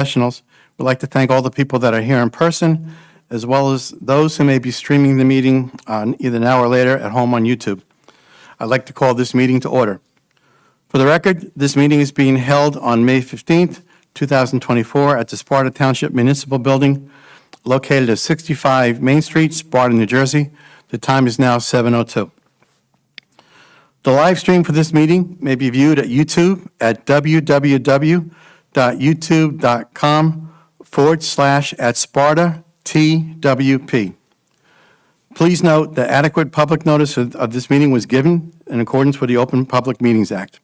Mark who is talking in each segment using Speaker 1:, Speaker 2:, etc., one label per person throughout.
Speaker 1: professionals. We'd like to thank all the people that are here in person, as well as those who may be streaming the meeting either now or later at home on YouTube. I'd like to call this meeting to order. For the record, this meeting is being held on May 15th, 2024, at the Sparta Township Municipal Building, located at 65 Main Street, Sparta, New Jersey. The time is now 7:02. The live stream for this meeting may be viewed at YouTube at www.youtube.com/@SpartaTWP. Please note that adequate public notice of this meeting was given in accordance with the Open Public Meetings Act.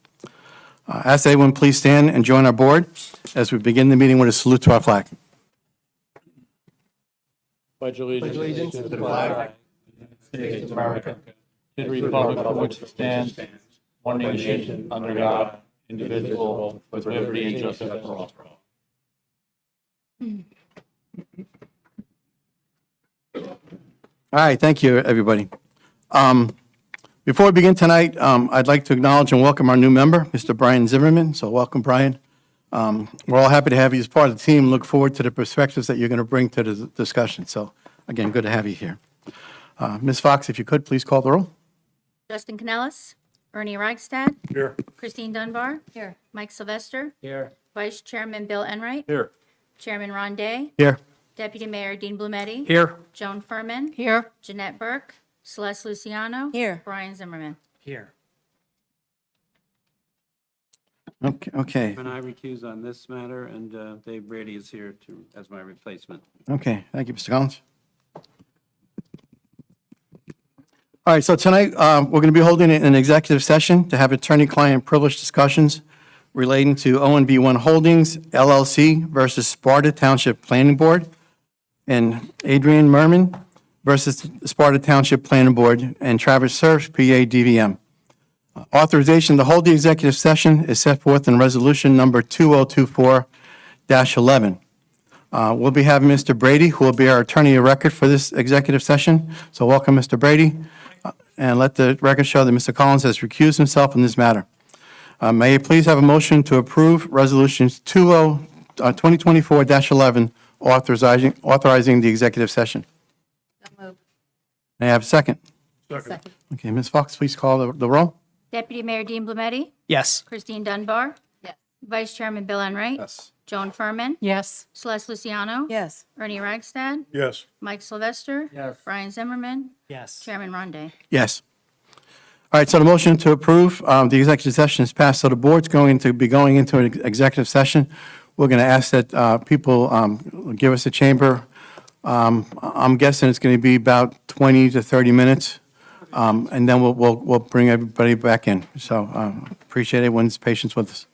Speaker 1: Ask everyone please stand and join our board as we begin the meeting with a salute to our flag.
Speaker 2: Pledge allegiance to the flag of the United States of America, to the republic for which it stands, one nation, under God, indivisible, with liberty and justice for all.
Speaker 1: All right, thank you, everybody. Before we begin tonight, I'd like to acknowledge and welcome our new member, Mr. Brian Zimmerman. So welcome, Brian. We're all happy to have you as part of the team. Look forward to the perspectives that you're going to bring to the discussion. So again, good to have you here. Ms. Fox, if you could, please call the roll.
Speaker 3: Justin Canellis. Ernie Reichstad.
Speaker 2: Here.
Speaker 3: Christine Dunbar. Here. Mike Sylvester.
Speaker 2: Here.
Speaker 3: Vice Chairman Bill Enright.
Speaker 2: Here.
Speaker 3: Chairman Ron Day.
Speaker 1: Here.
Speaker 3: Deputy Mayor Dean Blumetti.
Speaker 2: Here.
Speaker 3: Joan Furman.
Speaker 4: Here.
Speaker 3: Jeanette Burke. Celeste Luciano.
Speaker 4: Here.
Speaker 3: Brian Zimmerman.
Speaker 2: Here.
Speaker 1: Okay.
Speaker 5: And I recuse on this matter, and Dave Brady is here as my replacement.
Speaker 1: Okay, thank you, Mr. Collins. All right, so tonight, we're going to be holding an executive session to have attorney-client privilege discussions relating to ONB1 Holdings, LLC versus Sparta Township Planning Board, and Adrian Merman versus Sparta Township Planning Board, and Travis Surf, PA DVM. Authorization to hold the executive session is set forth in Resolution Number 2024-11. We'll be having Mr. Brady, who will be our attorney of record for this executive session. So welcome, Mr. Brady, and let the record show that Mr. Collins has recused himself in this matter. May I please have a motion to approve Resolutions 2024-11, authorizing the executive session? May I have a second?
Speaker 4: Second.
Speaker 1: Okay, Ms. Fox, please call the roll.
Speaker 3: Deputy Mayor Dean Blumetti.
Speaker 2: Yes.
Speaker 3: Christine Dunbar.
Speaker 4: Yes.
Speaker 3: Vice Chairman Bill Enright.
Speaker 1: Yes.
Speaker 3: Joan Furman.
Speaker 4: Yes.
Speaker 3: Celeste Luciano.
Speaker 4: Yes.
Speaker 3: Ernie Reichstad.
Speaker 2: Yes.
Speaker 3: Mike Sylvester.
Speaker 2: Yes.
Speaker 3: Brian Zimmerman.
Speaker 2: Yes.
Speaker 3: Chairman Ron Day.
Speaker 1: Yes. All right, so the motion to approve the executive session is passed, so the board's going to be going into an executive session. We're going to ask that people give us a chamber. I'm guessing it's going to be about 20 to 30 minutes, and then we'll bring everybody back in. So appreciate everyone's patience with us.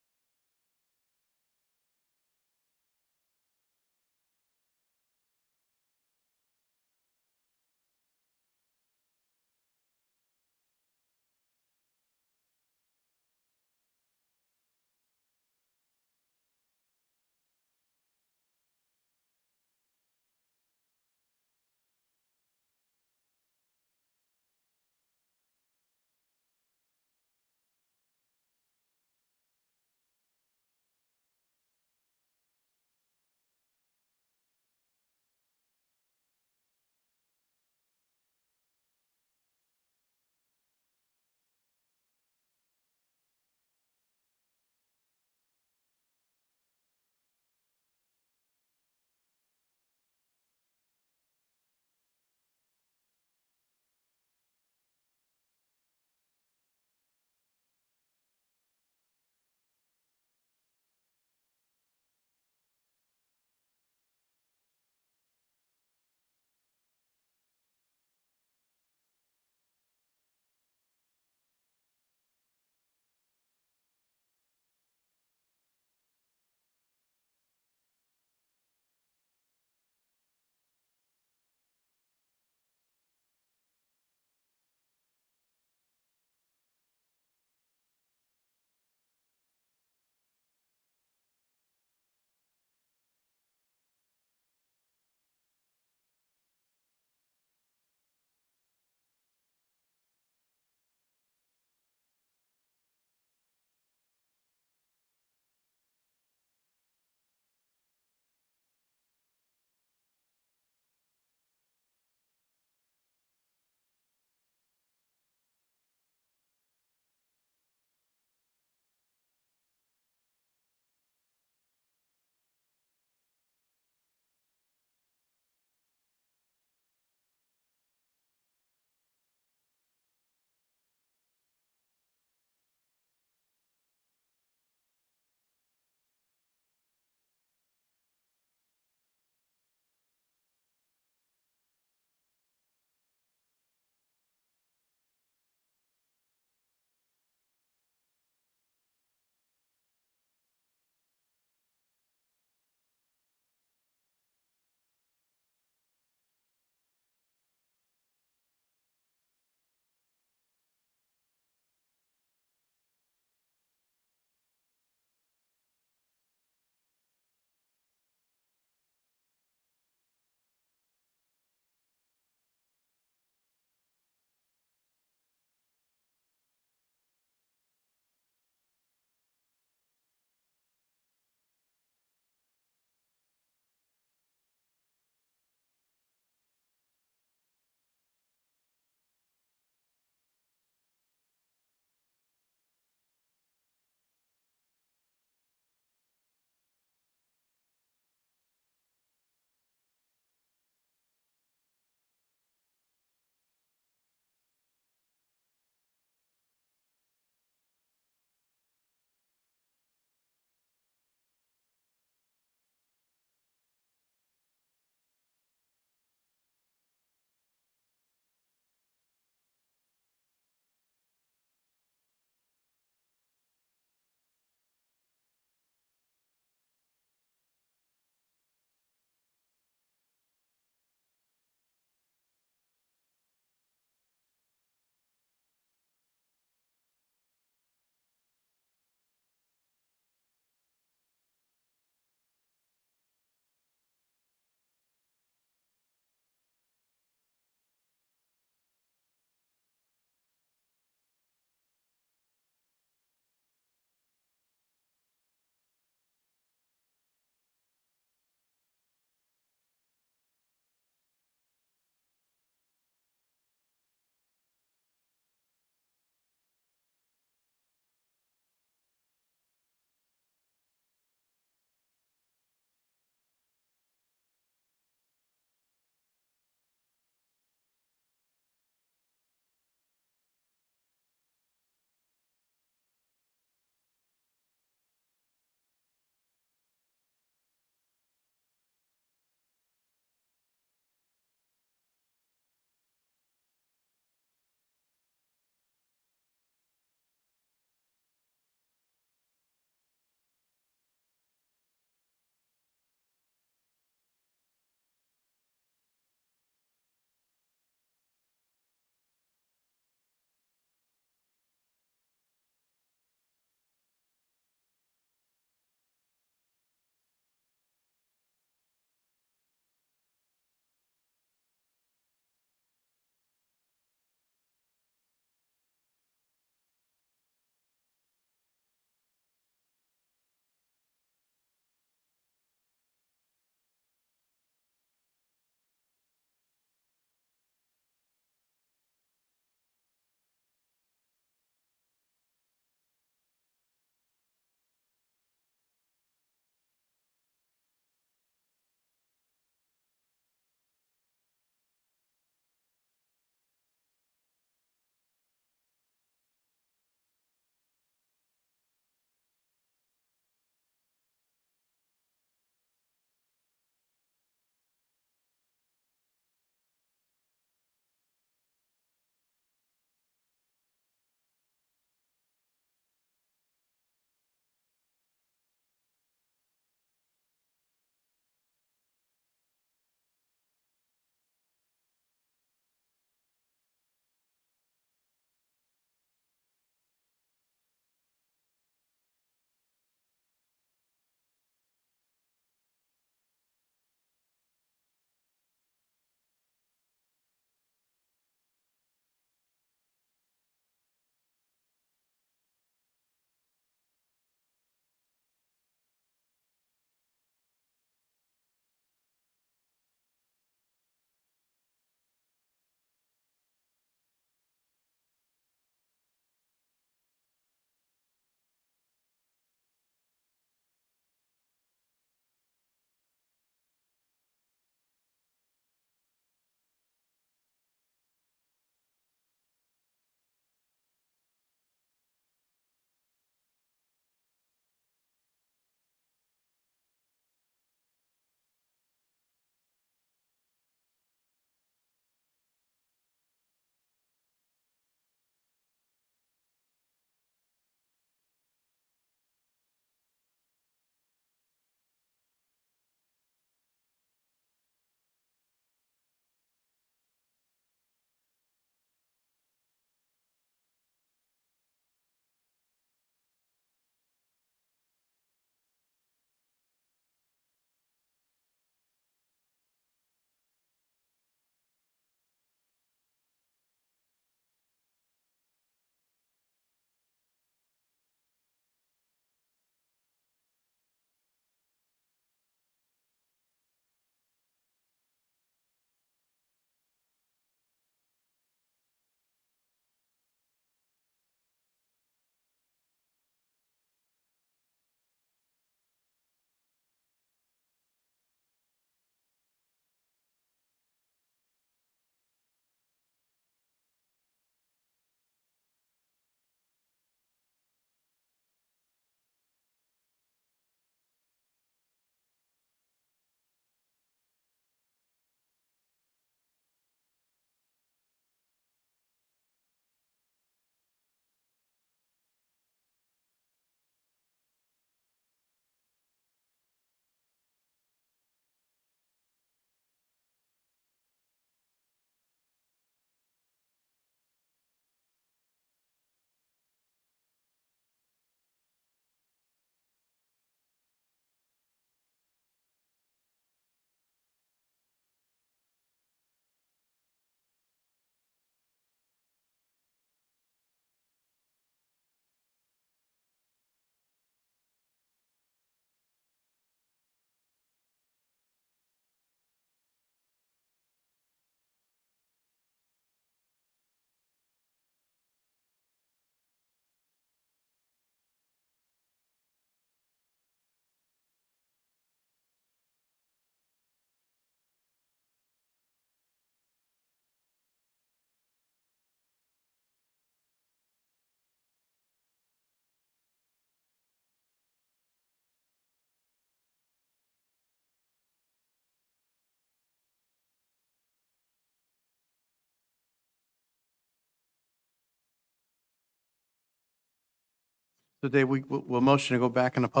Speaker 1: So Dave, we'll motion to go back in the public.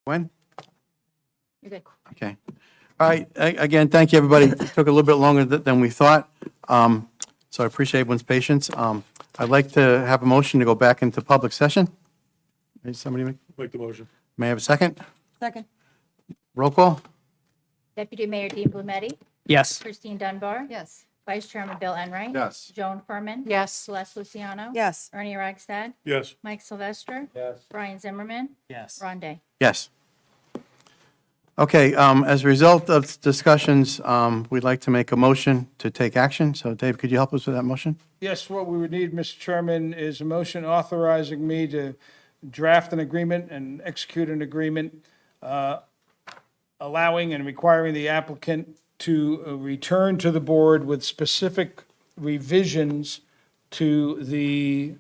Speaker 1: When?
Speaker 3: You're good.
Speaker 1: Okay. All right, again, thank you, everybody. It took a little bit longer than we thought, so I appreciate everyone's patience. I'd like to have a motion to go back into public session. May somebody
Speaker 4: Make the motion.
Speaker 1: may I have a second?
Speaker 6: Second.
Speaker 1: Roll call?
Speaker 3: Deputy Mayor Dean Blumetti,
Speaker 2: Yes.
Speaker 3: Christine Dunbar,
Speaker 6: Yes.
Speaker 3: Vice Chairman Bill Enright.
Speaker 1: Yes.
Speaker 3: Joan Furman.
Speaker 6: Yes.
Speaker 3: Celeste Luciano.
Speaker 6: Yes.
Speaker 3: Ernie Ragsdad,
Speaker 4: Yes.
Speaker 3: Mike Sylvester,
Speaker 2: Yes.
Speaker 3: Brian Zimmerman,
Speaker 2: Yes.
Speaker 3: Ron Day.
Speaker 1: Yes. Okay, as a result of discussions, we'd like to make a motion to take action. So Dave, could you help us with that motion?
Speaker 7: Yes, what we would need, Mr. Chairman, is a motion authorizing me to draft an agreement and execute an agreement allowing and requiring the applicant to return to the board with specific revisions to the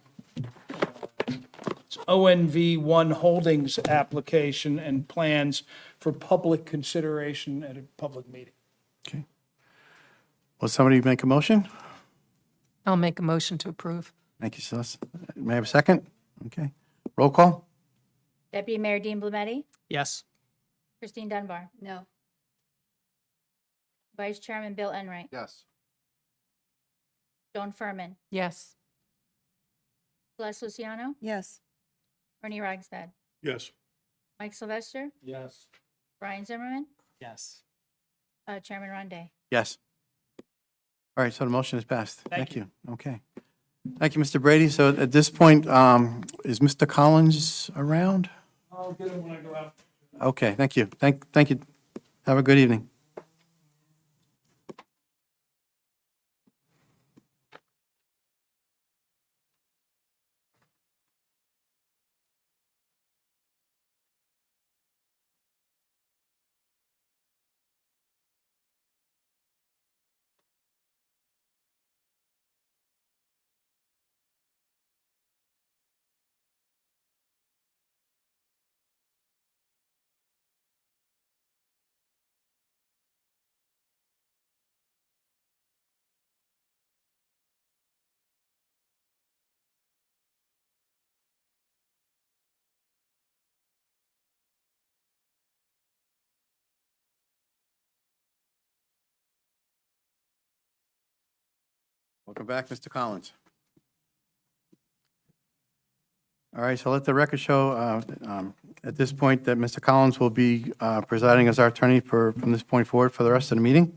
Speaker 7: ONV1 Holdings application and plans for public consideration at a public meeting.
Speaker 1: Okay. Will somebody make a motion?
Speaker 6: I'll make a motion to approve.
Speaker 1: Thank you, Celeste. May I have a second? Okay. Roll call?
Speaker 3: Deputy Mayor Dean Blumetti,
Speaker 2: Yes.
Speaker 3: Christine Dunbar,
Speaker 6: No.
Speaker 3: Vice Chairman Bill Enright,
Speaker 1: Yes.
Speaker 3: Joan Furman,
Speaker 6: Yes.
Speaker 3: Celeste Luciano,
Speaker 6: Yes.
Speaker 3: Ernie Ragsdad,
Speaker 4: Yes.
Speaker 3: Mike Sylvester,
Speaker 2: Yes.
Speaker 3: Brian Zimmerman,
Speaker 2: Yes.
Speaker 3: Chairman Ron Day.
Speaker 1: Yes. All right, so the motion is passed. Thank you. Okay. Thank you, Mr. Brady. So at this point, is Mr. Collins around?
Speaker 7: I'll get it when I go out.
Speaker 1: Okay, thank you. Thank you. Have a good evening. Welcome back, Mr. Collins. All right, so let the record show at this point that Mr. Collins will be presiding as our attorney from this point forward for the rest of the meeting.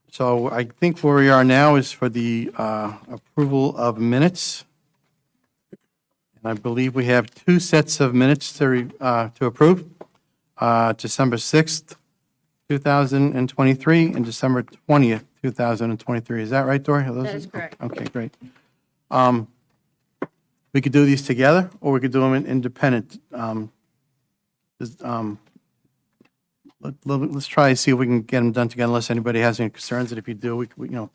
Speaker 1: So I think where we are now is for the approval of minutes. And I believe we have two sets of minutes to approve. December 6th, 2023, and December 20th, 2023. Is that right, Dory?
Speaker 3: That is correct.
Speaker 1: Okay, great. We could do these together, or we could do them independent. Let's try and see if we can get them done together unless anybody has any concerns. And if you do,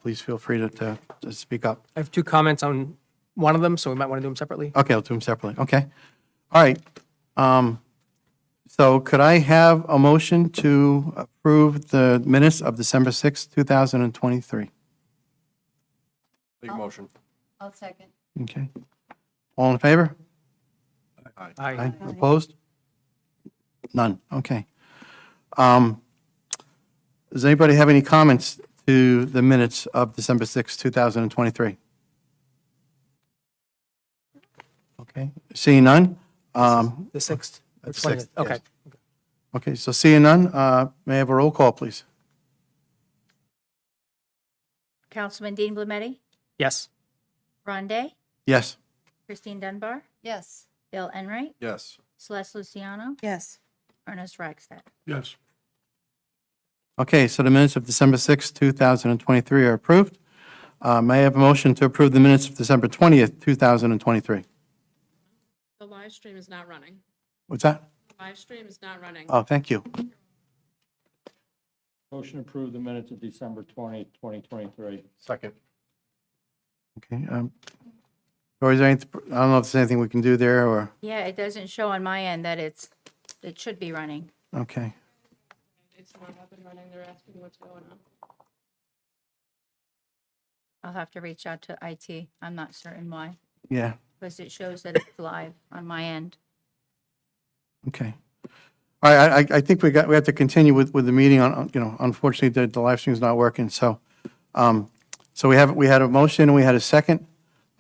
Speaker 1: please feel free to speak up.
Speaker 8: I have two comments on one of them, so we might want to do them separately.
Speaker 1: Okay, I'll do them separately. Okay. All right. So could I have a motion to approve the minutes of December 6th, 2023?
Speaker 4: Make a motion.
Speaker 6: I'll second.
Speaker 1: Okay. All in favor?
Speaker 8: Aye.
Speaker 1: Aye. Opposed? None. Okay. Does anybody have any comments to the minutes of December 6th, 2023? Okay. Seeing none?
Speaker 8: The 6th. or
Speaker 1: That's
Speaker 8: 20th.
Speaker 1: sixth,
Speaker 8: Okay.
Speaker 1: yes. Okay, so seeing none, may I have a roll call, please?
Speaker 3: Councilman Dean Blumetti,
Speaker 8: Yes.
Speaker 3: Ron Day,
Speaker 1: Yes.
Speaker 3: Christine Dunbar,
Speaker 6: Yes.
Speaker 3: Bill Enright,
Speaker 4: Yes.
Speaker 3: Celeste Luciano,
Speaker 6: Yes.
Speaker 3: Ernest Ragsdad.
Speaker 4: Yes.
Speaker 1: Okay, so the minutes of December 6th, 2023 are approved. May I have a motion to approve the minutes of December 20th, 2023?
Speaker 9: The live stream is not running.
Speaker 1: What's that?
Speaker 9: Live stream is not running.
Speaker 1: Oh, thank you.
Speaker 2: Motion to approve the minutes of December 20th, 2023.
Speaker 4: Second.
Speaker 1: Okay. Or is there anything, I don't know if there's anything we can do there, or,
Speaker 3: Yeah, it doesn't show on my end that it should be running.
Speaker 1: okay.
Speaker 9: It's not up and running. They're asking what's going on.
Speaker 3: I'll have to reach out to IT. I'm not certain why,
Speaker 1: Yeah,
Speaker 3: because it shows that it's live on my end.
Speaker 1: okay. All right, I think we have to continue with the meeting on, unfortunately, the live stream's not working, so, so we had a motion and we had a second.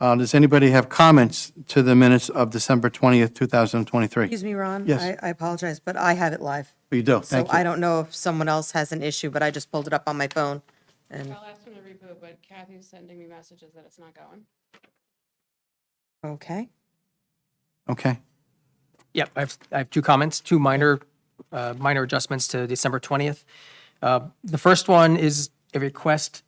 Speaker 1: Does anybody have comments to the minutes of December 20th, 2023?
Speaker 10: Excuse me, Ron?
Speaker 1: Yes.
Speaker 10: I apologize, but I have it live.
Speaker 1: You do,
Speaker 10: So
Speaker 1: thank
Speaker 10: I
Speaker 1: you.
Speaker 10: don't know if someone else has an issue, but I just pulled it up on my phone. And,
Speaker 9: I'll ask them to reboot, but Kathy's sending me messages that it's not going.
Speaker 10: okay.
Speaker 1: Okay,
Speaker 8: Yep, I have two comments, two minor adjustments to December 20th. The first one is a request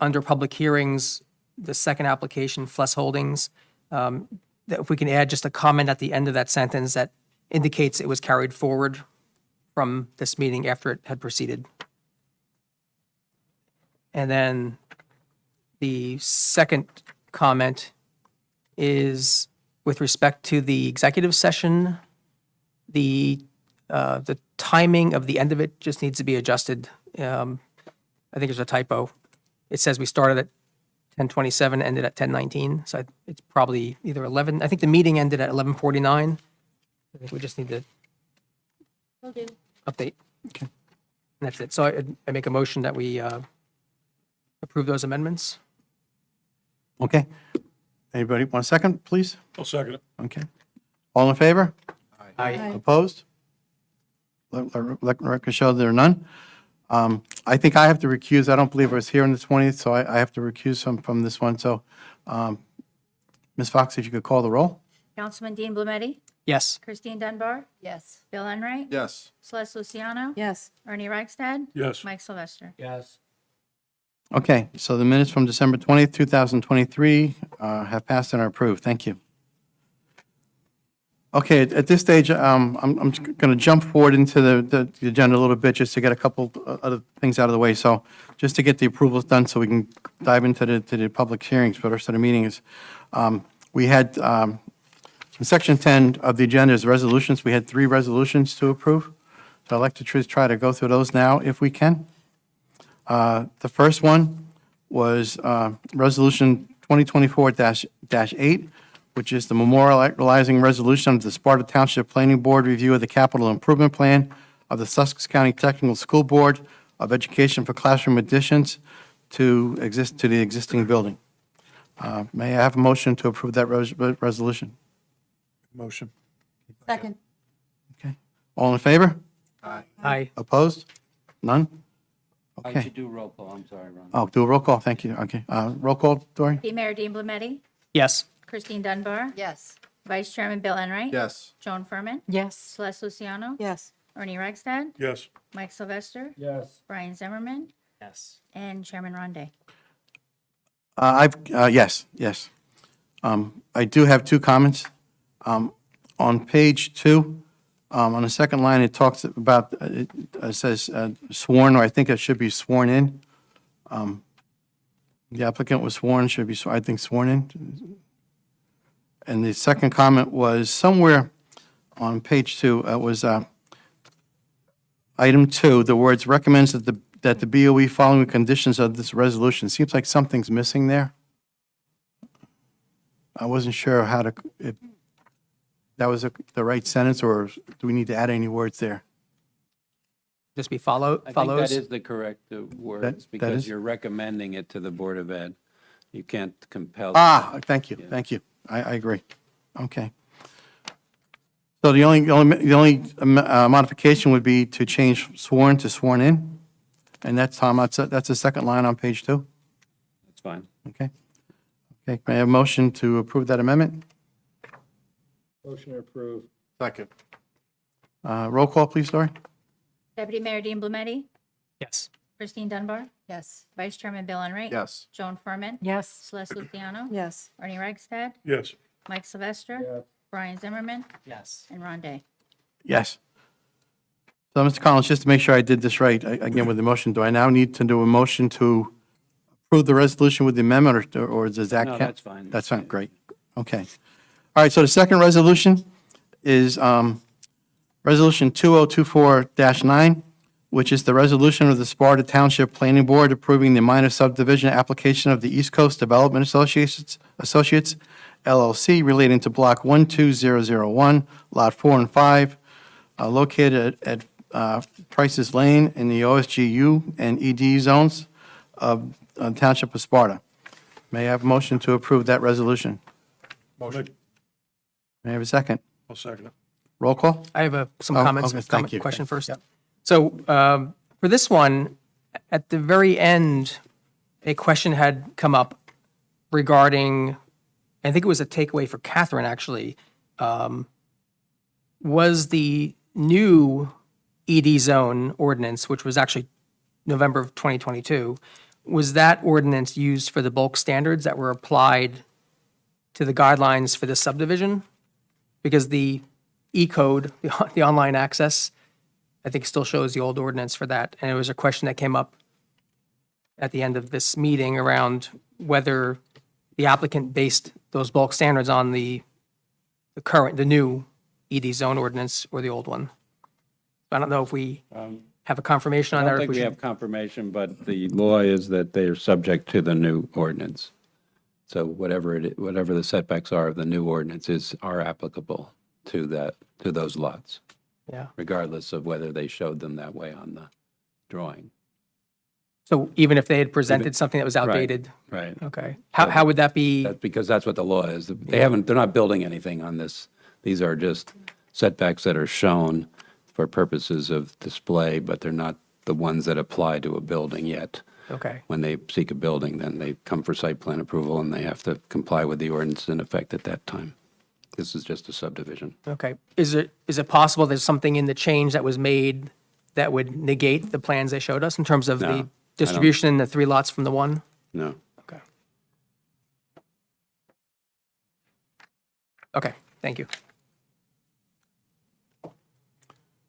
Speaker 8: under public hearings, the second application, Fless Holdings, that if we can add just a comment at the end of that sentence that indicates it was carried forward from this meeting after it had proceeded. And then the second comment is with respect to the executive session, the timing of the end of it just needs to be adjusted. I think there's a typo. It says we started at 10:27, ended at 10:19, so it's probably either 11, I think the meeting ended at 11:49. I think we just need to
Speaker 9: Will do.
Speaker 8: update. Okay. And that's it. So I make a motion that we approve those amendments.
Speaker 1: okay. Anybody want a second, please?
Speaker 4: I'll second it.
Speaker 1: Okay. All in favor?
Speaker 8: Aye.
Speaker 1: Opposed? Let the record show there are none. I think I have to recuse. I don't believe I was here on the 20th, so I have to recuse from this one. So, Ms. Fox, if you could call the roll?
Speaker 3: Councilman Dean Blumetti,
Speaker 8: Yes.
Speaker 3: Christine Dunbar,
Speaker 6: Yes.
Speaker 3: Bill Enright,
Speaker 4: Yes.
Speaker 3: Celeste Luciano,
Speaker 10: Yes.
Speaker 3: Ernie Reichstad,
Speaker 4: Yes.
Speaker 3: Mike Sylvester.
Speaker 2: Yes.
Speaker 1: Okay, so the minutes from December 20th, 2023 have passed and are approved. Thank you. Okay, at this stage, I'm going to jump forward into the agenda a little bit just to get a couple other things out of the way. So just to get the approvals done so we can dive into the public hearings for the rest of the meetings. We had, in Section 10 of the agenda is resolutions. We had 3 resolutions to approve. So I'd like to try to go through those now if we can. The first one was Resolution 2024-8, which is the memorializing resolution of the Sparta Township Planning Board review of the capital improvement plan of the Sussex County Technical School Board of Education for classroom additions to the existing building. May I have a motion to approve that resolution?
Speaker 4: Motion.
Speaker 10: Second.
Speaker 1: Okay. All in favor?
Speaker 8: Aye.
Speaker 1: Opposed? None?
Speaker 5: I
Speaker 1: Okay.
Speaker 5: should do roll call, I'm sorry, Ron.
Speaker 1: Oh, do a roll call. Thank you. Okay. Roll call, Dory?
Speaker 3: Deputy Mayor Dean Blumetti,
Speaker 8: Yes.
Speaker 3: Christine Dunbar,
Speaker 6: Yes.
Speaker 3: Vice Chairman Bill Enright.
Speaker 4: Yes.
Speaker 3: Joan Furman,
Speaker 10: Yes.
Speaker 3: Celeste Luciano,
Speaker 10: Yes.
Speaker 3: Ernie Reichstad,
Speaker 4: Yes.
Speaker 3: Mike Sylvester,
Speaker 2: Yes.
Speaker 3: Brian Zimmerman,
Speaker 8: Yes.
Speaker 3: and Chairman Ronde.
Speaker 1: Yes, yes. I do have 2 comments. On page 2, on the second line, it talks about, it says sworn, or I think it should be sworn in. The applicant was sworn, should be, I think, sworn in. And the second comment was somewhere on page 2, it was item 2, the words recommends that the BOE following the conditions of this resolution. Seems like something's missing there. I wasn't sure if that was the right sentence, or do we need to add any words there?
Speaker 8: Just be
Speaker 5: I think that
Speaker 8: follows.
Speaker 5: is the correct words,
Speaker 1: that is-
Speaker 5: because you're recommending it to the Board of Ed. You can't compel.
Speaker 1: Thank you, thank you. I agree. Okay. So the only modification would be to change sworn to sworn in, and that's, Tom, that's the second line on page 2.
Speaker 5: That's fine.
Speaker 1: Okay. Okay, may I have a motion to approve that amendment?
Speaker 2: Motion approved.
Speaker 4: Second.
Speaker 1: Roll call, please, Dory?
Speaker 3: Deputy Mayor Dean Blumetti,
Speaker 8: Yes.
Speaker 3: Christine Dunbar,
Speaker 6: Yes.
Speaker 3: Vice Chairman Bill Enright.
Speaker 4: Yes.
Speaker 3: Joan Furman.
Speaker 6: Yes.
Speaker 3: Celeste Luciano.
Speaker 10: Yes.
Speaker 3: Ernie Ragsdad,
Speaker 4: Yes.
Speaker 3: Mike Sylvester. Brian Zimmerman,
Speaker 8: Yes.
Speaker 3: and Ron Day.
Speaker 1: Yes. So, Mr. Collins, just to make sure I did this right, again with the motion, do I now need to do a motion to approve the resolution with the amendment, or does that
Speaker 5: No,
Speaker 1: count?
Speaker 5: that's fine.
Speaker 1: That's fine, great. Okay. All right, so the second resolution is Resolution 2024-9, which is the resolution of the Sparta Township Planning Board approving the minor subdivision application of the East Coast Development Associates LLC relating to Block 12001, Lot 4 and 5, located at Price's Lane in the OSGU and ED zones of Township of Sparta. May I have a motion to approve that resolution?
Speaker 4: Motion.
Speaker 1: May I have a second?
Speaker 4: I'll second it.
Speaker 1: Roll call?
Speaker 8: I have some
Speaker 1: Oh,
Speaker 8: comments,
Speaker 1: okay, thank you.
Speaker 8: question first. So for this one, at the very end, a question had come up regarding, I think it was a takeaway for Catherine, actually. Was the new ED zone ordinance, which was actually November of 2022, was that ordinance used for the bulk standards that were applied to the guidelines for this subdivision? Because the E-code, the online access, I think still shows the old ordinance for that. And it was a question that came up at the end of this meeting around whether the applicant based those bulk standards on the new ED zone ordinance or the old one. I don't know if we have a confirmation
Speaker 5: I
Speaker 8: on that.
Speaker 5: don't
Speaker 8: or if
Speaker 5: think we
Speaker 8: should-
Speaker 5: have confirmation, but the law is that they are subject to the new ordinance. So whatever the setbacks are of the new ordinance are applicable to those lots,
Speaker 8: Yeah.
Speaker 5: regardless of whether they showed them that way on the drawing.
Speaker 8: So even if they had presented something that was outdated?
Speaker 5: Right.
Speaker 8: Okay. How would that be?
Speaker 5: That's because that's what the law is. They're not building anything on this. These are just setbacks that are shown for purposes of display, but they're not the ones that apply to a building yet.
Speaker 8: Okay.
Speaker 5: When they seek a building, then they come for site plan approval and they have to comply with the ordinance in effect at that time. This is just a subdivision.
Speaker 8: Okay. Is it possible there's something in the change that was made that would negate the plans they showed us in terms of
Speaker 5: No, I
Speaker 8: the
Speaker 5: don't.
Speaker 8: distribution in the 3 lots from the 1?
Speaker 5: No.
Speaker 8: Okay. Okay, thank you.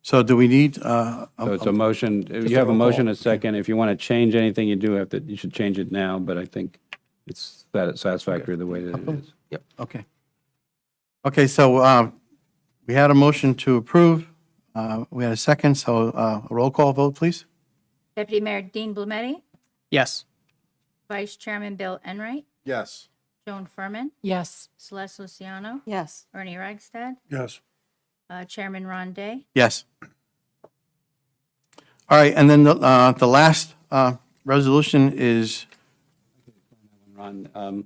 Speaker 1: So do we need,
Speaker 5: So it's a motion, you have a motion, a second. If you want to change anything, you should change it now, but I think it's satisfactory the way that it is.
Speaker 1: okay. Okay, so we had a motion to approve. We had a second, so a roll call vote, please.
Speaker 3: Deputy Mayor Dean Blumetti,
Speaker 8: Yes.
Speaker 3: Vice Chairman Bill Enright,
Speaker 4: Yes.
Speaker 3: Joan Furman,
Speaker 6: Yes.
Speaker 3: Celeste Luciano,
Speaker 10: Yes.
Speaker 3: Ernie Ragsdad,
Speaker 4: Yes.
Speaker 3: Chairman Ron Day.
Speaker 1: Yes. All right, and then the last resolution is,
Speaker 5: Ron,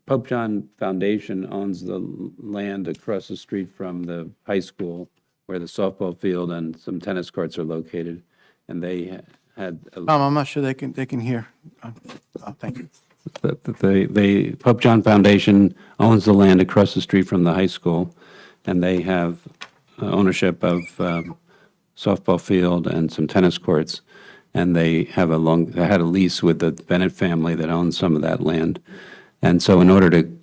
Speaker 5: Pope John Foundation owns the land across the street from the high school where the softball field and some tennis courts are located. And they had,
Speaker 1: I'm not sure they can hear. Thank you.
Speaker 5: the Pope John Foundation owns the land across the street from the high school. And they have ownership of softball field and some tennis courts. And they had a lease with the Bennett family that owns some of that land. And so in order to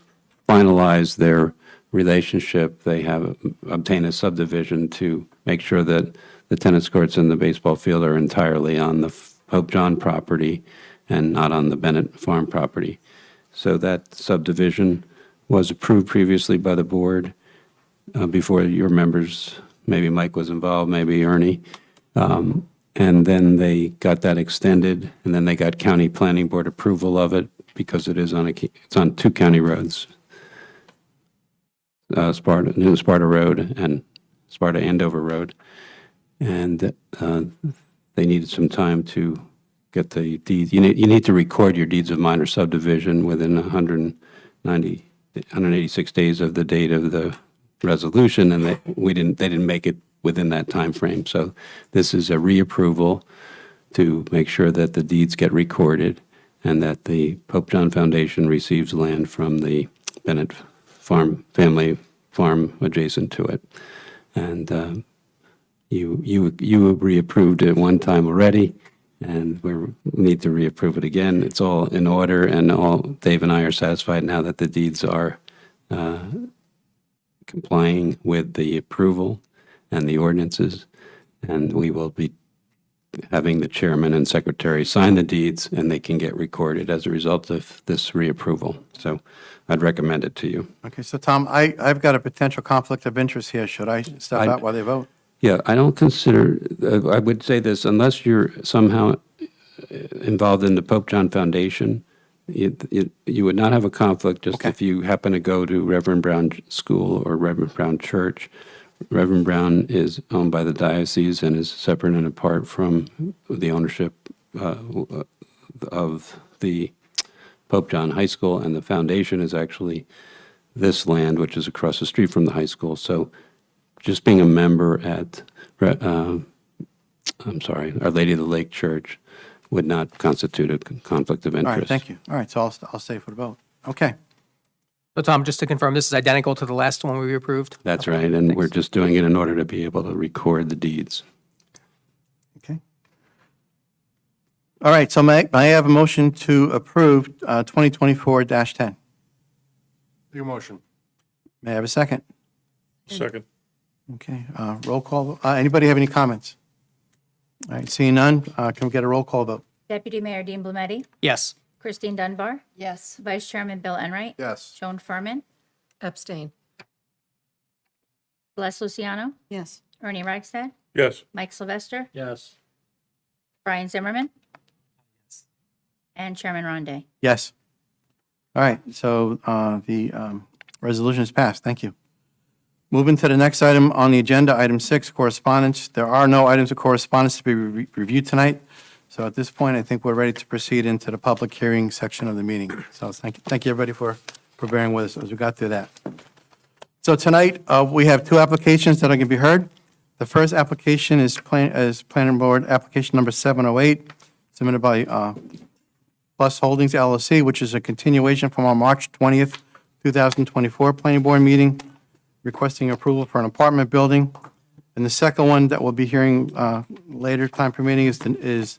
Speaker 5: finalize their relationship, they have obtained a subdivision to make sure that the tennis courts and the baseball field are entirely on the Pope John property and not on the Bennett farm property. So that subdivision was approved previously by the board before your members, maybe Mike was involved, maybe Ernie. And then they got that extended, and then they got county planning board approval of it because it's on 2 county roads, New Sparta Road and Sparta Andover Road. And they needed some time to get the deed. You need to record your deeds of minor subdivision within 186 days of the date of the resolution, and they didn't make it within that time frame. So this is a reapproval to make sure that the deeds get recorded and that the Pope John Foundation receives land from the Bennett family farm adjacent to it. And you reapproved it one time already, and we need to reapprove it again. It's all in order, and Dave and I are satisfied now that the deeds are complying with the approval and the ordinances, and we will be having the chairman and secretary sign the deeds, and they can get recorded as a result of this reapproval. So I'd recommend it to you.
Speaker 1: Okay, so Tom, I've got a potential conflict of interest here. Should I step out while they vote?
Speaker 5: Yeah, I don't consider, I would say this, unless you're somehow involved in the Pope John Foundation, you would not have a conflict just
Speaker 1: Okay.
Speaker 5: if you happen to go to Reverend Brown School or Reverend Brown Church. Reverend Brown is owned by the diocese and is separate and apart from the ownership of the Pope John High School, and the foundation is actually this land, which is across the street from the high school. So just being a member at, Our Lady of the Lake Church would not constitute a conflict of
Speaker 1: All
Speaker 5: interest.
Speaker 1: right, thank you. All right, so I'll stay for the vote. Okay.
Speaker 8: So Tom, just to confirm, this is identical to the last one we approved?
Speaker 5: That's right, and we're just doing it in order to be able to record the deeds.
Speaker 1: Okay. All right, so may I have a motion to approve 2024-10?
Speaker 4: Your motion.
Speaker 1: May I have a second?
Speaker 4: Second.
Speaker 1: Okay, roll call. Anybody have any comments? All right, seeing none, can we get a roll call vote?
Speaker 3: Deputy Mayor Dean Blumetti,
Speaker 8: Yes.
Speaker 3: Christine Dunbar,
Speaker 6: Yes.
Speaker 3: Vice Chairman Bill Enright,
Speaker 4: Yes.
Speaker 3: Joan Furman,
Speaker 6: Abstain.
Speaker 3: Bless Luciano,
Speaker 6: Yes.
Speaker 3: Ernie Reichstad,
Speaker 4: Yes.
Speaker 3: Mike Sylvester,
Speaker 2: Yes.
Speaker 3: Brian Zimmerman, and Chairman Ronde.
Speaker 1: Yes. All right, so the resolution is passed. Thank you. Moving to the next item on the agenda, item 6, correspondence. There are no items of correspondence to be reviewed tonight. So at this point, I think we're ready to proceed into the public hearing section of the meeting. So thank you, everybody, for bearing with us as we got through that. So tonight, we have two applications that are going to be heard. The first application is Planning Board Application Number 708, submitted by Plus Holdings LLC, which is a continuation from our March 20th, 2024 Planning Board meeting, requesting approval for an apartment building. And the second one that we'll be hearing later, time permitting, is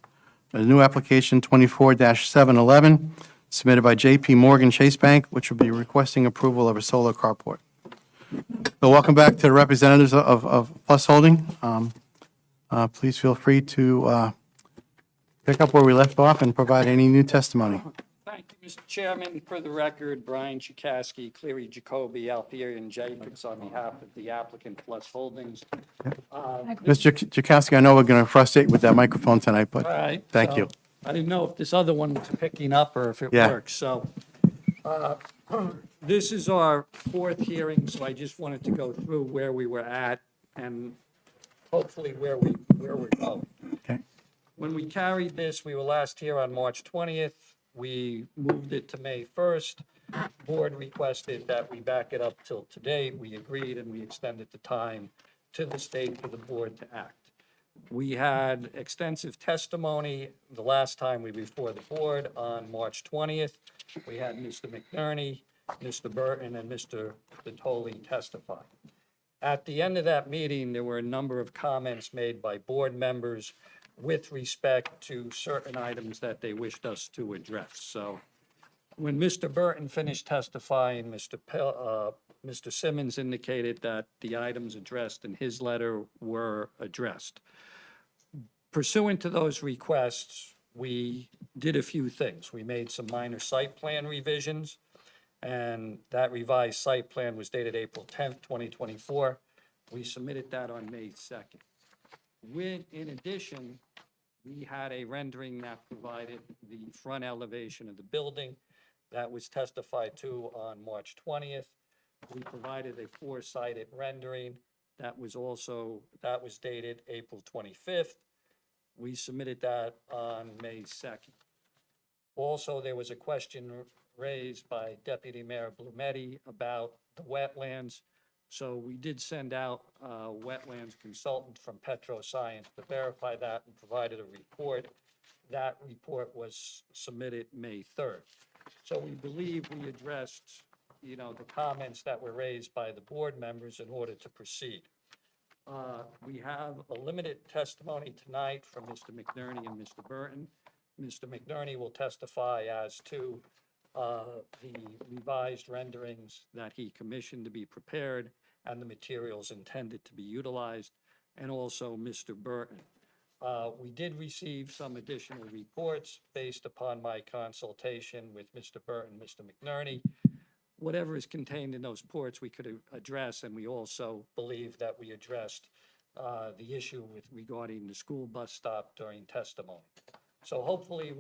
Speaker 1: a new application 24-711, submitted by J.P. Morgan Chase Bank, which will be requesting approval of a solar carport. So welcome back to the representatives of Plus Holding. Please feel free to pick up where we left off and provide any new testimony.
Speaker 11: Thank you, Mr. Chairman. For the record, Brian Chukowski, Cleary Jacoby, Alfieri, and Jacobs on behalf of the applicant Plus Holdings.
Speaker 1: Mr. Jakowski, I know we're going to frustrate with that microphone tonight, but
Speaker 11: All right.
Speaker 1: thank
Speaker 11: so
Speaker 1: you.
Speaker 11: I didn't know if this other one was picking up or if it
Speaker 1: Yeah.
Speaker 11: works, so. This is our fourth hearing, so I just wanted to go through where we were at and hopefully where we're going.
Speaker 1: Okay.
Speaker 11: When we carried this, we were last here on March 20th. We moved it to May 1st. Board requested that we back it up till today. We agreed and we extended the time to the state for the board to act. We had extensive testimony the last time we were before the board on March 20th. We had Mr. McNerney, Mr. Burton, and Mr. Vitoli testify. At the end of that meeting, there were a number of comments made by board members with respect to certain items that they wished us to address. So when Mr. Burton finished testifying, Mr. Simmons indicated that the items addressed in his letter were addressed. Pursuant to those requests, we did a few things. We made some minor site plan revisions, and that revised site plan was dated April 10th, 2024. We submitted that on May 2nd. In addition, we had a rendering that provided the front elevation of the building. That was testified to on March 20th. We provided a four-sided rendering that was dated April 25th. We submitted that on May 2nd. Also, there was a question raised by Deputy Mayor Blumetti about the wetlands. So we did send out a wetlands consultant from Petro Science to verify that and provided a report. That report was submitted May 3rd. So we believe we addressed, the comments that were raised by the board members in order to proceed. We have a limited testimony tonight from Mr. McNerney and Mr. Burton. Mr. McNerney will testify as to the revised renderings that he commissioned to be prepared and the materials intended to be utilized, and also Mr. Burton. We did receive some additional reports based upon my consultation with Mr. Burton, Mr. McNerney. Whatever is contained in those reports, we could address, and we also believe that we addressed the issue with regarding the school bus stop during testimony. So hopefully,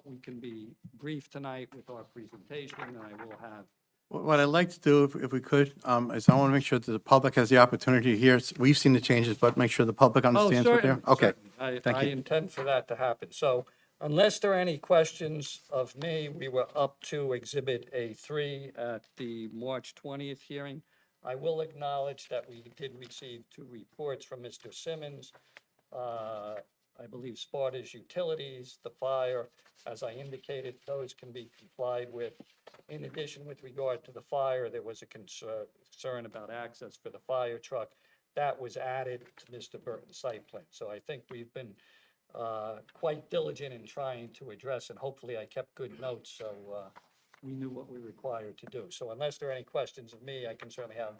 Speaker 11: we can be brief tonight with our presentation, and I will have.
Speaker 1: What I'd like to do, if we could, is I want to make sure that the public has the opportunity to hear. We've seen the changes, but make sure the public understands what they're. Okay. Thank
Speaker 11: I
Speaker 1: you.
Speaker 11: intend for that to happen. So unless there are any questions of me, we were up to Exhibit A3 at the March 20th hearing. I will acknowledge that we did receive 2 reports from Mr. Simmons. I believe Sparta's Utilities, the fire, as I indicated, those can be complied with. In addition, with regard to the fire, there was a concern about access for the fire truck. That was added to Mr. Burton's site plan. So I think we've been quite diligent in trying to address, and hopefully I kept good notes, so we knew what we were required to do. So unless there are any questions of me, I can certainly have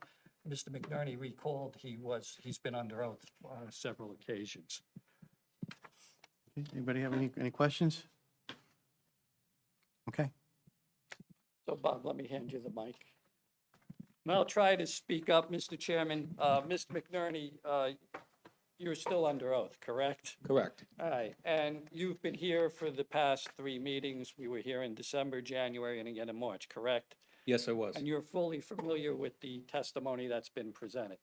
Speaker 11: Mr. McNerney recalled. He's been under oath on several occasions.
Speaker 1: Anybody have any questions? Okay.
Speaker 11: So Bob, let me hand you the mic. And I'll try to speak up, Mr. Chairman. Mr. McNerney, you're still under oath, correct?
Speaker 12: Correct.
Speaker 11: All right, and you've been here for the past 3 meetings. We were here in December, January, and again in March, correct?
Speaker 12: Yes, I was.
Speaker 11: And you're fully familiar with the testimony that's been presented.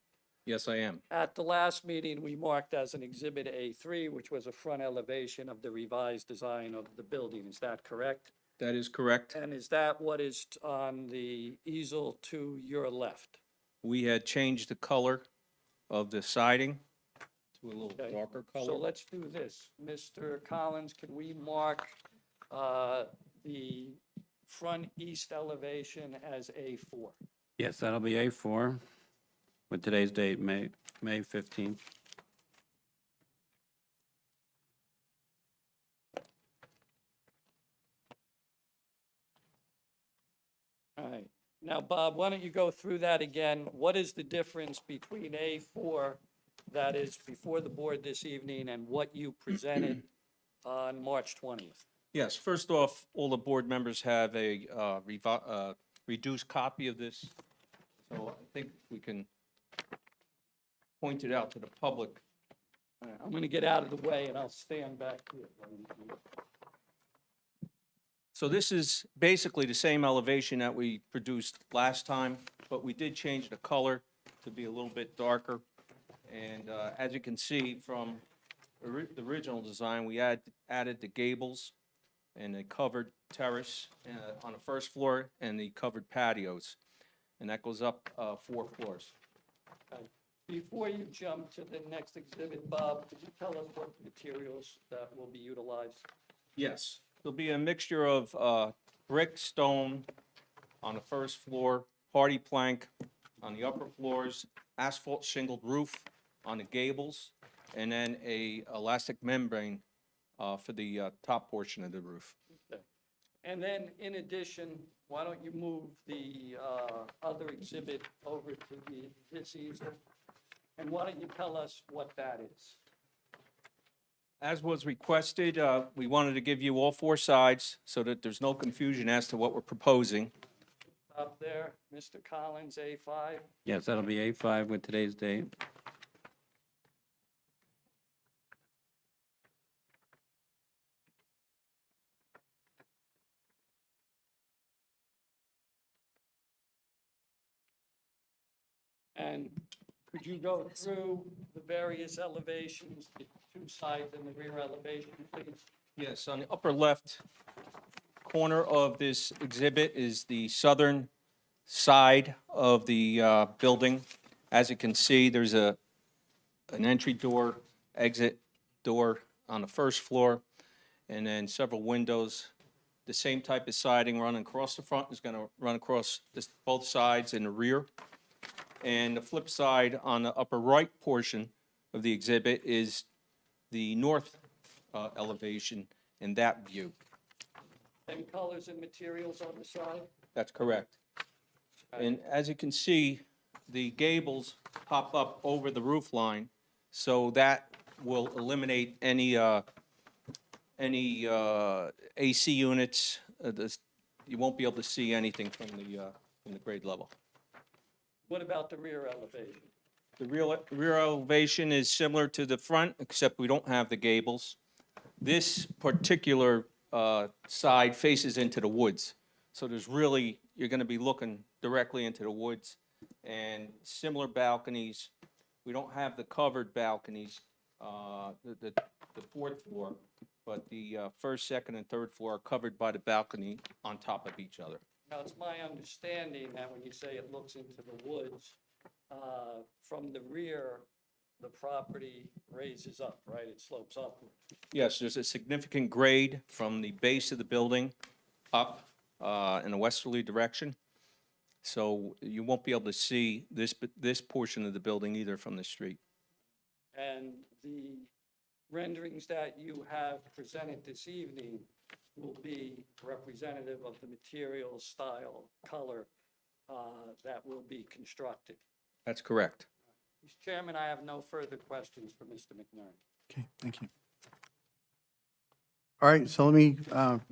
Speaker 12: Yes, I am.
Speaker 11: At the last meeting, we marked as an Exhibit A3, which was a front elevation of the revised design of the building. Is that correct?
Speaker 12: That is correct.
Speaker 11: And is that what is on the easel to your left?
Speaker 12: We had changed the color of the siding to a little
Speaker 11: Okay.
Speaker 12: darker
Speaker 11: So
Speaker 12: color.
Speaker 11: let's do this. Mr. Collins, can we mark the front east elevation as A4?
Speaker 5: Yes, that'll be A4 with today's date, May 15th.
Speaker 11: All right. Now, Bob, why don't you go through that again? What is the difference between A4 that is before the board this evening and what you presented on March 20th?
Speaker 12: Yes, first off, all the board members have a reduced copy of this. So I think we can point it out to the public.
Speaker 11: All right, I'm going to get out of the way and I'll stand back here.
Speaker 12: So this is basically the same elevation that we produced last time, but we did change the color to be a little bit darker. And as you can see from the original design, we added the gables and a covered terrace on the first floor and the covered patios. And that goes up 4 floors.
Speaker 11: Before you jump to the next exhibit, Bob, could you tell us what materials that will be utilized?
Speaker 12: Yes. There'll be a mixture of brick, stone on the first floor, hardy plank on the upper floors, asphalt shingled roof on the gables, and then a elastic membrane for the top portion of the roof.
Speaker 11: Okay. And then, in addition, why don't you move the other exhibit over to this easel? And why don't you tell us what that is?
Speaker 12: As was requested, we wanted to give you all 4 sides so that there's no confusion as to what we're proposing.
Speaker 11: Up there, Mr. Collins, A5.
Speaker 5: Yes, that'll be A5 with today's date.
Speaker 11: And could you go through the various elevations, the 2 sides and the rear elevation, please?
Speaker 12: Yes, on the upper left corner of this exhibit is the southern side of the building. As you can see, there's an entry door, exit door on the first floor, and then several windows. The same type of siding running across the front is going to run across both sides and the rear. And the flip side on the upper right portion of the exhibit is the north elevation in that view.
Speaker 11: And colors and materials on the side?
Speaker 12: That's correct. And as you can see, the gables pop up over the roof line, so that will eliminate any AC units. You won't be able to see anything from the grade level.
Speaker 11: What about the rear elevation?
Speaker 12: The rear elevation is similar to the front, except we don't have the gables. This particular side faces into the woods. So there's really, you're going to be looking directly into the woods, and similar balconies. We don't have the covered balconies, the fourth floor, but the first, second, and third floor are covered by the balcony on top of each other.
Speaker 11: Now, it's my understanding that when you say it looks into the woods, from the rear, the property raises up, right? It slopes upward.
Speaker 12: Yes, there's a significant grade from the base of the building up in a westerly direction. So you won't be able to see this portion of the building either from the street.
Speaker 11: And the renderings that you have presented this evening will be representative of the material, style, color that will be constructed.
Speaker 12: That's correct.
Speaker 11: Mr. Chairman, I have no further questions for Mr. McNerney.
Speaker 1: Okay, thank you. All right, so let me,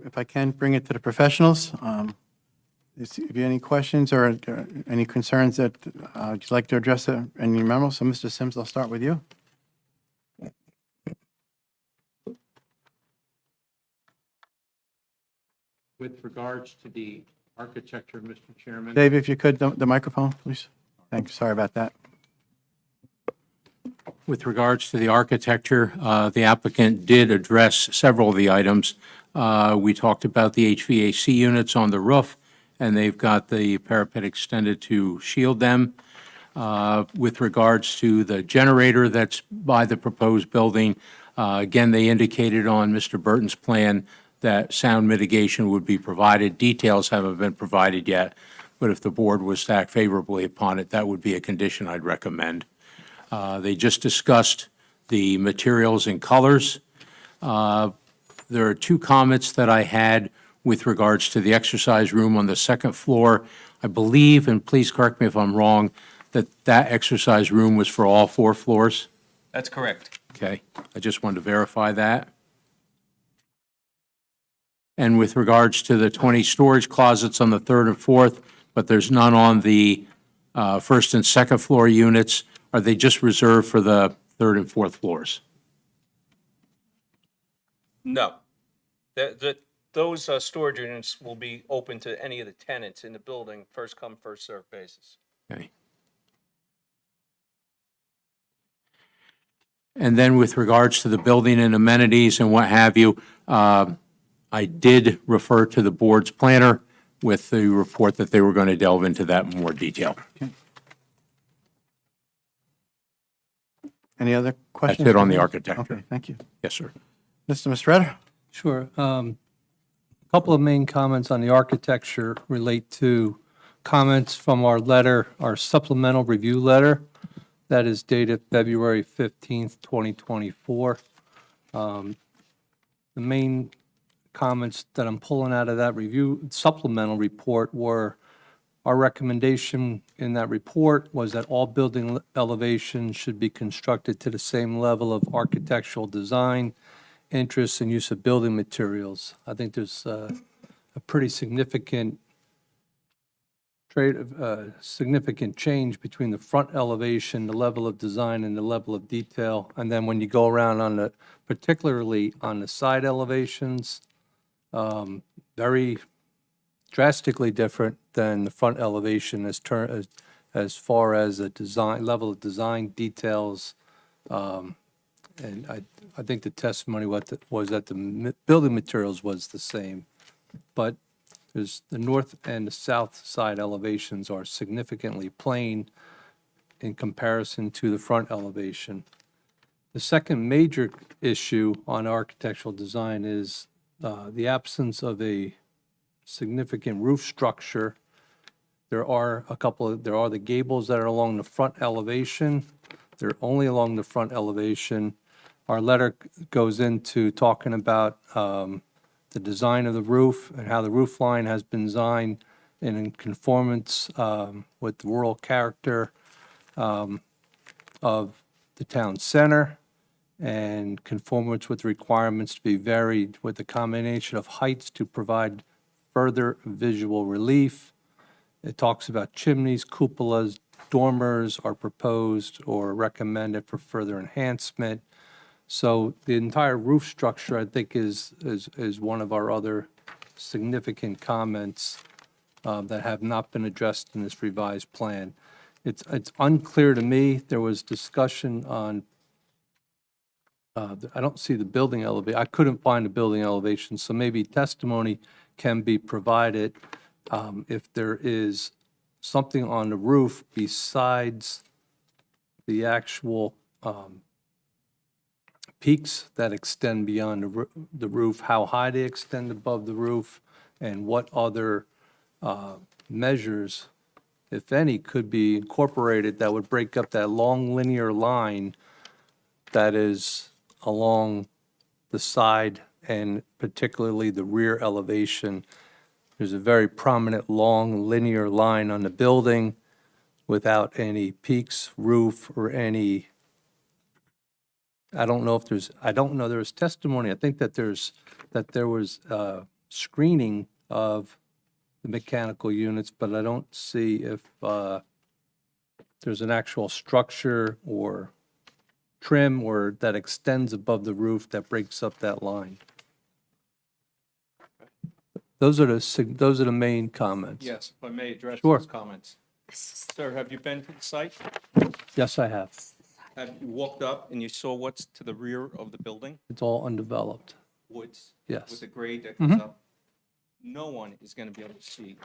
Speaker 1: if I can, bring it to the professionals. If you have any questions or any concerns that you'd like to address in your memo, so Mr. Sims, I'll start with you.
Speaker 2: With regards to the architecture, Mr. Chairman.
Speaker 1: Dave, if you could, the microphone, please. Thank you, sorry about that.
Speaker 2: With regards to the architecture, the applicant did address several of the items. We talked about the HVAC units on the roof, and they've got the parapet extended to shield them. With regards to the generator that's by the proposed building, again, they indicated on Mr. Burton's plan that sound mitigation would be provided. Details haven't been provided yet, but if the board was to act favorably upon it, that would be a condition I'd recommend. They just discussed the materials and colors. There are two comments that I had with regards to the exercise room on the second floor. I believe, and please correct me if I'm wrong, that that exercise room was for all 4 floors?
Speaker 12: That's correct.
Speaker 2: Okay, I just wanted to verify that. And with regards to the 20 storage closets on the third and fourth, but there's none on the first and second floor units, are they just reserved for the third and fourth floors?
Speaker 12: No. Those storage units will be open to any of the tenants in the building, first come, first served basis.
Speaker 2: Okay. And then with regards to the building and amenities and what have you, I did refer to the board's planner with the report that they were going to delve into that in more detail.
Speaker 1: Any other questions?
Speaker 2: That's it on the architecture.
Speaker 1: Okay, thank you.
Speaker 2: Yes, sir.
Speaker 1: Mr. Mistretta?
Speaker 13: Sure. A couple of main comments on the architecture relate to comments from our letter, our supplemental review letter that is dated February 15th, 2024. The main comments that I'm pulling out of that review supplemental report were our recommendation in that report was that all building elevations should be constructed to the same level of architectural design, interest, and use of building materials. I think there's a pretty significant significant change between the front elevation, the level of design, and the level of detail. And then when you go around on the, particularly on the side elevations, very drastically different than the front elevation as far as the design, level of design details. And I think the testimony was that the building materials was the same. But there's the north and the south side elevations are significantly plain in comparison to the front elevation. The second major issue on architectural design is the absence of a significant roof structure There are the gables that are along the front elevation. They're only along the front elevation. Our letter goes into talking about the design of the roof and how the roof line has been designed in conformance with the rural character of the town center and conformance with requirements to be varied with a combination of heights to provide further visual relief. It talks about chimneys, cupolas, dormers are proposed or recommended for further enhancement. So the entire roof structure, I think, is one of our other significant comments that have not been addressed in this revised plan. It's unclear to me. There was discussion on, I don't see the building elevation. I couldn't find the building elevation, so maybe testimony can be provided if there is something on the roof besides the actual peaks that extend beyond the roof, how high they extend above the roof, and what other measures, if any, could be incorporated that would break up that long linear line that is along the side and particularly the rear elevation. There's a very prominent long linear line on the building without any peaks, roof, or any, I don't know there's testimony. I think that there was screening of the mechanical units, but I don't see if there's an actual structure or trim or that extends above the roof that breaks up that line. Those are the main comments.
Speaker 12: Yes, if I may address
Speaker 13: Sure.
Speaker 12: those comments. Sir, have you been to the site?
Speaker 13: Yes, I have.
Speaker 12: Have you walked up and you saw what's to the rear of the building?
Speaker 13: It's all undeveloped.
Speaker 12: Woods?
Speaker 13: Yes.
Speaker 12: With the grade that comes up? No one is going to be able to see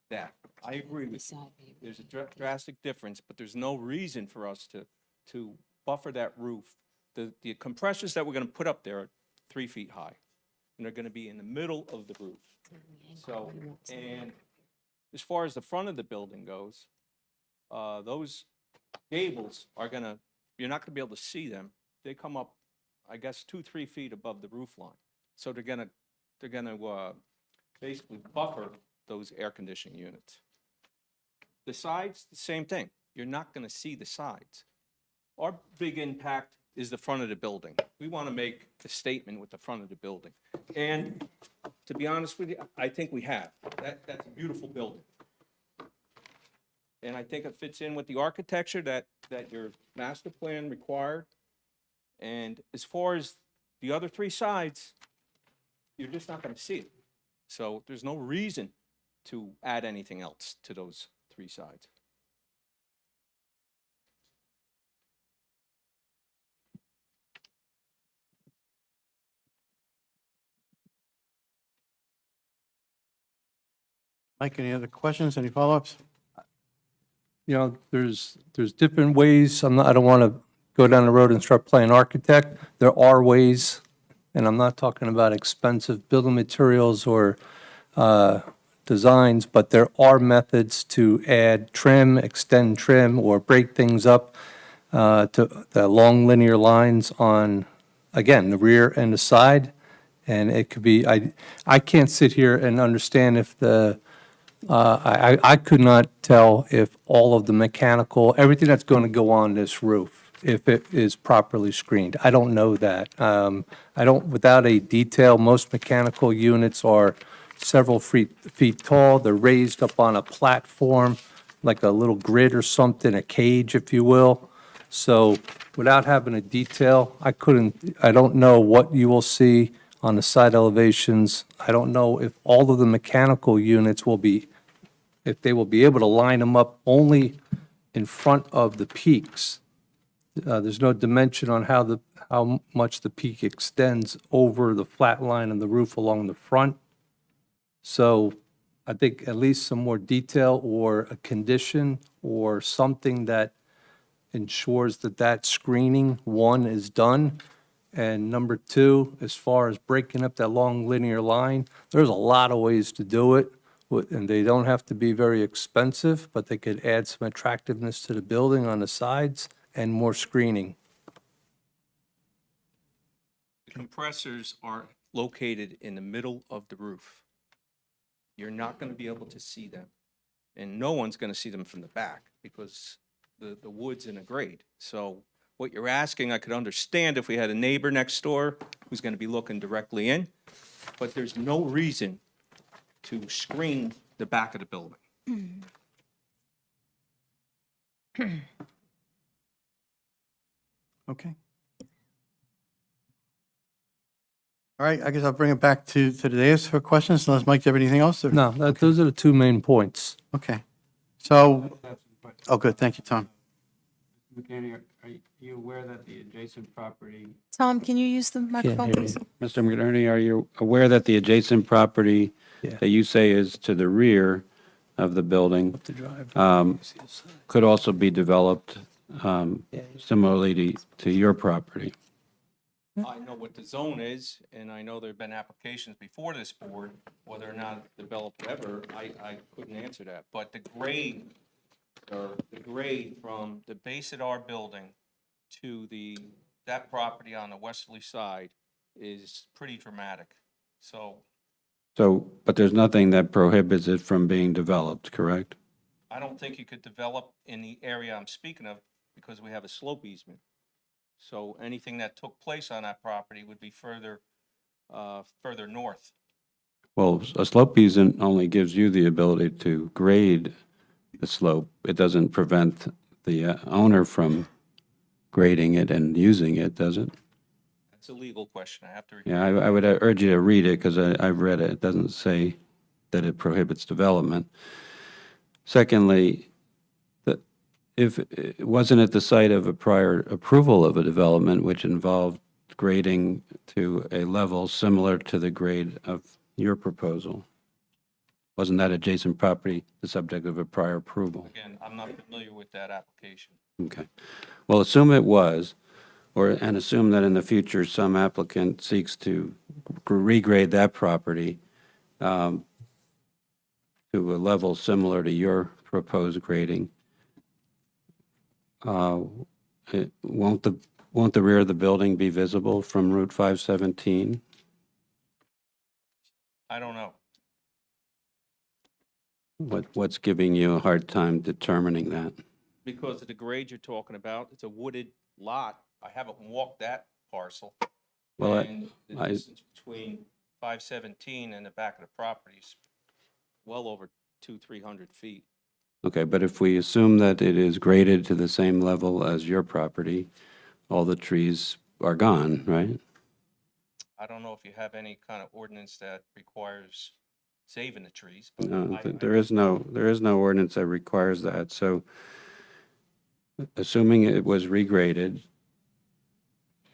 Speaker 12: that. I agree with you. There's a drastic difference, but there's no reason for us to buffer that roof. The compressors that we're going to put up there are 3 feet high, and they're going to be in the middle of the roof. So, and as far as the front of the building goes, those gables are you're not gonna be able to see them. They come up, I guess, 2-3 feet above the roof line. So they're gonna basically buffer those air conditioning units. The sides, the same thing. You're not gonna see the sides. Our big impact is the front of the building. We wanna make a statement with the front of the building. And to be honest with you, I think we have. That's a beautiful building. And I think it fits in with the architecture that your master plan required. And as far as the other 3 sides, you're just not gonna see it. So there's no reason to add anything else to those 3 sides.
Speaker 1: Mike, any other questions, any follow-ups?
Speaker 13: You know, there's different ways. I don't want to go down the road and start playing architect. There are ways, and I'm not talking about expensive building materials or designs, but there are methods to add trim, extend trim, or break things up to the long linear lines on, again, the rear and the side. And it could be, I can't sit here and understand if I could not tell if all of the mechanical, everything that's going to go on this roof, if it is properly screened. I don't know that. Without a detail, most mechanical units are several feet tall. They're raised up on a platform, like a little grid or something, a cage, if you will. So without having a detail, I don't know what you will see on the side elevations. I don't know if all of the mechanical units if they will be able to line them up only in front of the peaks. There's no dimension on how much the peak extends over the flat line of the roof along the front. So I think at least some more detail or a condition or something that ensures that screening, 1, is done. And number 2, as far as breaking up that long linear line, there's a lot of ways to do it. And they don't have to be very expensive, but they could add some attractiveness to the building on the sides and more screening.
Speaker 12: The compressors are located in the middle of the roof. You're not going to be able to see them. And no one's going to see them from the back because the wood's in a grade. So what you're asking, I could understand if we had a neighbor next door who's going to be looking directly in, but there's no reason to screen the back of the building.
Speaker 1: Okay. All right, I guess I'll bring it back to the dais for questions, unless Mike, do you have anything else? or-
Speaker 13: No, those are the two main points.
Speaker 1: Okay. So, oh, good, thank you, Tom.
Speaker 5: McKinney, are you aware that the adjacent property?
Speaker 10: Tom, can you use the microphone, please?
Speaker 5: Mr. McInerney, are you aware that the adjacent property
Speaker 13: Yeah.
Speaker 5: that you say is to the rear of the building
Speaker 13: The drive.
Speaker 5: could also be developed similarly to your property?
Speaker 12: I know what the zone is, and I know there've been applications before this board, whether or not developed ever, I couldn't answer that. But the grade from the base of our building to that property on the westerly side is pretty dramatic. So
Speaker 5: So, but there's nothing that prohibits it from being developed, correct?
Speaker 12: I don't think you could develop in the area I'm speaking of because we have a slope easement. So anything that took place on that property would be further north.
Speaker 5: Well, a slope easement only gives you the ability to grade the slope. It doesn't prevent the owner from grading it and using it, does it?
Speaker 12: That's a legal question. I have to.
Speaker 5: Yeah, I would urge you to read it because I've read it. It doesn't say that it prohibits development. Secondly, wasn't it the site of a prior approval of a development which involved grading to a level similar to the grade of your proposal? Wasn't that adjacent property the subject of a prior approval?
Speaker 12: Again, I'm not familiar with that application.
Speaker 5: Okay. Well, assume it was, and assume that in the future, some applicant seeks to regrade that property to a level similar to your proposed grading. Won't the rear of the building be visible from Route 517?
Speaker 12: I don't know.
Speaker 5: What's giving you a hard time determining that?
Speaker 12: Because of the grade you're talking about, it's a wooded lot. I haven't walked that parcel.
Speaker 5: Well,
Speaker 12: And the distance between 517 and the back of the property is well over 200-300 feet.
Speaker 5: Okay, but if we assume that it is graded to the same level as your property, all the trees are gone, right?
Speaker 12: I don't know if you have any kind of ordinance that requires saving the trees. But
Speaker 5: No,
Speaker 12: I-
Speaker 5: there is no ordinance that requires that. So assuming it was regraded,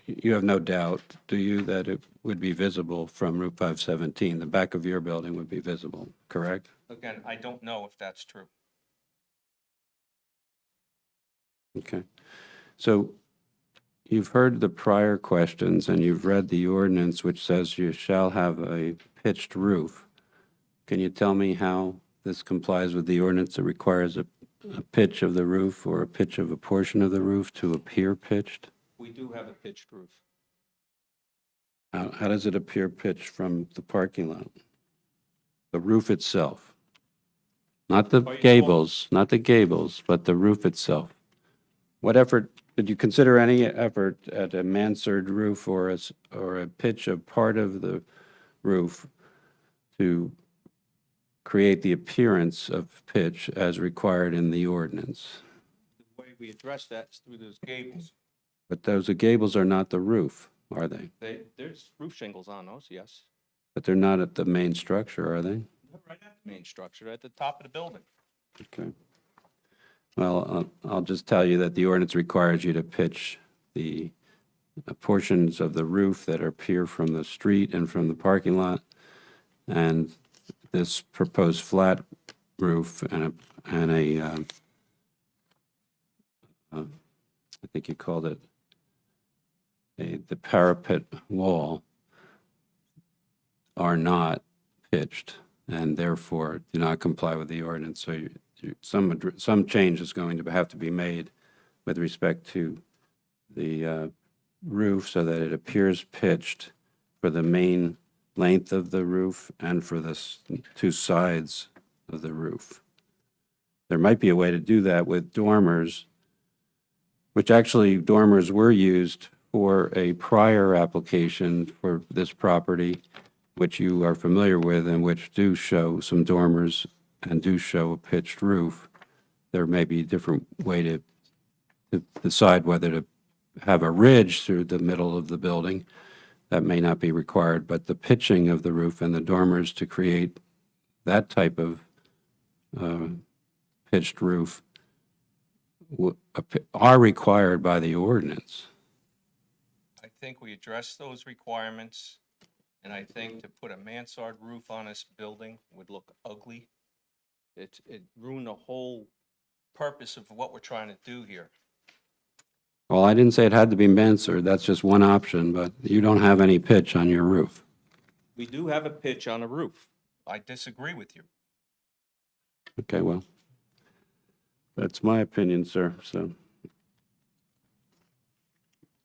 Speaker 5: you have no doubt, do you, that it would be visible from Route 517? The back of your building would be visible, correct?
Speaker 12: Again, I don't know if that's true.
Speaker 5: Okay. So you've heard the prior questions and you've read the ordinance which says you shall have a pitched roof. Can you tell me how this complies with the ordinance that requires a pitch of the roof or a pitch of a portion of the roof to appear pitched?
Speaker 12: We do have a pitched roof.
Speaker 5: How does it appear pitched from the parking lot? The roof itself? Not the gables, but the roof itself. What effort, did you consider any effort at a mansard roof or a pitch of part of the roof to create the appearance of pitch as required in the ordinance?
Speaker 12: The way we address that is through those gables.
Speaker 5: But those gables are not the roof, are they?
Speaker 12: There's roof shingles on those, yes.
Speaker 5: But they're not at the main structure, are they?
Speaker 12: Right at the main structure, at the top of the building.
Speaker 5: Okay. Well, I'll just tell you that the ordinance requires you to pitch the portions of the roof that appear from the street and from the parking lot, and this proposed flat roof and I think you called it the parapet wall are not pitched. and therefore do not comply with the ordinance. So some change is going to have to be made with respect to the roof so that it appears pitched for the main length of the roof and for the two sides of the roof. There might be a way to do that with dormers, which actually dormers were used for a prior application for this property, which you are familiar with and which do show some dormers and do show a pitched roof. There may be a different way to decide whether to have a ridge through the middle of the building. That may not be required, but the pitching of the roof and the dormers to create that type of pitched roof are required by the ordinance.
Speaker 12: I think we addressed those requirements, and I think to put a mansard roof on this building would look ugly. It ruined the whole purpose of what we're trying to do here.
Speaker 5: Well, I didn't say it had to be mansard, that's just one option, but you don't have any pitch on your roof.
Speaker 12: We do have a pitch on the roof. I disagree with you.
Speaker 5: Okay, well, that's my opinion, sir, so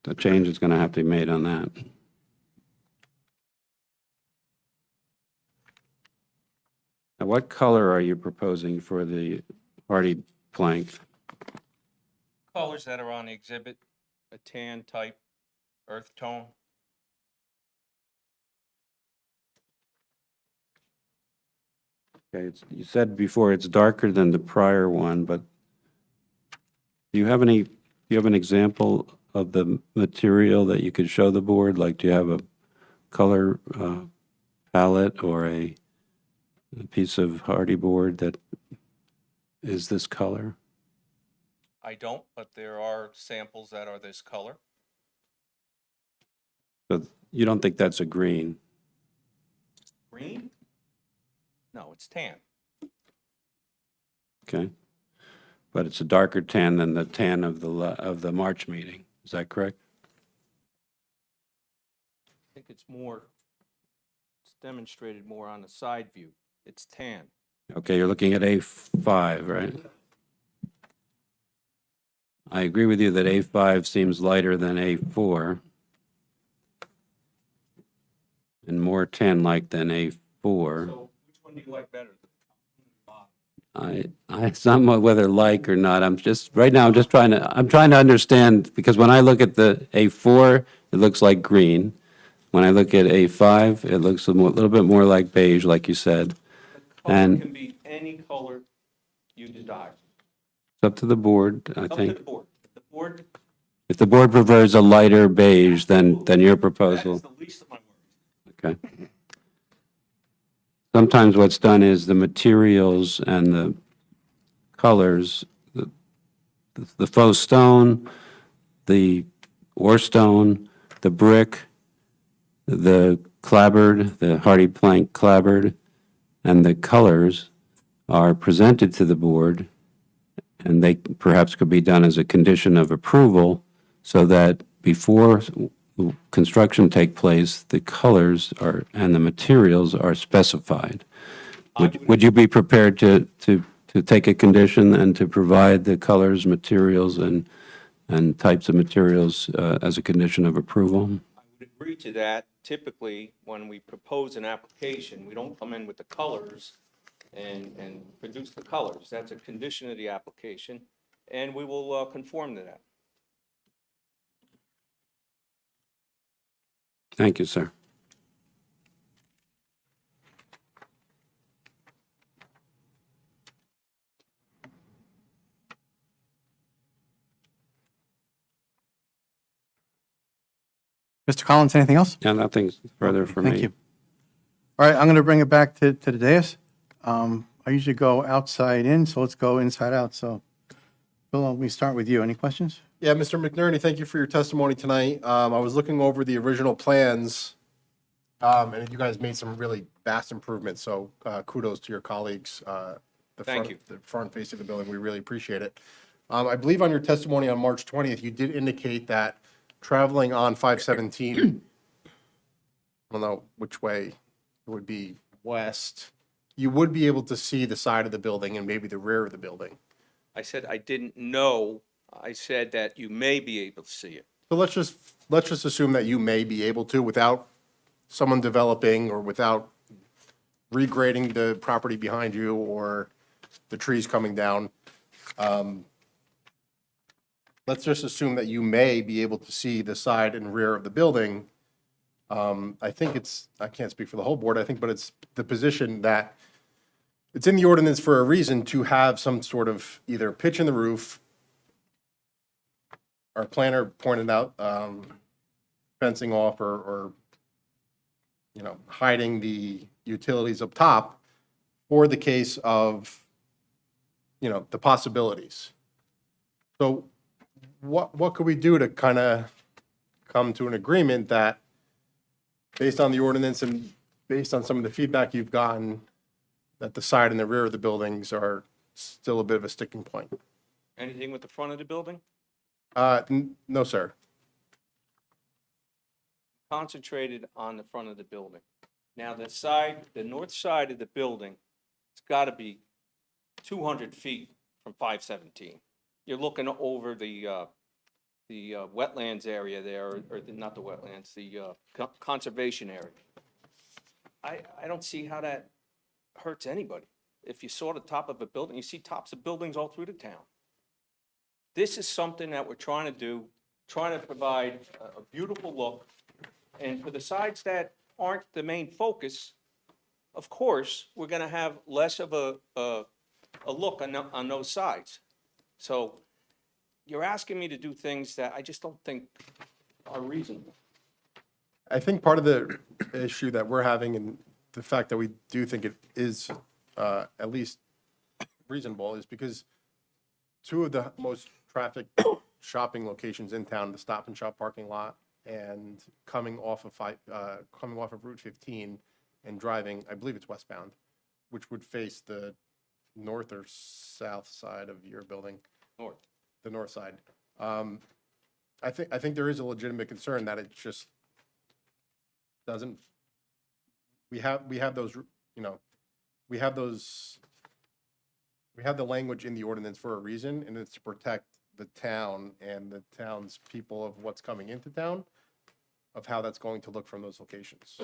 Speaker 5: the change is going to have to be made on that. Now, what color are you proposing for the hardy plank?
Speaker 12: Colors that are on the exhibit, a tan type, earth tone.
Speaker 5: Okay, you said before it's darker than the prior one, but do you have an example of the material that you could show the board? Like, do you have a color palette or a piece of hardy board that is this color?
Speaker 12: I don't, but there are samples that are this color.
Speaker 5: So you don't think that's a green?
Speaker 12: Green? No, it's tan.
Speaker 5: Okay. But it's a darker tan than the tan of the March meeting. Is that correct?
Speaker 12: I think it's demonstrated more on the side view. It's tan.
Speaker 5: Okay, you're looking at A5, right? I agree with you that A5 seems lighter than A4 and more tan-like than A4.
Speaker 12: So which one do you like better?
Speaker 5: It's not whether like or not. Right now, I'm trying to understand, because when I look at the A4, it looks like green. When I look at A5, it looks a little bit more like beige, like you said.
Speaker 12: Color
Speaker 5: And
Speaker 12: can be any color you desire.
Speaker 5: it's up to the board, I
Speaker 12: Up to
Speaker 5: think.
Speaker 12: the board. The board,
Speaker 5: If the board prefers a lighter beige than your
Speaker 12: that
Speaker 5: proposal.
Speaker 12: is the least of my worries.
Speaker 5: Okay. Sometimes what's done is the materials and the colors, the faux stone, the ore stone, the brick, the clapboard, the hardy plank clapboard, and the colors are presented to the board, and they perhaps could be done as a condition of approval so that before construction take place, the colors and the materials are specified. Would you be prepared to take a condition and to provide the colors, materials, and types of materials as a condition of approval?
Speaker 12: I would agree to that. Typically, when we propose an application, we don't come in with the colors and produce the colors. That's a condition of the application, and we will conform to that.
Speaker 5: Thank you, sir.
Speaker 1: Mr. Collins, anything else?
Speaker 5: Yeah, nothing further for me.
Speaker 1: Thank you. All right, I'm going to bring it back to the dais. I usually go outside in, so let's go inside out. So, Bill, let me start with you. Any questions?
Speaker 4: Yeah, Mr. McNerney, thank you for your testimony tonight. I was looking over the original plans, and you guys made some really vast improvements, so kudos to your colleagues.
Speaker 12: Thank you.
Speaker 4: The front face of the building, we really appreciate it. I believe on your testimony on March 20th, you did indicate that traveling on 517, I don't know which way, it would be west, you would be able to see the side of the building and maybe the rear of the building.
Speaker 12: I said I didn't know. I said that you may be able to see it.
Speaker 4: So let's just assume that you may be able to without someone developing or without regrading the property behind you or the trees coming down. Let's just assume that you may be able to see the side and rear of the building. I think I can't speak for the whole board, but it's the position that it's in the ordinance for a reason to have some sort of either pitch in the roof. Our planner pointed out fencing off or hiding the utilities up top for the case of, the possibilities. So what could we do to kind of come to an agreement that, based on the ordinance and based on some of the feedback you've gotten, that the side and the rear of the buildings are still a bit of a sticking point?
Speaker 12: Anything with the front of the building?
Speaker 4: No, sir.
Speaker 12: Concentrated on the front of the building. Now, the north side of the building, it's got to be 200 feet from 517. You're looking over the wetlands area there, or not the wetlands, the conservation area. I don't see how that hurts anybody. If you saw the top of a building, you see tops of buildings all through the town. This is something that we're trying to do, trying to provide a beautiful look. And for the sides that aren't the main focus, of course, we're going to have less of a look on those sides. So you're asking me to do things that I just don't think are reasonable.
Speaker 4: I think part of the issue that we're having and the fact that we do think it is at least reasonable is because two of the most traffic shopping locations in town, the Stop and Shop parking lot and coming off of Route 15 and driving, I believe it's westbound, which would face the north or south side of your building.
Speaker 12: North.
Speaker 4: The north side. I think there is a legitimate concern that it just doesn't. We have those, we have the language in the ordinance for a reason, and it's to protect the town and the town's people of what's coming into town, of how that's going to look from those locations.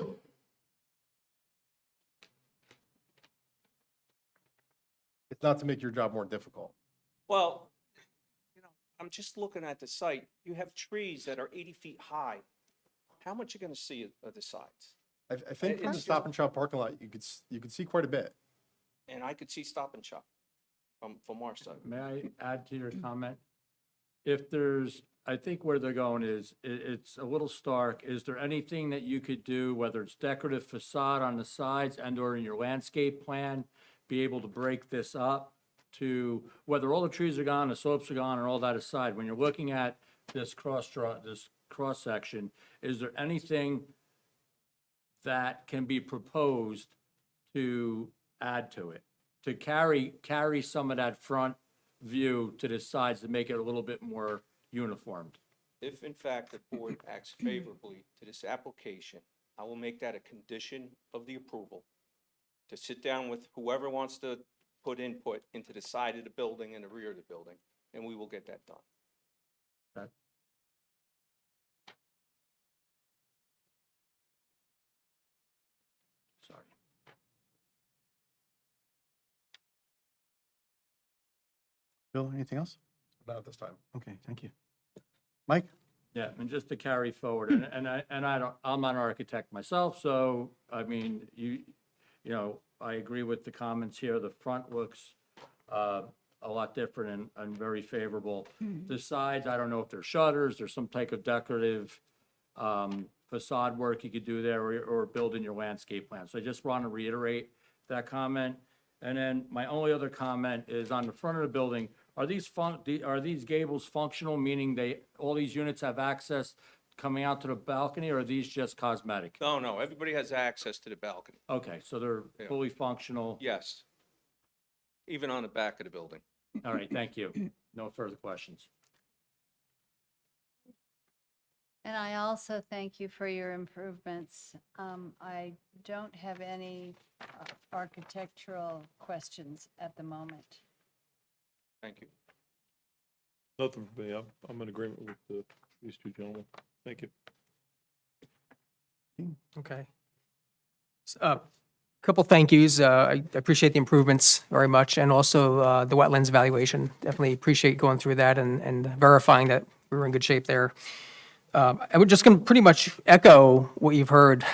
Speaker 4: It's not to make your job more difficult.
Speaker 12: Well, I'm just looking at the site. You have trees that are 80 feet high. How much are you going to see of the sides?
Speaker 4: I think from the Stop and Shop parking lot, you could see quite a bit.
Speaker 12: And I could see Stop and Shop from our side.
Speaker 2: May I add to your comment? If there's, I think where they're going is, it's a little stark. Is there anything that you could do, whether it's decorative facade on the sides and or in your landscape plan, be able to break this up to, whether all the trees are gone, the slopes are gone, and all that aside, when you're looking at this cross section, is there anything that can be proposed to add to it, to carry some of that front view to the sides to make it a little bit more uniformed?
Speaker 12: If in fact the board acts favorably to this application, I will make that a condition of the approval, to sit down with whoever wants to put input into the side of the building and the rear of the building, and we will get that done.
Speaker 2: Okay. Sorry.
Speaker 1: Bill, anything else?
Speaker 4: Not at this time.
Speaker 1: Okay, thank you. Mike?
Speaker 2: Yeah, and just to carry forward, and I'm not an architect myself, so, I mean, I agree with the comments here. The front looks a lot different and very favorable. The sides, I don't know if they're shutters, there's some type of decorative facade work you could do there or build in your landscape plan. So I just want to reiterate that comment. And then my only other comment is on the front of the building, are these gables functional, meaning all these units have access coming out to the balcony, or are these just cosmetic?
Speaker 12: No, everybody has access to the balcony.
Speaker 2: Okay, so they're
Speaker 12: Yeah.
Speaker 2: fully functional.
Speaker 12: Yes. Even on the back of the building.
Speaker 2: All right, thank you. No further questions.
Speaker 6: And I also thank you for your improvements. I don't have any architectural questions at the moment.
Speaker 12: Thank you.
Speaker 2: Nothing for me. I'm in agreement with these two gentlemen. Thank you.
Speaker 8: Okay. Couple thank yous. I appreciate the improvements very much, and also the wetlands evaluation. Definitely appreciate going through that and verifying that we were in good shape there. I would just going to pretty much echo what you've heard.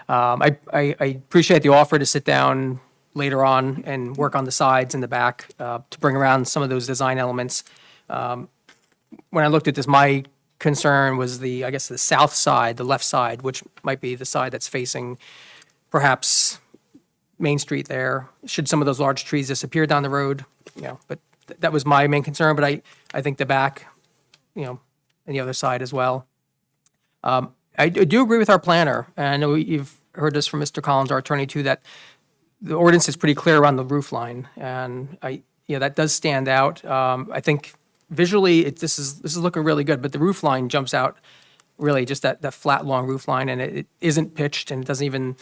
Speaker 8: I appreciate the offer to sit down later on and work on the sides and the back to bring around some of those design elements. When I looked at this, my concern was I guess the south side, the left side, which might be the side that's facing perhaps Main Street there. Should some of those large trees disappear down the road? But that was my main concern. But I think the back, and the other side as well. I do agree with our planner, and I know you've heard this from Mr. Collins, our attorney, too, that the ordinance is pretty clear around the roof line, and that does stand out. I think visually, this is looking really good, but the roof line jumps out, really, just that flat, long roof line, and it isn't pitched, and it doesn't even,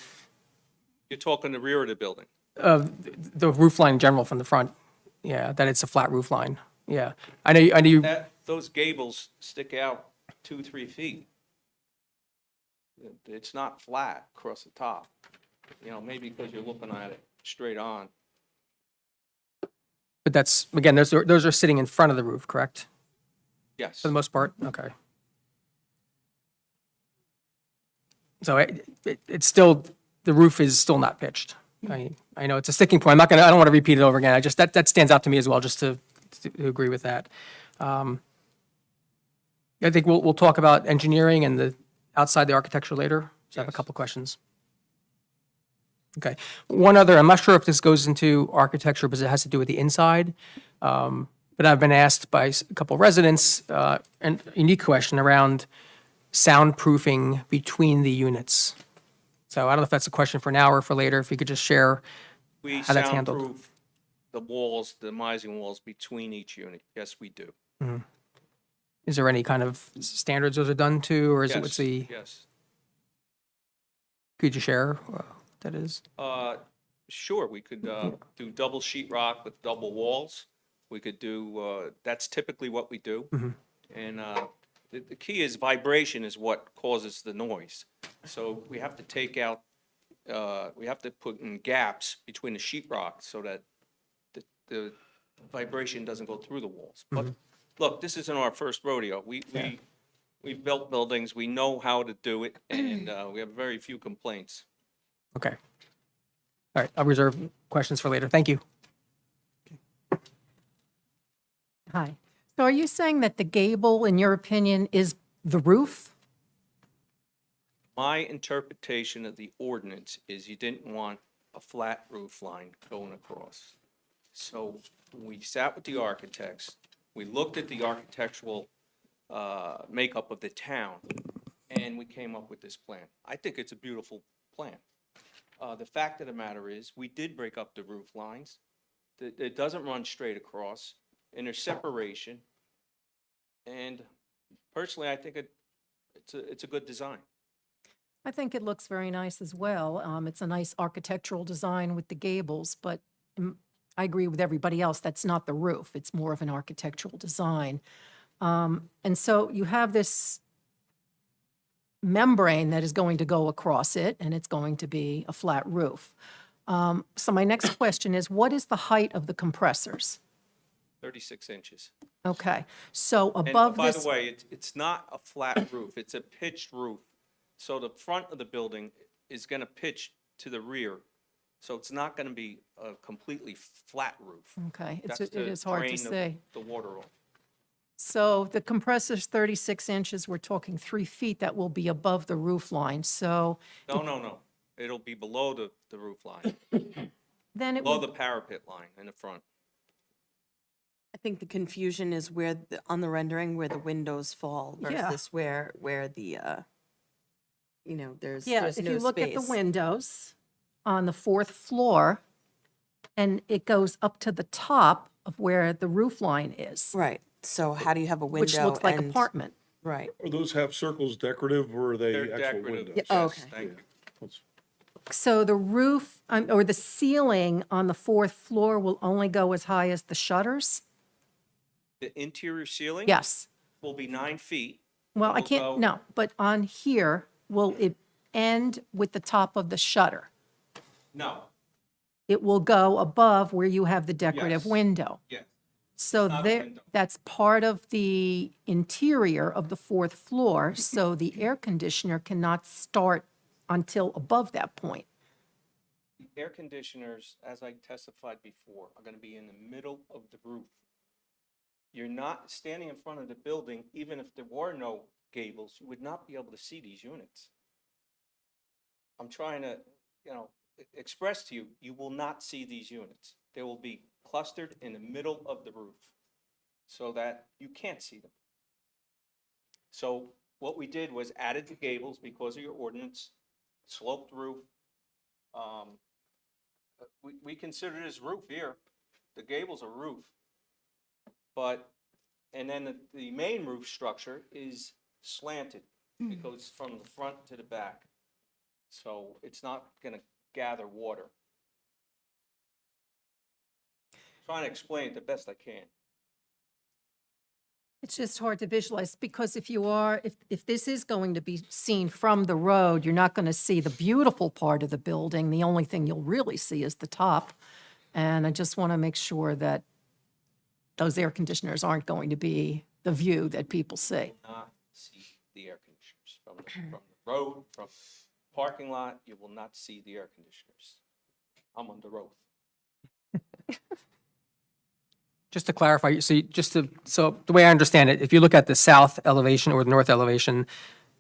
Speaker 12: You're talking the rear of the building.
Speaker 8: the roof line in general from the front, that it's a flat roof line. Yeah, I know you,
Speaker 12: Those gables stick out 2-3 feet. It's not flat across the top, maybe because you're looking at it straight on.
Speaker 8: but that's, again, those are sitting in front of the roof, correct?
Speaker 12: Yes.
Speaker 8: For the most part? Okay. So it's still, the roof is still not pitched. I know it's a sticking point. I don't want to repeat it over again. That stands out to me as well, just to agree with that. I think we'll talk about engineering and the outside the architecture later. So I have a couple questions. Okay. One other, I'm not sure if this goes into architecture, because it has to do with the inside. But I've been asked by a couple residents, a unique question around soundproofing between the units. So I don't know if that's a question for now or for later, if you could just share
Speaker 12: We
Speaker 8: how that's handled.
Speaker 12: soundproof the walls, the mising walls between each unit. Yes, we do.
Speaker 8: Is there any kind of standards those are done to, or is it, what's
Speaker 12: Yes,
Speaker 8: the,
Speaker 12: yes.
Speaker 8: could you share what that is?
Speaker 12: Sure, we could do double sheetrock with double walls. We could do, that's typically what we do. And the key is vibration is what causes the noise. So we have to take out, we have to put in gaps between the sheetrock so that the vibration doesn't go through the walls. But look, this isn't our first rodeo. We've built buildings, we know how to do it, and we have very few complaints.
Speaker 8: Okay. All right, I'll reserve questions for later. Thank you.
Speaker 6: Hi. So are you saying that the gable, in your opinion, is the roof?
Speaker 12: My interpretation of the ordinance is you didn't want a flat roof line going across. So we sat with the architects, we looked at the architectural makeup of the town, and we came up with this plan. I think it's a beautiful plan. The fact of the matter is, we did break up the roof lines. It doesn't run straight across, and there's separation. And personally, I think it's a good design.
Speaker 6: I think it looks very nice as well. It's a nice architectural design with the gables, but I agree with everybody else, that's not the roof. It's more of an architectural design. And so you have this membrane that is going to go across it, and it's going to be a flat roof. So my next question is, what is the height of the compressors?
Speaker 12: 36 inches.
Speaker 6: Okay, so
Speaker 12: And
Speaker 6: above
Speaker 12: by
Speaker 6: this.
Speaker 12: the way, it's not a flat roof, it's a pitched roof. So the front of the building is going to pitch to the rear. So it's not going to be a completely flat roof.
Speaker 6: Okay,
Speaker 12: That's
Speaker 6: it
Speaker 12: to
Speaker 6: is hard to
Speaker 12: drain
Speaker 6: say.
Speaker 12: the water off.
Speaker 6: So the compressor's 36 inches, we're talking 3 feet, that will be above the roof line. So
Speaker 12: No. It'll be below the roof line,
Speaker 6: then it
Speaker 12: below
Speaker 6: would,
Speaker 12: the parapet line in the front.
Speaker 10: I think the confusion is where, on the rendering, where the windows fall
Speaker 6: Yeah.
Speaker 10: versus where the, there's
Speaker 6: yeah,
Speaker 10: there's
Speaker 6: if
Speaker 10: no
Speaker 6: you look at the
Speaker 10: space.
Speaker 6: windows on the 4th floor, and it goes up to the top of where the roof line is,
Speaker 10: Right, so how do you have a window
Speaker 6: which looks like
Speaker 10: and-
Speaker 6: apartment.
Speaker 10: Right.
Speaker 14: Are those half circles decorative or are they
Speaker 12: They're
Speaker 14: actual
Speaker 12: decorative.
Speaker 14: windows?
Speaker 10: Oh,
Speaker 12: Yes,
Speaker 10: okay.
Speaker 12: thank you.
Speaker 6: So the roof, or the ceiling on the fourth floor will only go as high as the shutters?
Speaker 12: The interior ceiling?
Speaker 6: Yes.
Speaker 12: Will be 9 feet.
Speaker 6: Well, I
Speaker 12: It'll
Speaker 6: can't,
Speaker 12: go-
Speaker 6: no, but on here, will it end with the top of the shutter?
Speaker 12: No,
Speaker 6: It will go above where you have the decorative
Speaker 12: Yes.
Speaker 6: window.
Speaker 12: yes.
Speaker 6: So
Speaker 12: not a
Speaker 6: there,
Speaker 12: window.
Speaker 6: that's part of the interior of the fourth floor, so the air conditioner cannot start until above that point.
Speaker 12: The air conditioners, as I testified before, are gonna be in the middle of the roof. You're not standing in front of the building, even if there were no gables, you would not be able to see these units. I'm trying to, express to you, you will not see these units. They will be clustered in the middle of the roof so that you can't see them. So what we did was added the gables because of your ordinance, sloped roof. We consider this roof here, the gables are roof. But, and then the main roof structure is slanted. It goes from the front to the back. So it's not gonna gather water. Trying to explain it the best I can.
Speaker 6: It's just hard to visualize, because if this is going to be seen from the road, you're not going to see the beautiful part of the building. The only thing you'll really see is the top. And I just want to make sure that those air conditioners aren't going to be the view that people see.
Speaker 12: Not see the air conditioners from the road, from the parking lot, you will not see the air conditioners. I'm under oath.
Speaker 8: Just to clarify, so the way I understand it, if you look at the south elevation or the north elevation,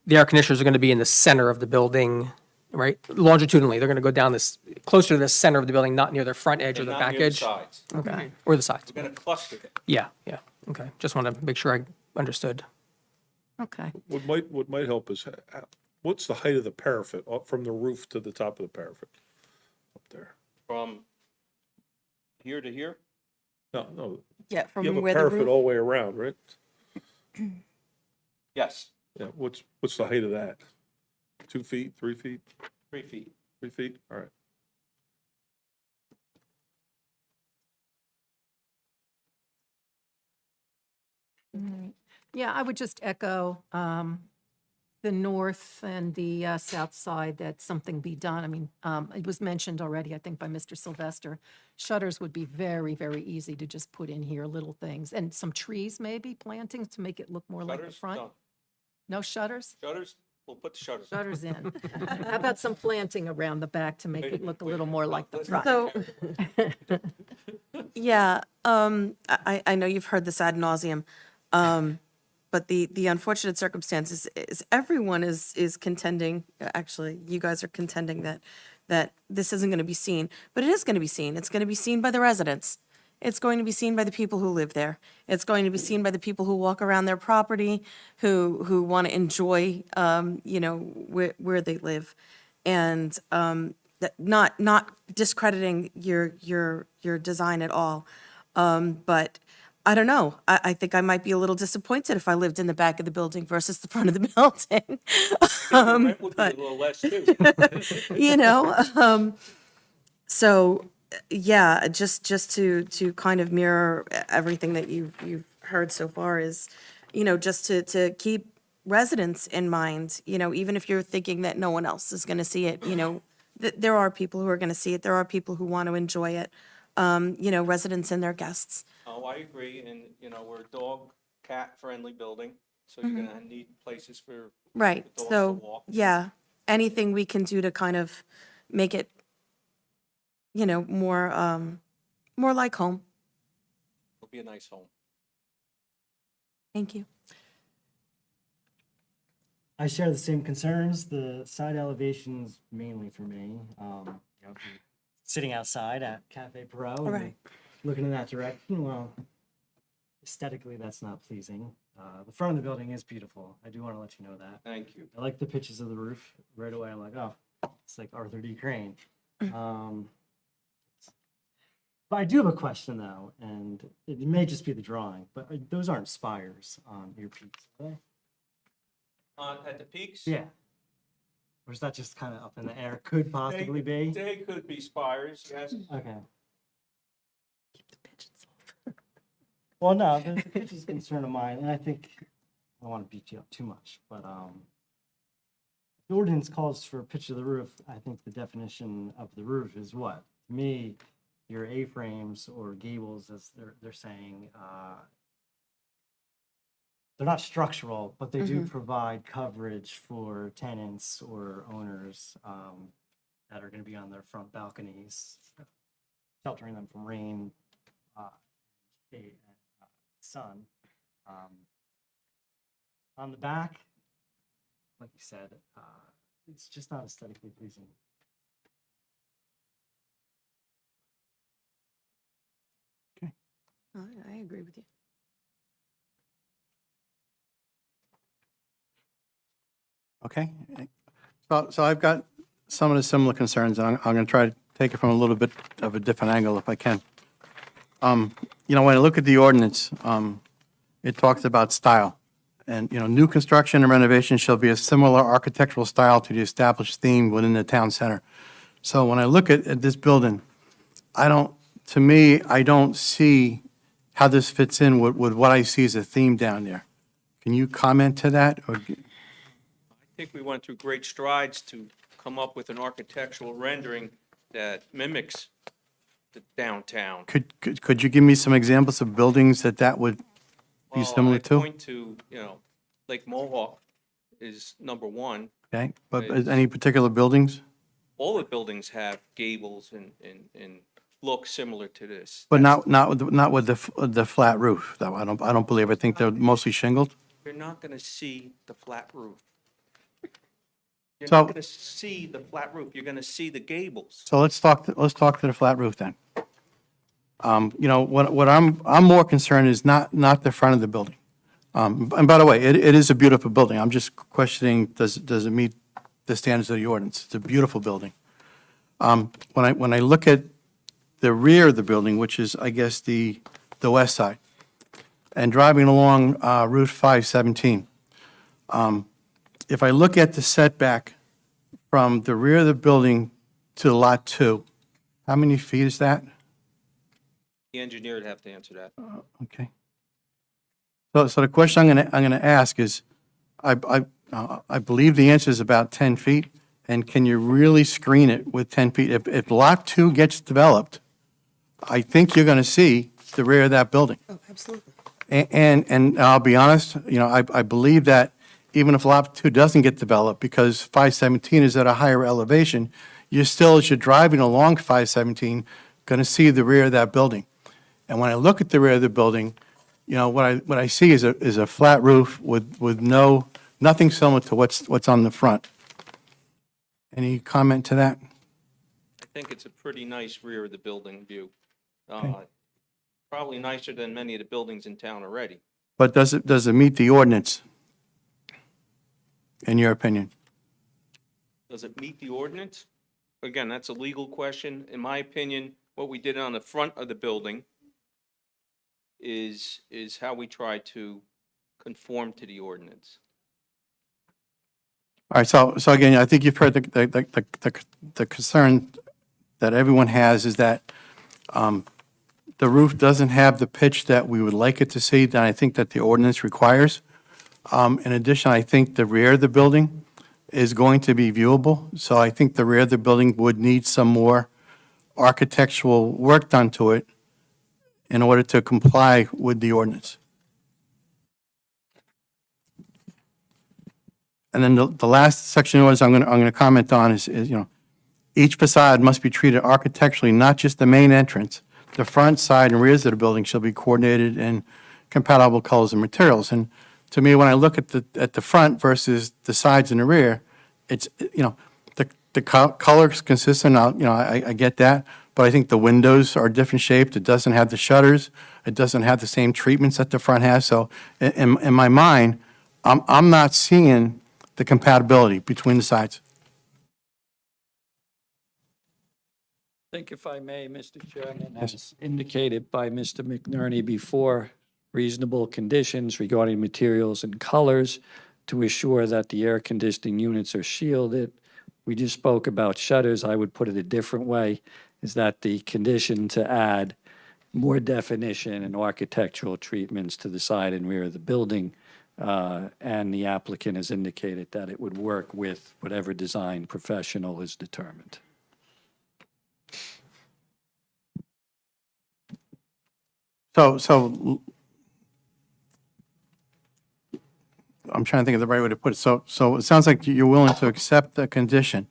Speaker 8: the air conditioners are going to be in the center of the building, right? Longitudinally, they're going to go down closer to the center of the building, not near the front edge or
Speaker 12: And
Speaker 8: the
Speaker 12: not
Speaker 8: back
Speaker 12: near the
Speaker 8: edge.
Speaker 12: sides.
Speaker 8: Okay, or the sides.
Speaker 12: We're gonna cluster them.
Speaker 8: Yeah, okay. Just want to make sure I understood.
Speaker 6: Okay.
Speaker 14: What might help is, what's the height of the parapet from the roof to the top of the parapet up there?
Speaker 12: From here to here,
Speaker 14: No,
Speaker 10: Yeah,
Speaker 14: you
Speaker 10: from
Speaker 14: have a
Speaker 10: where the
Speaker 14: parapet
Speaker 10: roof,
Speaker 14: all the way around, right?
Speaker 12: yes,
Speaker 14: Yeah, what's the height of that? 2 feet, 3 feet,
Speaker 12: 3 feet.
Speaker 14: 3 feet? All right.
Speaker 6: Yeah, I would just echo the north and the south side, that something be done. I mean, it was mentioned already, I think, by Mr. Sylvester. Shutters would be very, very easy to just put in here, little things. And some trees, maybe, plantings to make it look more like the
Speaker 12: Shutters?
Speaker 6: front.
Speaker 12: No.
Speaker 6: No shutters?
Speaker 12: Shutters, we'll put the shutters.
Speaker 6: Shutters in. How about some planting around the back to make it look a little more like the front?
Speaker 10: so, yeah, I know you've heard this ad nauseum. But the unfortunate circumstance is everyone is contending, actually, you guys are contending that this isn't going to be seen, but it is going to be seen. It's going to be seen by the residents. It's going to be seen by the people who live there. It's going to be seen by the people who walk around their property, who want to enjoy, where they live. And not discrediting your design at all. But I don't know. I think I might be a little disappointed if I lived in the back of the building versus the front of the building.
Speaker 12: Rent would be a little less too.
Speaker 10: So, yeah, just to kind of mirror everything that you've heard so far is, just to keep residents in mind, even if you're thinking that no one else is going to see it, there are people who are going to see it. There are people who want to enjoy it, residents and their guests.
Speaker 12: Oh, I agree, and, we're a dog, cat-friendly building, so you're gonna need places for
Speaker 10: Right,
Speaker 12: the dogs to
Speaker 10: so,
Speaker 12: walk.
Speaker 10: yeah, anything we can do to kind of make it, more like home.
Speaker 12: It'll be a nice home.
Speaker 10: Thank you.
Speaker 15: I share the same concerns. The side elevations mainly for me. Sitting outside at Cafe Perot, and
Speaker 10: Right.
Speaker 15: looking in that direction. Well, aesthetically, that's not pleasing. The front of the building is beautiful. I do want to let you know that.
Speaker 12: Thank you.
Speaker 15: I like the pictures of the roof. Right away, I'm like, oh, it's like Arthur D. Crane. But I do have a question though, and it may just be the drawing, but those aren't spires on your piece, are they?
Speaker 12: At the peaks?
Speaker 15: Yeah. Or is that just kind of up in the air? Could possibly be?
Speaker 12: They could be spires, yes.
Speaker 15: Okay. Well, no, the pitch is a concern of mine, and I think, I don't want to beat you up too much, but, the ordinance calls for pitch of the roof. I think the definition of the roof is what? To me, your A-frames or gables, as they're saying, they're not structural, but they do provide coverage for tenants or owners that are going to be on their front balconies, sheltering them from rain, shade, and sun. On the back, like you said, it's just not aesthetically pleasing.
Speaker 10: I agree with you.
Speaker 1: Okay. So I've got some of the similar concerns, and I'm going to try to take it from a little bit of a different angle if I can. You know, when I look at the ordinance, it talks about style. And, you know, new construction and renovation shall be a similar architectural style to the established theme within the town center. So when I look at this building, to me, I don't see how this fits in with what I see as a theme down there. Can you comment to that? Or,
Speaker 12: I think we went through great strides to come up with an architectural rendering that mimics the downtown.
Speaker 1: could you give me some examples of buildings that would be similar
Speaker 12: I
Speaker 1: to?
Speaker 12: point to, you know, Lake Mohawk is number one.
Speaker 1: Okay, but any particular buildings?
Speaker 12: All the buildings have gables and look similar to this.
Speaker 1: But not with the flat roof, though. I don't believe. I think they're mostly shingled.
Speaker 12: You're not going to see the flat roof. You're
Speaker 1: So-
Speaker 12: not going to see the flat roof. You're going to see the gables.
Speaker 1: So let's talk to the flat roof then. You know, what I'm more concerned is not the front of the building. And by the way, it is a beautiful building. I'm just questioning, does it meet the standards of the ordinance? It's a beautiful building. When I look at the rear of the building, which is, I guess, the west side, and driving along Route 517, if I look at the setback from the rear of the building to Lot 2, how many feet is that?
Speaker 12: The engineer would have to answer that.
Speaker 1: Okay. So the question I'm gonna ask is, I believe the answer is about 10 feet, and can you really screen it with 10 feet? If Lot 2 gets developed, I think you're gonna see the rear of that building.
Speaker 10: Oh, absolutely.
Speaker 1: And I'll be honest, you know, I believe that even if Lot 2 doesn't get developed, because 517 is at a higher elevation, you're still, as you're driving along 517, gonna see the rear of that building. And when I look at the rear of the building, you know, what I see is a flat roof with nothing similar to what's on the front. Any comment to that?
Speaker 12: I think it's a pretty nice rear of the building view.
Speaker 1: Okay.
Speaker 12: Probably nicer than many of the buildings in town already.
Speaker 1: But does it meet the ordinance, in your opinion?
Speaker 12: Does it meet the ordinance? Again, that's a legal question. In my opinion, what we did on the front of the building is how we try to conform to the ordinance.
Speaker 1: All right, so again, I think you've heard the concern that everyone has is that the roof doesn't have the pitch that we would like it to see, that I think that the ordinance requires. In addition, I think the rear of the building is going to be viewable, so I think the rear of the building would need some more architectural work done to it in order to comply with the ordinance. And then the last section was I'm going to comment on is, you know, each facade must be treated architecturally, not just the main entrance. The front, side, and rears of the building shall be coordinated in compatible colors and materials. And to me, when I look at the front versus the sides and the rear, it's, you know, the color's consistent. You know, I get that, but I think the windows are different shaped. It doesn't have the shutters. It doesn't have the same treatments that the front has. So in my mind, I'm not seeing the compatibility between the sides.
Speaker 11: I think if I may, Mr. Chairman, as indicated by Mr. McNerney before, reasonable conditions regarding materials and colors to assure that the air conditioning units are shielded. We just spoke about shutters. I would put it a different way, is that the condition to add more definition and architectural treatments to the side and rear of the building, and the applicant has indicated that it would work with whatever design professional is determined.
Speaker 1: So I'm trying to think of the right way to put it. So it sounds like you're willing to accept the condition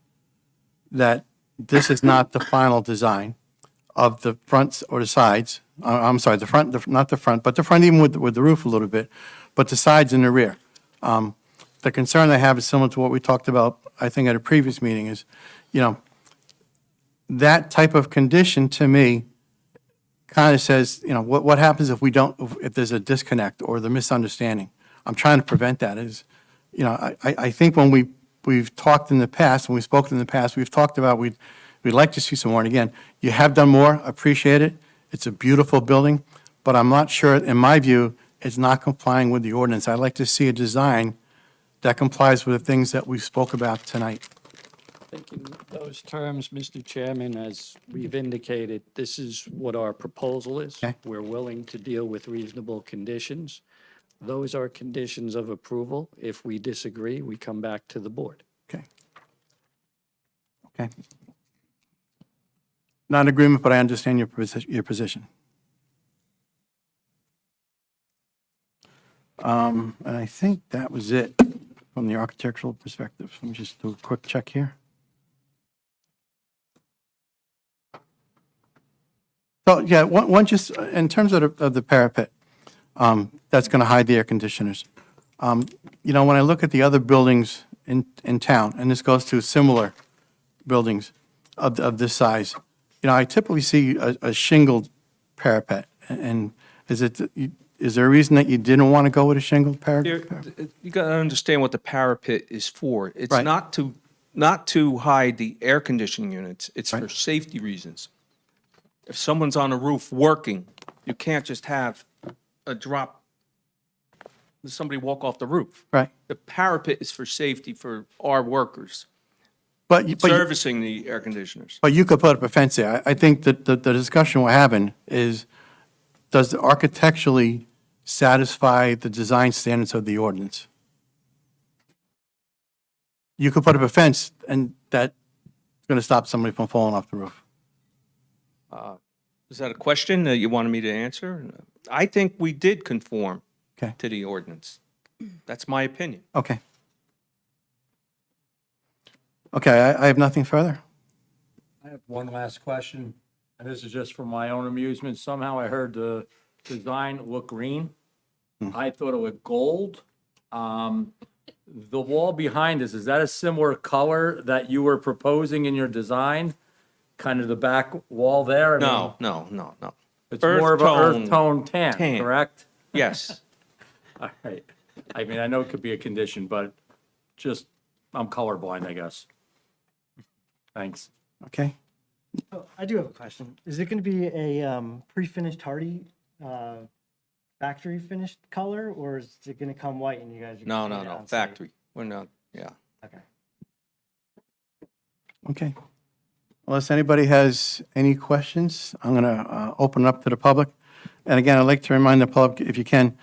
Speaker 1: that this is not the final design of the fronts or the sides. I'm sorry, the front, not the front, but the front even with the roof a little bit, but the sides and the rear. The concern I have is similar to what we talked about, I think, at a previous meeting is, that type of condition to me kind of says, what happens if we don't, if there's a disconnect or the misunderstanding? I'm trying to prevent that. I think when we've talked in the past, when we've spoken in the past, we've talked about we'd like to see some more. And again, you have done more, appreciate it. It's a beautiful building, but I'm not sure, in my view, it's not complying with the ordinance. I'd like to see a design that complies with the things that we spoke about tonight.
Speaker 11: I think in those terms, Mr. Chairman, as we've indicated, this is what our proposal is.
Speaker 1: Okay.
Speaker 11: We're willing to deal with reasonable conditions. Those are conditions of approval. If we disagree, we come back to the board.
Speaker 1: Okay. Okay. Not in agreement, but I understand your position. And I think that was it from the architectural perspective. Let me just do a quick check here. So, yeah, one just, in terms of the parapet, that's going to hide the air conditioners. When I look at the other buildings in town, and this goes to similar buildings of this size, I typically see a shingled parapet. And is there a reason that you didn't want to go with a shingled parapet?
Speaker 12: You got to understand what the parapet is for. It's
Speaker 1: Right.
Speaker 12: not to hide the air conditioning units. It's for safety reasons. If someone's on a roof working, you can't just have a drop, somebody walk off the roof.
Speaker 1: Right.
Speaker 12: The parapet is for safety for our workers,
Speaker 1: But you
Speaker 12: servicing the air conditioners.
Speaker 1: But you could put up a fence there. I think that the discussion we're having is, does it architecturally satisfy the design standards of the ordinance? You could put up a fence, and that's going to stop somebody from falling off the roof.
Speaker 12: Is that a question that you wanted me to answer? I think we did conform
Speaker 1: Okay.
Speaker 12: to the ordinance. That's my opinion.
Speaker 1: Okay. Okay, I have nothing further.
Speaker 2: I have one last question, and this is just for my own amusement. Somehow I heard the design look green. I thought it looked gold. The wall behind us, is that a similar color that you were proposing in your design? Kind of the back wall there? I mean,
Speaker 12: No.
Speaker 2: it's more of an
Speaker 12: Earth
Speaker 2: earth tone tan,
Speaker 12: tan.
Speaker 2: correct?
Speaker 12: Yes.
Speaker 2: All right. I mean, I know it could be a condition, but just, I'm colorblind, I guess. Thanks.
Speaker 1: Okay.
Speaker 15: Oh, I do have a question. Is it going to be a pre-finished hardy factory finished color, or is it going to come white and you guys are
Speaker 12: No,
Speaker 15: gonna paint it on site?
Speaker 12: factory. We're not, yeah.
Speaker 15: Okay.
Speaker 1: Okay. Unless anybody has any questions, I'm going to open it up to the public. And again, I'd like to remind the public, if you can,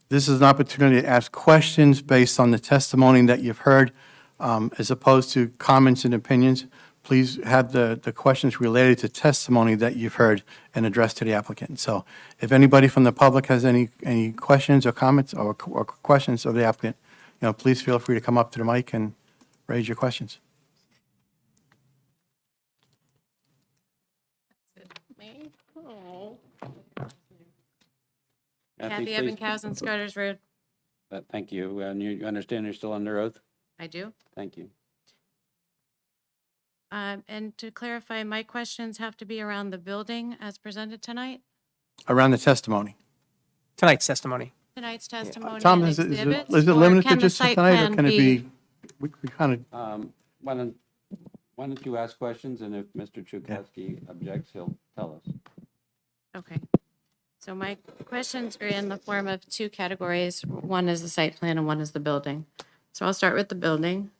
Speaker 1: this is an opportunity to ask questions based on the testimony that you've heard, as opposed to comments and opinions. Please have the questions related to testimony that you've heard and addressed to the applicant. So if anybody from the public has any questions or comments or questions of the applicant, please feel free to come up to the mic and raise your questions.
Speaker 9: Me? Oh.
Speaker 5: Kathy,
Speaker 3: Kathy
Speaker 5: please.
Speaker 3: Ebbinghaus, Scotters Road.
Speaker 5: Thank you. And you understand you're still under oath?
Speaker 3: I do.
Speaker 5: Thank you.
Speaker 3: And to clarify, my questions have to be around the building as presented tonight?
Speaker 1: Around the testimony.
Speaker 8: Tonight's testimony.
Speaker 3: Tonight's testimony
Speaker 1: Tom,
Speaker 3: and
Speaker 1: is it
Speaker 3: exhibits?
Speaker 1: is it
Speaker 3: or
Speaker 1: limited to
Speaker 3: can the
Speaker 1: just
Speaker 3: site
Speaker 1: tonight, or
Speaker 3: plan
Speaker 1: can it be, we kind of,
Speaker 5: Why don't you ask questions, and if Mr. Chukowski objects, he'll tell us.
Speaker 3: Okay. So my questions are in the form of two categories. One is the site plan and one is the building. So I'll start with the building.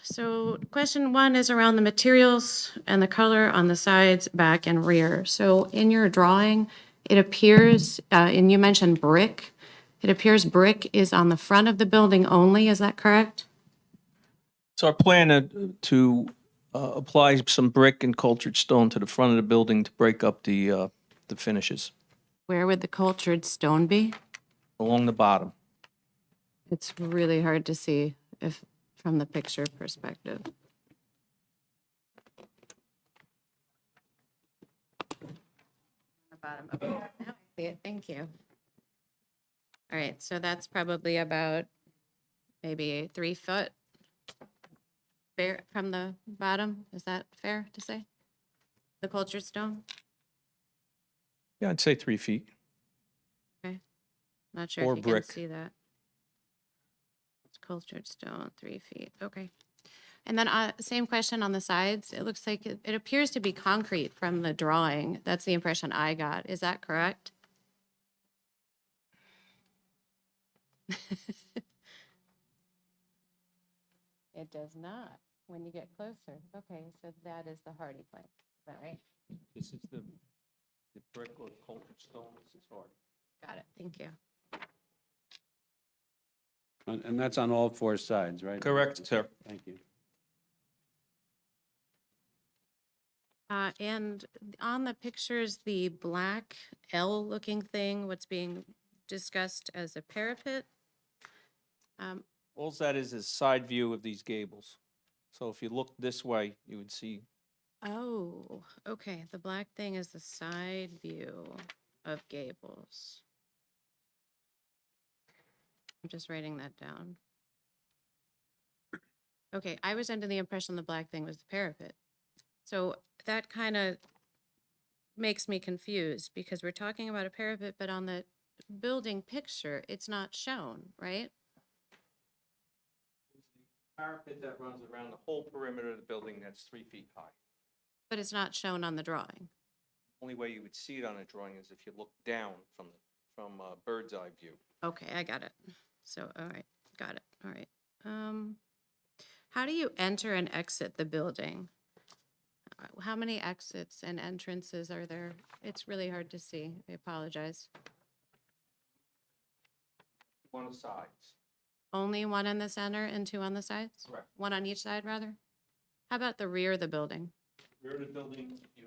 Speaker 3: So question one is around the materials and the color on the sides, back, and rear. So in your drawing, it appears, and you mentioned brick, it appears brick is on the front of the building only, is that correct?
Speaker 12: It's our plan to apply some brick and cultured stone to the front of the building to break up the finishes
Speaker 3: Where would the cultured stone be?
Speaker 12: along the bottom.
Speaker 3: It's really hard to see if, from the picture perspective. The bottom, okay, now I see it, thank you. All right, so that's probably about maybe 3 foot fair from the bottom, is that fair to say? The cultured stone?
Speaker 12: Yeah, I'd say 3 feet.
Speaker 3: Okay, not sure
Speaker 12: Or
Speaker 3: if you can
Speaker 12: brick.
Speaker 3: see that. It's cultured stone, 3 feet, okay. And then same question on the sides. It looks like it appears to be concrete from the drawing. That's the impression I got. Is that correct? It does not when you get closer. Okay, so that is the hardy plank. Is that right?
Speaker 12: This is the brick or cultured stone. This is hard.
Speaker 3: Got it. Thank you.
Speaker 5: And that's on all four sides, right?
Speaker 12: Correct, sir.
Speaker 5: Thank you.
Speaker 3: And on the pictures, the black L-looking thing, what's being discussed as a parapet?
Speaker 12: All that is side view of these gables. So if you look this way, you would see
Speaker 3: Oh, okay. The black thing is the side view of gables. I'm just writing that down. Okay, I was under the impression the black thing was the parapet. So that kind of makes me confused because we're talking about a parapet, but on the building picture, it's not shown, right?
Speaker 12: parapet that runs around the whole perimeter of the building that's 3 feet high.
Speaker 3: But it's not shown on the drawing.
Speaker 12: Only way you would see it on a drawing is if you look down from bird's eye view.
Speaker 3: Okay, I got it. So, all right, got it. All right. How do you enter and exit the building? How many exits and entrances are there? It's really hard to see. I apologize.
Speaker 12: One of the sides.
Speaker 3: Only one in the center and two on the sides?
Speaker 12: Correct.
Speaker 3: One on each side, rather? How about the rear of the building?
Speaker 12: Rear of the building, you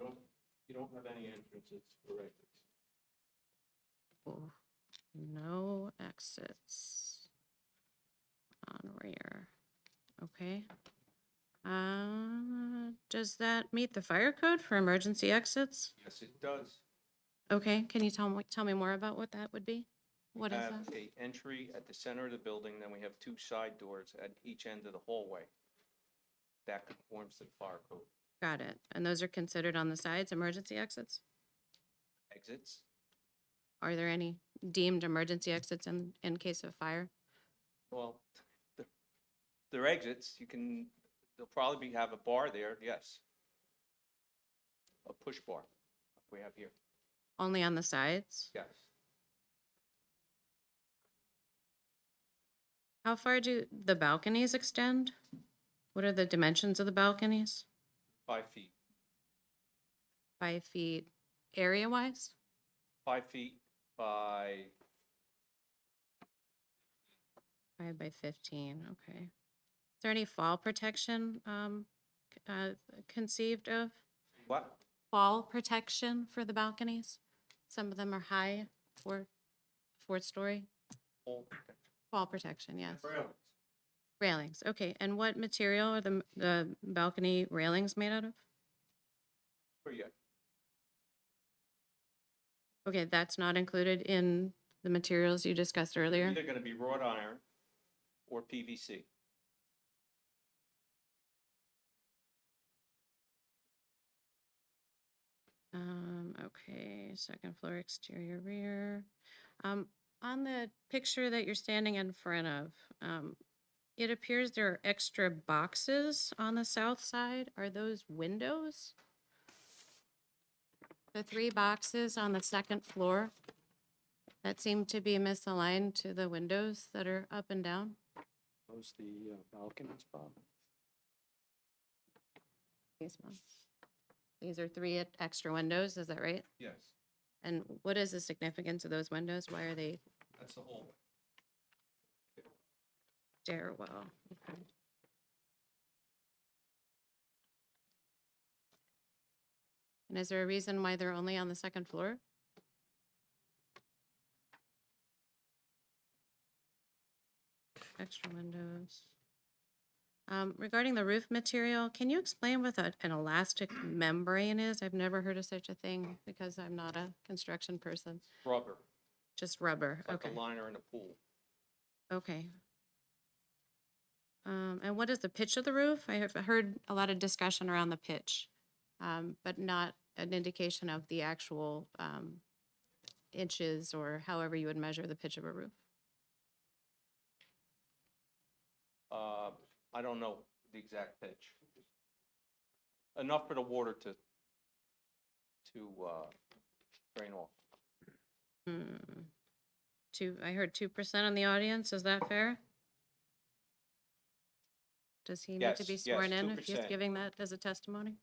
Speaker 12: don't have any entrances or exits.
Speaker 3: Oh, no exits on rear. Okay. Does that meet the fire code for emergency exits?
Speaker 12: Yes, it does.
Speaker 3: Okay, can you tell me more about what that would be? What is
Speaker 12: Have
Speaker 3: that?
Speaker 12: a entry at the center of the building, then we have 2 side doors at each end of the hallway. That conforms to the fire code.
Speaker 3: Got it. And those are considered on the sides, emergency exits?
Speaker 12: Exits,
Speaker 3: Are there any deemed emergency exits in case of fire?
Speaker 12: well, they're exits, they'll probably have a bar there, yes. A push bar, like we have here,
Speaker 3: Only on the sides?
Speaker 12: yes.
Speaker 3: How far do the balconies extend? What are the dimensions of the balconies?
Speaker 12: 5 feet.
Speaker 3: 5 feet area-wise?
Speaker 12: 5 feet by
Speaker 3: 5 by 15, okay. Is there any fall protection conceived of?
Speaker 12: what?
Speaker 3: Fall protection for the balconies? Some of them are high, fourth story.
Speaker 12: Whole
Speaker 3: Fall protection, yes.
Speaker 12: railings.
Speaker 3: Railings, okay. And what material are the balcony railings made out of?
Speaker 12: Sure, yeah.
Speaker 3: Okay, that's not included in the materials you discussed earlier?
Speaker 12: Either going to be wrought iron or PVC.
Speaker 3: Okay, second floor exterior rear. On the picture that you're standing in front of, it appears there are extra boxes on the south side. Are those windows? The three boxes on the second floor that seem to be misaligned to the windows that are up and down.
Speaker 11: Those the balconies, Bob?
Speaker 3: These ones. These are three extra windows, is that right?
Speaker 12: Yes,
Speaker 3: And what is the significance of those windows? Why are they
Speaker 12: that's the whole.
Speaker 3: stairwell? Okay. And is there a reason why they're only on the second floor? Extra windows. Regarding the roof material, can you explain what an elastic membrane is? I've never heard of such a thing because I'm not a construction person.
Speaker 12: Rubber,
Speaker 3: Just rubber,
Speaker 12: it's like
Speaker 3: okay,
Speaker 12: a liner in a pool.
Speaker 3: okay. And what is the pitch of the roof? I have heard a lot of discussion around the pitch, but not an indication of the actual inches or however you would measure the pitch of a roof.
Speaker 12: I don't know the exact pitch. Enough for the water to drain off.
Speaker 3: I heard 2% in the audience, is that fair? Does he need to be
Speaker 12: Yes,
Speaker 3: sworn
Speaker 12: yes,
Speaker 3: in if he's
Speaker 12: 2%.
Speaker 3: giving that as a testimony?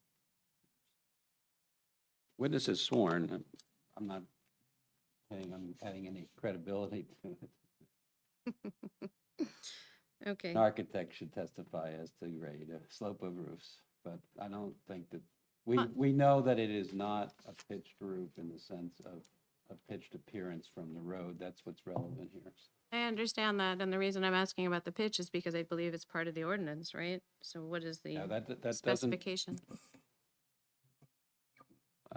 Speaker 5: Witness is sworn. I'm not saying I'm adding any credibility to it.
Speaker 3: Okay,
Speaker 5: An architect should testify as to grade, slope of roofs, but I don't think that, we know that it is not a pitched roof in the sense of a pitched appearance from the road. That's what's relevant here.
Speaker 3: I understand that, and the reason I'm asking about the pitch is because I believe it's part of the ordinance, right? So what is the
Speaker 5: Now, that doesn't,
Speaker 3: specification?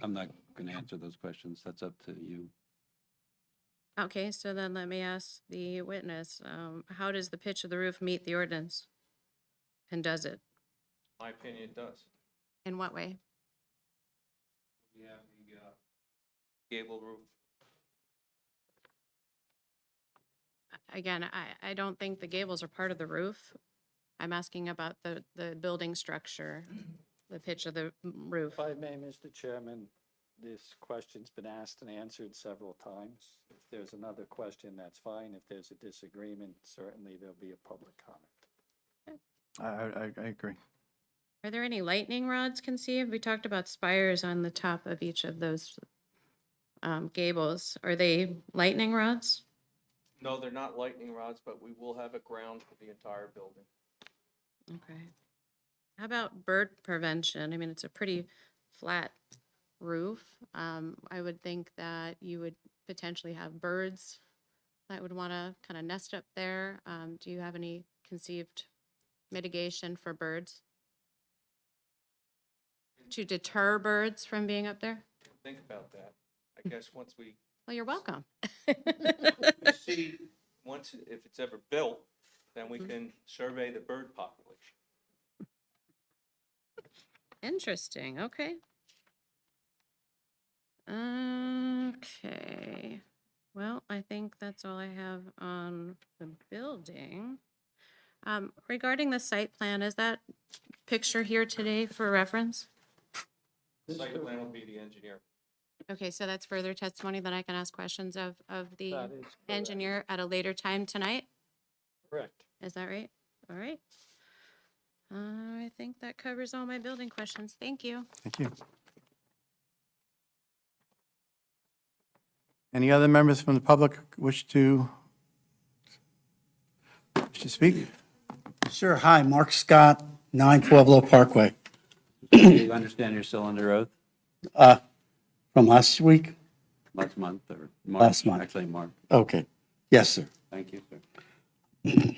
Speaker 5: I'm not going to answer those questions. That's up to you.
Speaker 3: Okay, so then let me ask the witness, how does the pitch of the roof meet the ordinance? And does it?
Speaker 12: My opinion, it does.
Speaker 3: In what way?
Speaker 12: We have the gable roof.
Speaker 3: Again, I don't think the gables are part of the roof. I'm asking about the building structure, the pitch of the roof.
Speaker 11: If I may, Mr. Chairman, this question's been asked and answered several times. If there's another question, that's fine. If there's a disagreement, certainly there'll be a public comment.
Speaker 1: I agree.
Speaker 3: Are there any lightning rods conceived? We talked about spires on the top of each of those gables. Are they lightning rods?
Speaker 12: No, they're not lightning rods, but we will have a ground for the entire building.
Speaker 3: Okay. How about bird prevention? I mean, it's a pretty flat roof. I would think that you would potentially have birds that would want to kind of nest up there. Do you have any conceived mitigation for birds? To deter birds from being up there?
Speaker 12: Think about that. I guess once we
Speaker 3: Well, you're welcome.
Speaker 12: see, if it's ever built, then we can survey the bird population.
Speaker 3: Interesting, okay. Okay, well, I think that's all I have on the building. Regarding the site plan, is that picture here today for reference?
Speaker 12: Site plan will be the engineer.
Speaker 3: Okay, so that's further testimony that I can ask questions of the
Speaker 11: That is correct.
Speaker 3: engineer at a later time tonight?
Speaker 11: Correct.
Speaker 3: Is that right? All right. I think that covers all my building questions. Thank you.
Speaker 1: Thank you. Any other members from the public wish to speak?
Speaker 16: Sure. Hi, Mark Scott, 9 Pueblo Parkway.
Speaker 5: Do you understand you're still under oath?
Speaker 16: From last week?
Speaker 5: Last month or March?
Speaker 16: Last month.
Speaker 5: Actually, March.
Speaker 16: Okay. Yes, sir.
Speaker 5: Thank you, sir.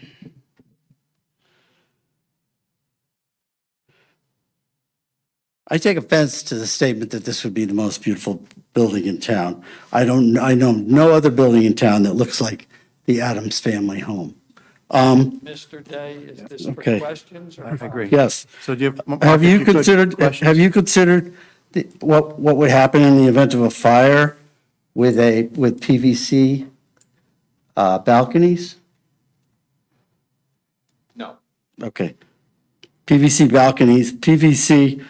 Speaker 16: I take offense to the statement that this would be the most beautiful building in town. I know no other building in town that looks like the Addams family home.
Speaker 11: Mr. Day, is this for
Speaker 16: Okay.
Speaker 11: questions or?
Speaker 1: I agree.
Speaker 16: Yes.
Speaker 1: So do you have? Mark,
Speaker 16: Have
Speaker 1: if
Speaker 16: you
Speaker 1: could,
Speaker 16: considered,
Speaker 1: questions?
Speaker 16: have you considered what would happen in the event of a fire with PVC balconies?
Speaker 12: No.
Speaker 16: Okay. PVC balconies, PVC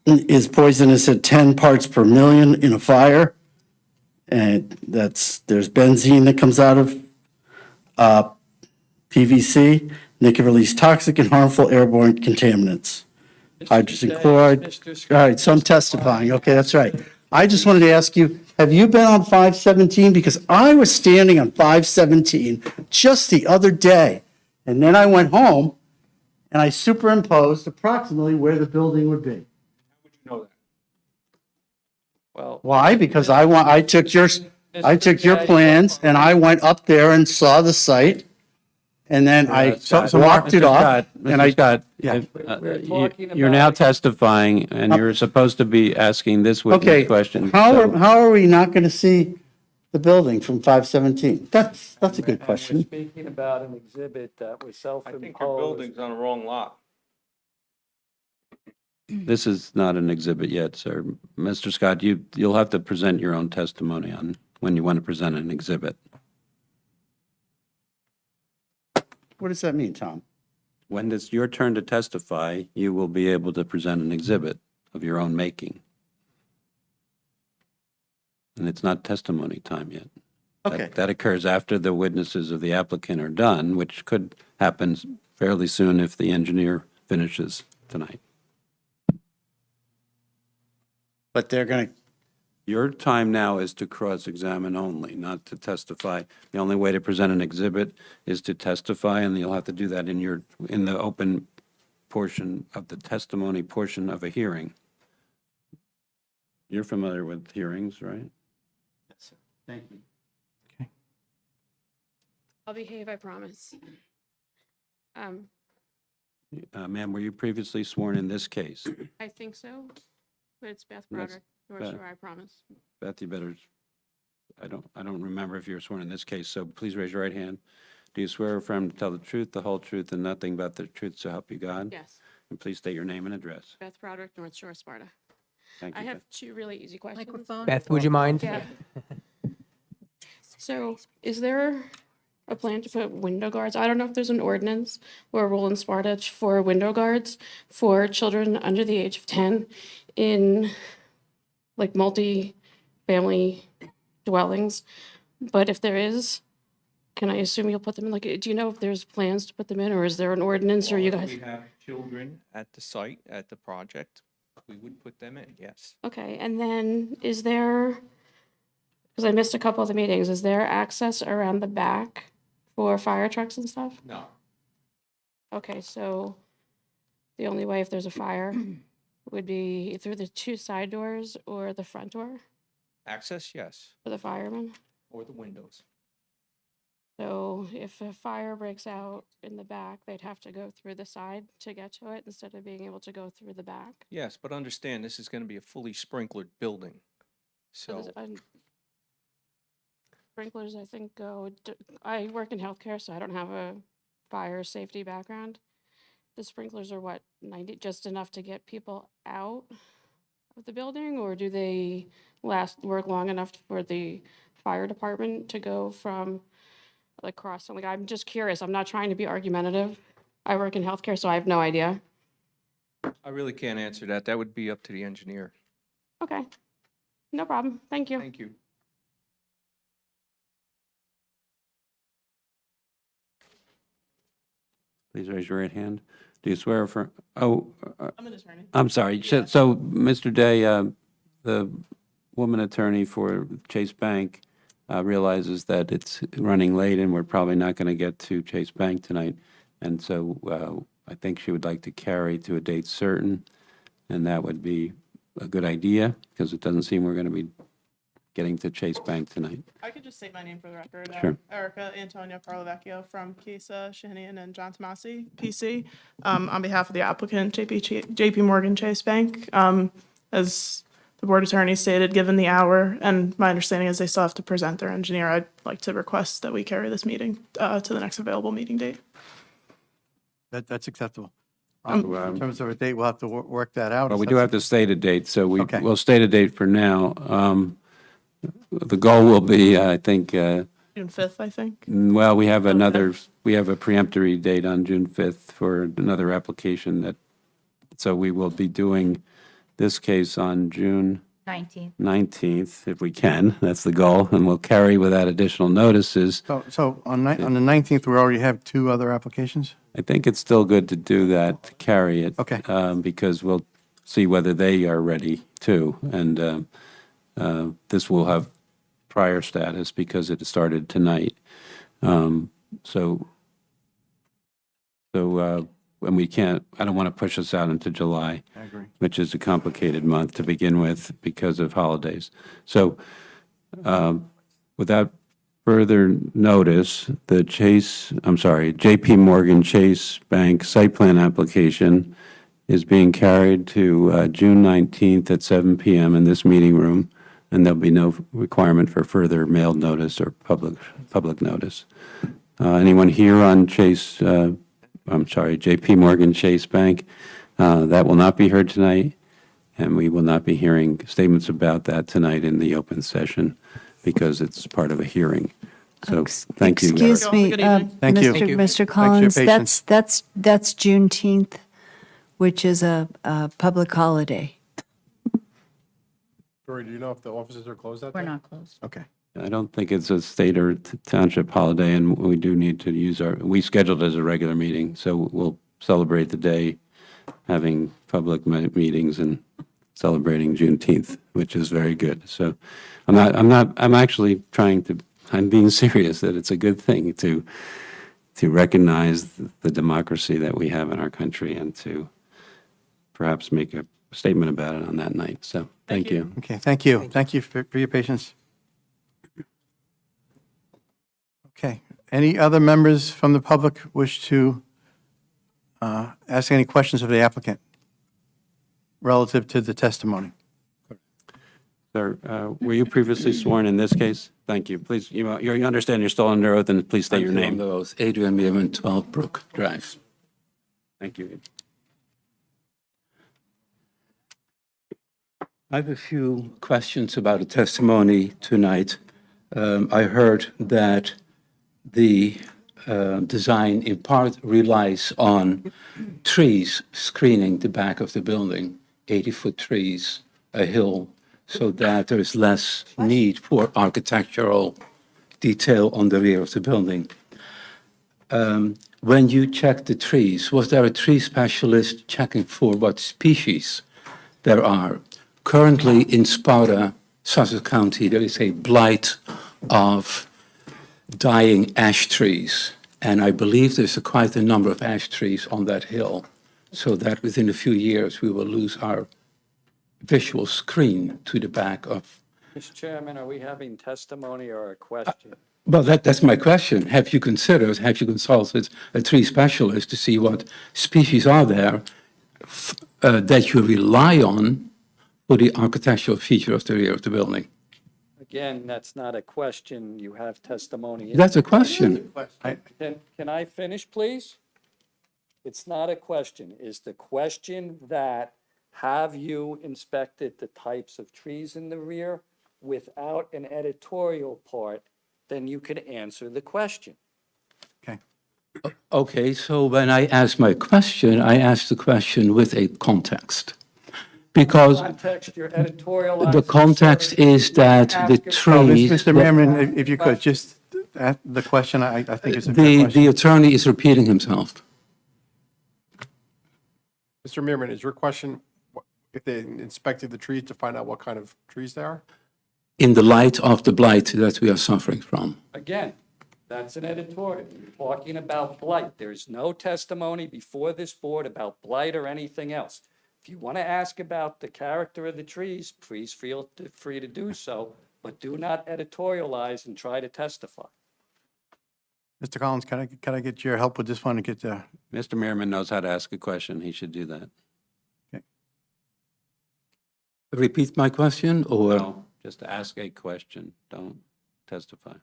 Speaker 16: is poisonous at 10 parts per million in a fire. And there's benzene that comes out of PVC, and they can release toxic and harmful airborne contaminants. Hydrogen chloride. All right, so I'm testifying. Okay, that's right. I just wanted to ask you, have you been on 517? Because I was standing on 517 just the other day. And then I went home and I superimposed approximately where the building would be.
Speaker 11: Well,
Speaker 16: Why? Because I took your plans and I went up there and saw the site. And then I walked it off. And I, yeah.
Speaker 5: You're now testifying, and you're supposed to be asking this
Speaker 16: Okay,
Speaker 5: witness question.
Speaker 16: how
Speaker 5: so-
Speaker 16: are we not going to see the building from 517? That's a good
Speaker 11: and we're
Speaker 16: question.
Speaker 11: speaking about an exhibit that was
Speaker 12: I
Speaker 11: self-imposed.
Speaker 12: think your building's on the wrong lot.
Speaker 5: This is not an exhibit yet, sir. Mr. Scott, you'll have to present your own testimony on when you want to present an exhibit.
Speaker 16: What does that mean, Tom?
Speaker 5: When it's your turn to testify, you will be able to present an exhibit of your own making. And it's not testimony time yet.
Speaker 16: Okay.
Speaker 5: That occurs after the witnesses of the applicant are done, which could happen fairly soon if the engineer finishes tonight.
Speaker 16: But they're going to,
Speaker 5: Your time now is to cross-examine only, not to testify. The only way to present an exhibit is to testify, and you'll have to do that in the open portion of the testimony portion of a hearing. You're familiar with hearings, right?
Speaker 16: thank you.
Speaker 9: I'll behave, I promise.
Speaker 5: Ma'am, were you previously sworn in this case?
Speaker 9: I think so, but it's Beth
Speaker 5: That's-
Speaker 9: Broderick, North
Speaker 5: Beth.
Speaker 9: Shore, I promise.
Speaker 5: Beth, you better, I don't remember if you were sworn in this case, so please raise your right hand. Do you swear or affirm to tell the truth, the whole truth, and nothing but the truth, so help you God?
Speaker 9: Yes,
Speaker 5: And please state your name and address.
Speaker 9: Beth Broderick, North Shore, Sparta.
Speaker 5: Thank you.
Speaker 9: I
Speaker 5: Beth.
Speaker 9: have two really easy questions.
Speaker 6: Microphone?
Speaker 8: Beth, would you mind?
Speaker 9: Yeah. So is there a plan to put window guards? I don't know if there's an ordinance or a rule in Sparta for window guards for children under the age of 10 in like multi-family dwellings. But if there is, can I assume you'll put them in, like, do you know if there's plans to put them in, or is there an ordinance, or you
Speaker 12: If
Speaker 9: guys?
Speaker 12: we have children at the site, at the project, we would put them in, yes.
Speaker 9: Okay, and then is there, because I missed a couple of the meetings, is there access around the back for fire trucks and stuff?
Speaker 12: No.
Speaker 9: Okay, so the only way if there's a fire would be through the two side doors or the front door
Speaker 12: Access, yes,
Speaker 9: for the firemen?
Speaker 12: or the windows.
Speaker 9: So if a fire breaks out in the back, they'd have to go through the side to get to it instead of being able to go through the back?
Speaker 12: Yes, but understand, this is going to be a fully sprinklered building. So,
Speaker 9: Sprinklers, I think, I work in healthcare, so I don't have a fire safety background. The sprinklers are what, 90, just enough to get people out of the building? Or do they work long enough for the fire department to go from across? Like, I'm just curious. I'm not trying to be argumentative. I work in healthcare, so I have no idea.
Speaker 12: I really can't answer that. That would be up to the engineer.
Speaker 9: Okay, no problem. Thank you.
Speaker 12: Thank you.
Speaker 5: Please raise your right hand. Do you swear or affirm? Oh,
Speaker 9: I'm an attorney.
Speaker 5: I'm sorry. So, Mr. Day, the woman attorney for Chase Bank realizes that it's running late and we're probably not going to get to Chase Bank tonight. And so I think she would like to carry to a date certain, and that would be a good idea because it doesn't seem we're going to be getting to Chase Bank tonight.
Speaker 9: I could just say my name for the record.
Speaker 5: Sure.
Speaker 9: Erica Antonia Carlovecchio from Kisa, Shahinian, and John Tomasi, PC, on behalf of the applicant, JP Morgan Chase Bank. As the board attorney stated, given the hour, and my understanding is they still have to present their engineer, I'd like to request that we carry this meeting to the next available meeting date.
Speaker 1: That's acceptable.
Speaker 5: Um,
Speaker 1: In terms of a date, we'll have to work that out.
Speaker 5: Well, we do have to state a date, so
Speaker 1: Okay.
Speaker 5: we'll state a date for now. The goal will be, I think,
Speaker 9: June 5th, I think.
Speaker 5: well, we have a preemptory date on June 5th for another application so we will be doing this case on June
Speaker 17: 19th.
Speaker 5: 19th, if we can. That's the goal, and we'll carry without additional notices.
Speaker 1: So on the 19th, we already have two other applications?
Speaker 5: I think it's still good to do that, to carry it.
Speaker 1: Okay.
Speaker 5: Because we'll see whether they are ready too. And this will have prior status because it started tonight. And we can't, I don't want to push us out into July.
Speaker 1: I agree.
Speaker 5: Which is a complicated month to begin with because of holidays. So without further notice, the JP Morgan Chase Bank site plan application is being carried to June 19th at 7 PM in this meeting room, and there'll be no requirement for further mailed notice or public notice. Anyone here on JP Morgan Chase Bank? That will not be heard tonight, and we will not be hearing statements about that tonight in the open session because it's part of a hearing. So, thank you.
Speaker 17: Excuse me,
Speaker 1: Thank you.
Speaker 17: Mr.
Speaker 1: Thanks for your
Speaker 17: Collins,
Speaker 1: patience.
Speaker 17: that's Juneteenth, which is a public holiday.
Speaker 4: Dory, do you know if the offices are closed that day?
Speaker 17: We're not closed.
Speaker 1: Okay.
Speaker 5: I don't think it's a state or township holiday, and we do need to use we scheduled it as a regular meeting, so we'll celebrate the day, having public meetings and celebrating Juneteenth, which is very good. So I'm actually I'm being serious that it's a good thing to recognize the democracy that we have in our country and to perhaps make a statement about it on that night. So, thank you.
Speaker 1: Okay, thank you. Thank you for your patience. Okay, any other members from the public wish to ask any questions of the applicant relative to the testimony?
Speaker 5: Sir, were you previously sworn in this case? Thank you. Please, you understand you're still under oath, and please state your name.
Speaker 18: Adrian Meerman, 12 Brook Drive.
Speaker 5: Thank you.
Speaker 18: I have a few questions about the testimony tonight. I heard that the design in part relies on trees screening the back of the building, 80-foot trees, a hill, so that there is less need for architectural detail on the rear of the building. When you checked the trees, was there a tree specialist checking for what species there are? Currently in Sparta, Sussex County, there is a blight of dying ash trees, and I believe there's quite a number of ash trees on that hill, so that within a few years we will lose our visual screen to the back of.
Speaker 11: Mr. Chairman, are we having testimony or a question?
Speaker 18: Well, that's my question. Have you consulted a tree specialist to see what species are there that you rely on for the architectural feature of the rear of the building?
Speaker 11: Again, that's not a question. You have testimony.
Speaker 18: That's a question.
Speaker 11: Can I finish, please? It's not a question. Is the question that have you inspected the types of trees in the rear without an editorial part? Then you can answer the question.
Speaker 18: Okay, so when I ask my question, I ask the question with a context. Because
Speaker 11: Context, your editorial.
Speaker 18: the context is that the trees.
Speaker 1: Mr. Merriman, if you could, just the question, I think is a fair question.
Speaker 18: The attorney is repeating himself.
Speaker 4: Mr. Meerman, is your question if they inspected the trees to find out what kind of trees they are?
Speaker 18: In the light of the blight that we are suffering from.
Speaker 11: Again, that's an editorial. You're talking about blight. There's no testimony before this board about blight or anything else. If you want to ask about the character of the trees, please feel free to do so, but do not editorialize and try to testify.
Speaker 1: Mr. Collins, can I get your help with this one to get
Speaker 5: Mr. Merriman knows how to ask a question. He should do that.
Speaker 18: Repeat my question, or?
Speaker 5: No, just ask a question. Don't testify.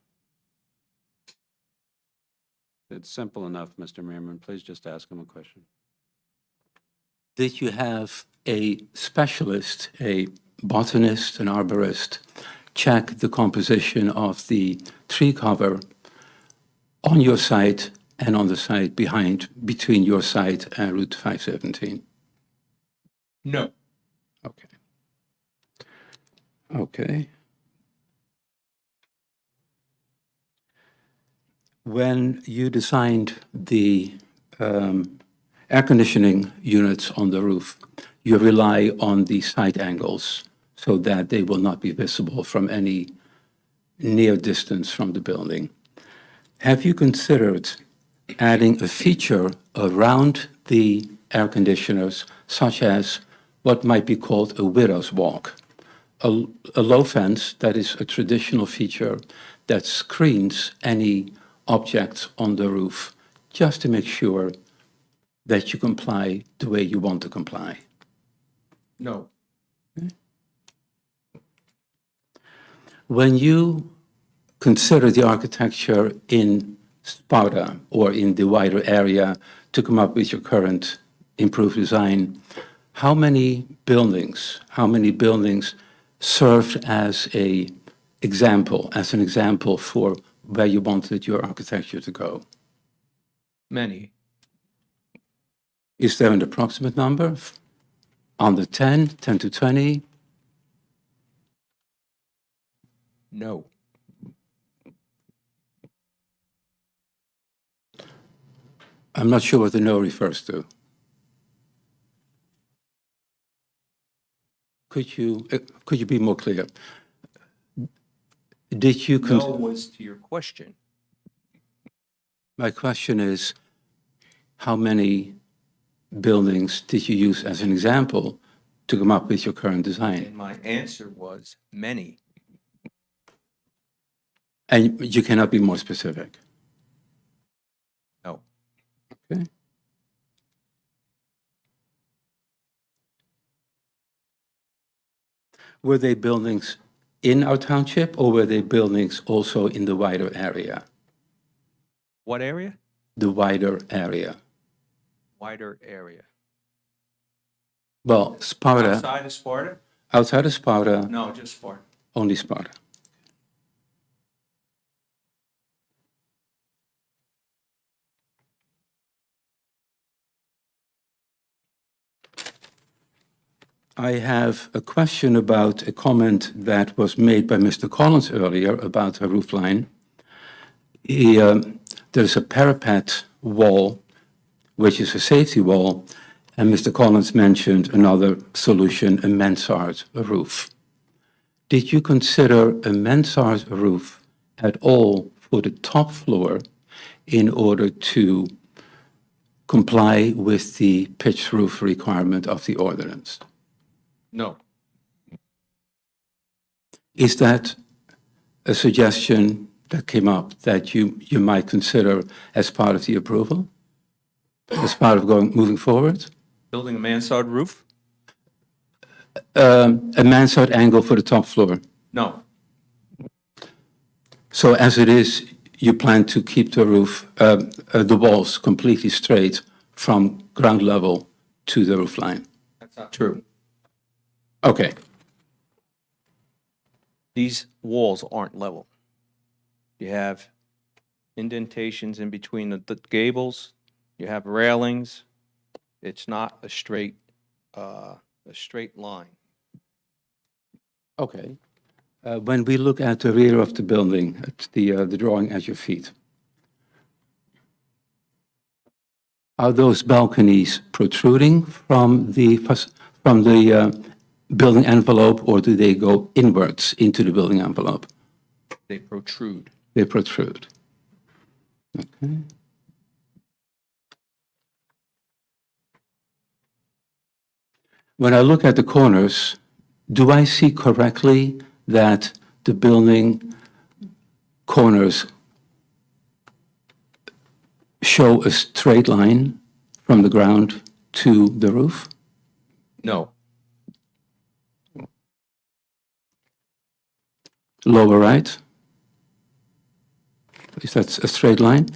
Speaker 5: It's simple enough, Mr. Merriman. Please just ask him a question.
Speaker 18: Did you have a specialist, a botanist, an arborist, check the composition of the tree cover on your site and on the site between your site and Route 517?
Speaker 11: No.
Speaker 18: Okay. Okay. When you designed the air conditioning units on the roof, you rely on the side angles so that they will not be visible from any near distance from the building. Have you considered adding a feature around the air conditioners, such as what might be called a widow's walk? A low fence that is a traditional feature that screens any objects on the roof, just to make sure that you comply the way you want to comply.
Speaker 12: No.
Speaker 18: When you consider the architecture in Sparta or in the wider area to come up with your current improved design, how many buildings served as an example for where you wanted your architecture to go?
Speaker 12: Many.
Speaker 18: Is there an approximate number? Under 10, 10 to 20?
Speaker 12: No.
Speaker 18: I'm not sure what the no refers to. Could you be more clear? Did you
Speaker 12: No was to your question.
Speaker 18: My question is, how many buildings did you use as an example to come up with your current design?
Speaker 12: And my answer was many.
Speaker 18: And you cannot be more specific?
Speaker 12: No.
Speaker 18: Okay. Were they buildings in our township, or were they buildings also in the wider area?
Speaker 12: What area?
Speaker 18: The wider area.
Speaker 12: Wider area.
Speaker 18: Well, Sparta,
Speaker 12: Outside of Sparta?
Speaker 18: outside of Sparta,
Speaker 12: No, just Sparta.
Speaker 18: only Sparta. I have a question about a comment that was made by Mr. Collins earlier about a roof line. There's a parapet wall, which is a safety wall, and Mr. Collins mentioned another solution, a mansard roof. Did you consider a mansard roof at all for the top floor in order to comply with the pitched roof requirement of the ordinance?
Speaker 12: No.
Speaker 18: Is that a suggestion that came up that you might consider as part of the approval? As part of moving forward?
Speaker 12: Building a mansard roof?
Speaker 18: A mansard angle for the top floor.
Speaker 12: No.
Speaker 18: So as it is, you plan to keep the roof, the walls completely straight from ground level to the roof line?
Speaker 12: That's not true.
Speaker 18: Okay.
Speaker 12: These walls aren't level. You have indentations in between the gables. You have railings. It's not a straight line.
Speaker 18: Okay. When we look at the rear of the building, at the drawing at your feet, are those balconies protruding from the building envelope, or do they go inwards into the building envelope?
Speaker 12: They protrude.
Speaker 18: They protrude. Okay. When I look at the corners, do I see correctly that the building corners show a straight line from the ground to the roof?
Speaker 12: No.
Speaker 18: Lower right? Is that a straight line?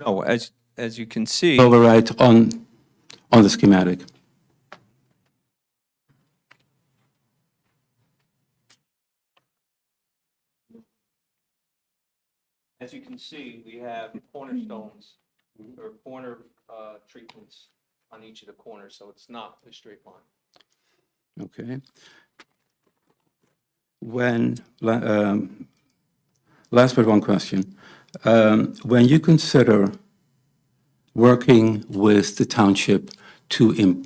Speaker 12: No, as you can see.
Speaker 18: Lower right on the schematic.
Speaker 12: As you can see, we have cornerstones or corner treatments on each of the corners, so it's not a straight line.
Speaker 18: Okay. When, last but one question. When you consider working with the township to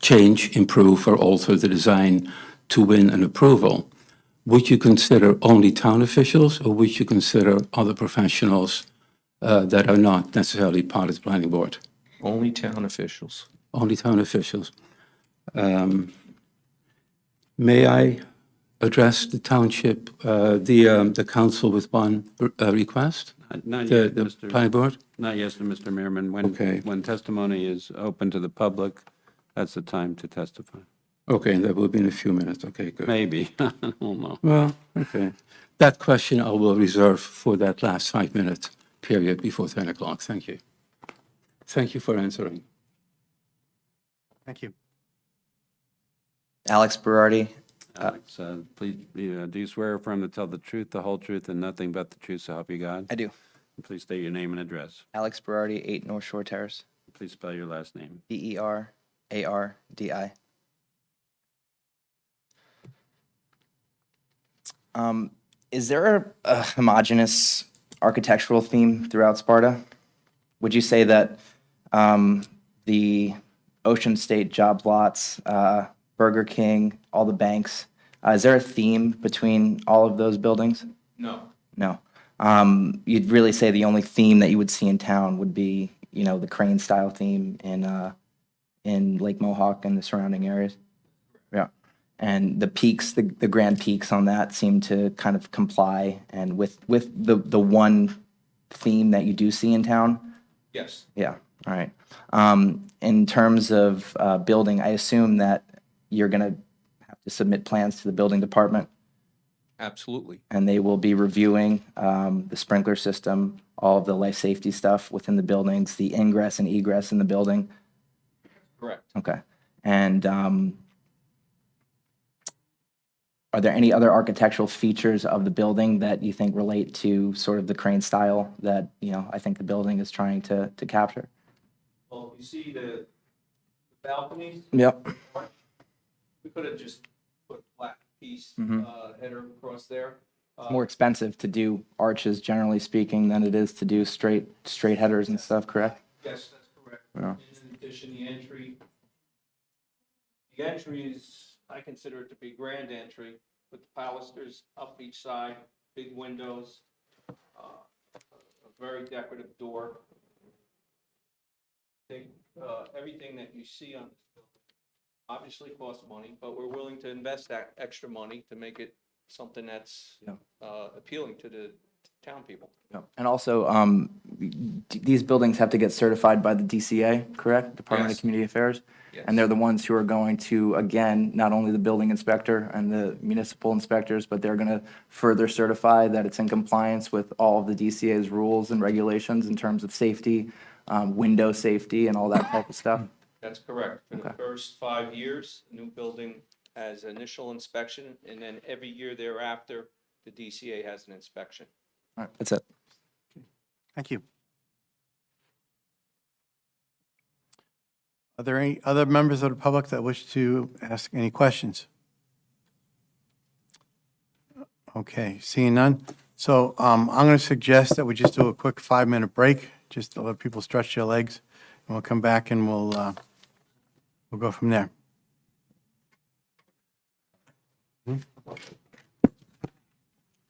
Speaker 18: change, improve, or alter the design to win an approval, would you consider only town officials, or would you consider other professionals that are not necessarily part of the planning board?
Speaker 12: Only town officials.
Speaker 18: Only town officials. May I address the township, the council with one request?
Speaker 5: Not
Speaker 18: The
Speaker 5: yet,
Speaker 18: the
Speaker 5: Mr.
Speaker 18: planning board?
Speaker 5: Not yet, Mr. Meerman.
Speaker 18: Okay.
Speaker 5: When testimony is open to the public, that's the time to testify.
Speaker 18: Okay, that will be in a few minutes. Okay, good.
Speaker 5: Maybe, I don't know.
Speaker 18: Well, okay. That question I will reserve for that last 5-minute period before 10 o'clock. Thank you. Thank you for answering.
Speaker 1: Thank you.
Speaker 19: Alex Berardi.
Speaker 5: Alex, please, do you swear or affirm to tell the truth, the whole truth, and nothing but the truth, so help you God?
Speaker 19: I do.
Speaker 5: Please state your name and address.
Speaker 19: Alex Berardi, 8 North Shore Terrace.
Speaker 5: Please spell your last name.
Speaker 19: Berardi. Is there a homogeneous architectural theme throughout Sparta? Would you say that the Ocean State job lots, Burger King, all the banks, is there a theme between all of those buildings?
Speaker 12: No.
Speaker 19: No. You'd really say the only theme that you would see in town would be, the crane style theme in Lake Mohawk and the surrounding areas? Yeah. And the peaks, the grand peaks on that seem to kind of comply and with the one theme that you do see in town?
Speaker 12: Yes.
Speaker 19: Yeah, all right. In terms of building, I assume that you're going to have to submit plans to the building department,
Speaker 12: Absolutely.
Speaker 19: and they will be reviewing the sprinkler system, all of the life safety stuff within the buildings, the ingress and egress in the building.
Speaker 12: Correct.
Speaker 19: Okay. And are there any other architectural features of the building that you think relate to sort of the crane style that, I think the building is trying to capture?
Speaker 12: Well, you see the balconies?
Speaker 19: Yep.
Speaker 12: We could have just put a flat piece,
Speaker 19: Mhm.
Speaker 12: Header across there.
Speaker 19: It's more expensive to do arches, generally speaking, than it is to do straight headers and stuff, correct?
Speaker 12: Yes, that's correct.
Speaker 19: Yeah.
Speaker 12: In addition, the entry is, I consider it to be grand entry with the pilasters up each side, big windows, a very decorative door. I think everything that you see on this building obviously costs money, but we're willing to invest that extra money to make it something that's appealing to the town people.
Speaker 19: And also, these buildings have to get certified by the DCA, correct? Department of
Speaker 12: Yes.
Speaker 19: Community Affairs?
Speaker 12: Yes.
Speaker 19: And they're the ones who are going to, again, not only the building inspector and the municipal inspectors, but they're going to further certify that it's in compliance with all of the DCA's rules and regulations in terms of safety, window safety, and all that type of stuff.
Speaker 12: That's correct. For the
Speaker 19: Okay.
Speaker 12: first 5 years, the new building has initial inspection, and then every year thereafter, the DCA has an inspection.
Speaker 19: All right, that's it.
Speaker 1: Thank you. Are there any other members of the public that wish to ask any questions? Okay, seeing none. So I'm going to suggest that we just do a quick 5-minute break, just to let people stretch their legs, and we'll come back and we'll go from there.
Speaker 5: There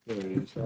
Speaker 5: it is.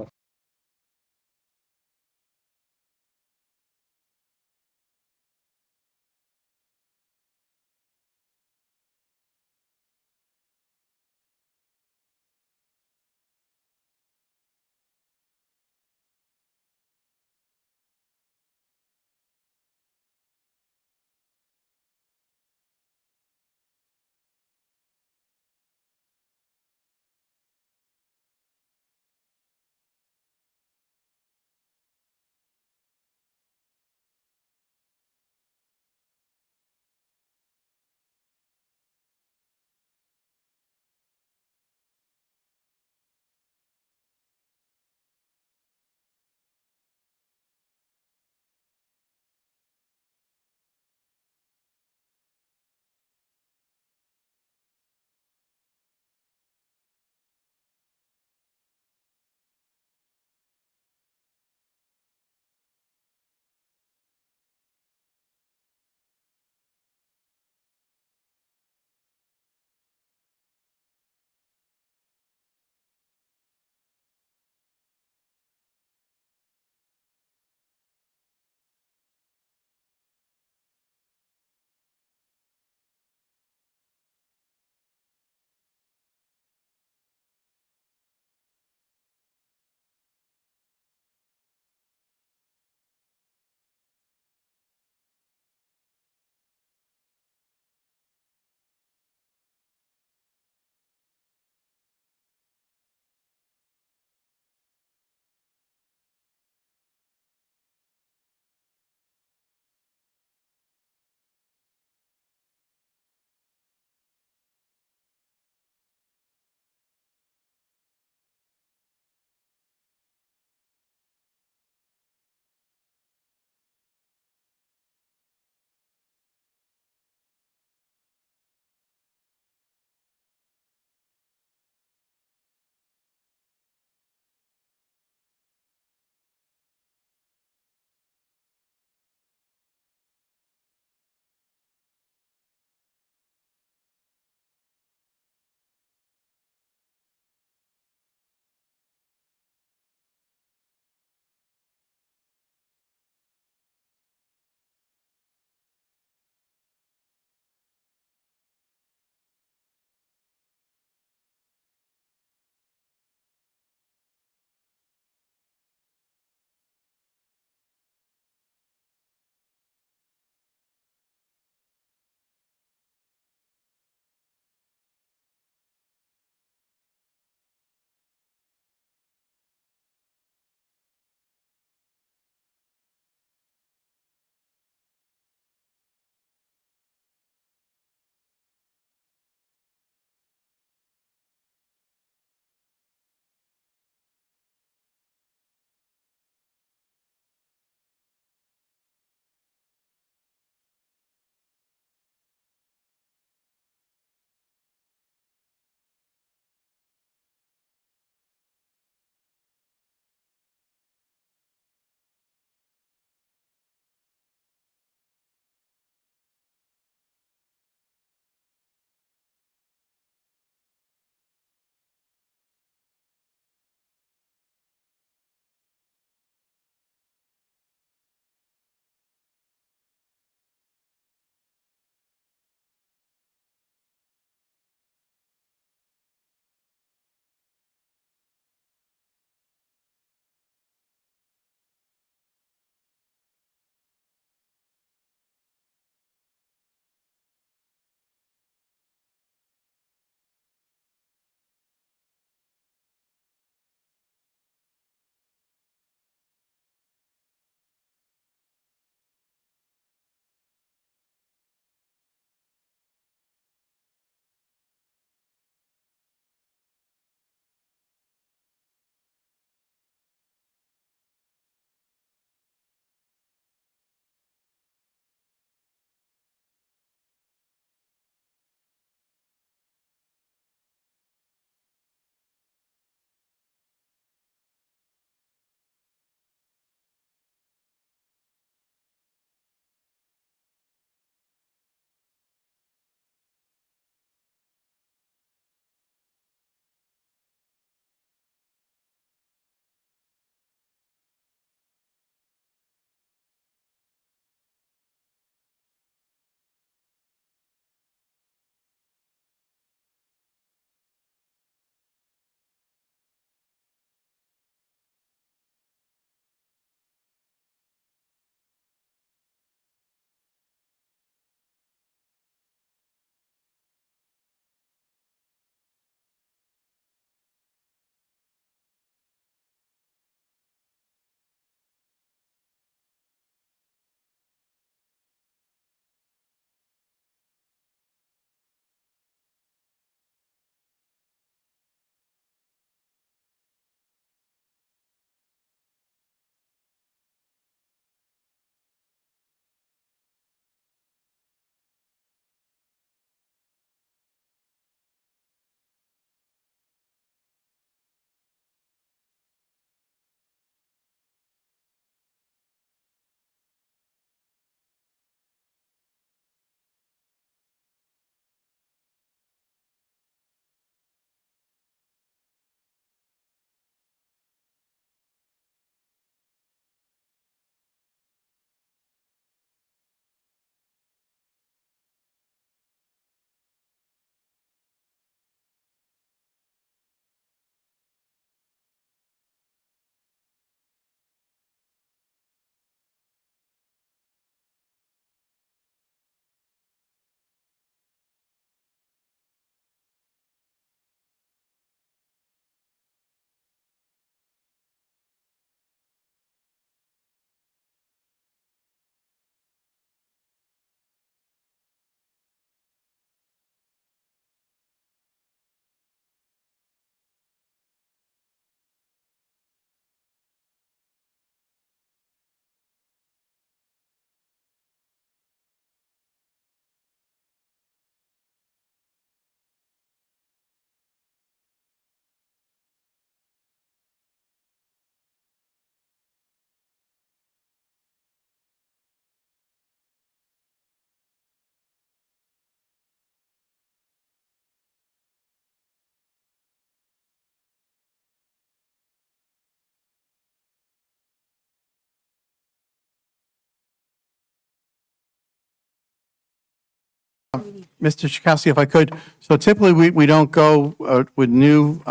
Speaker 1: Mr. Chakowski, if I could, so typically we don't go with new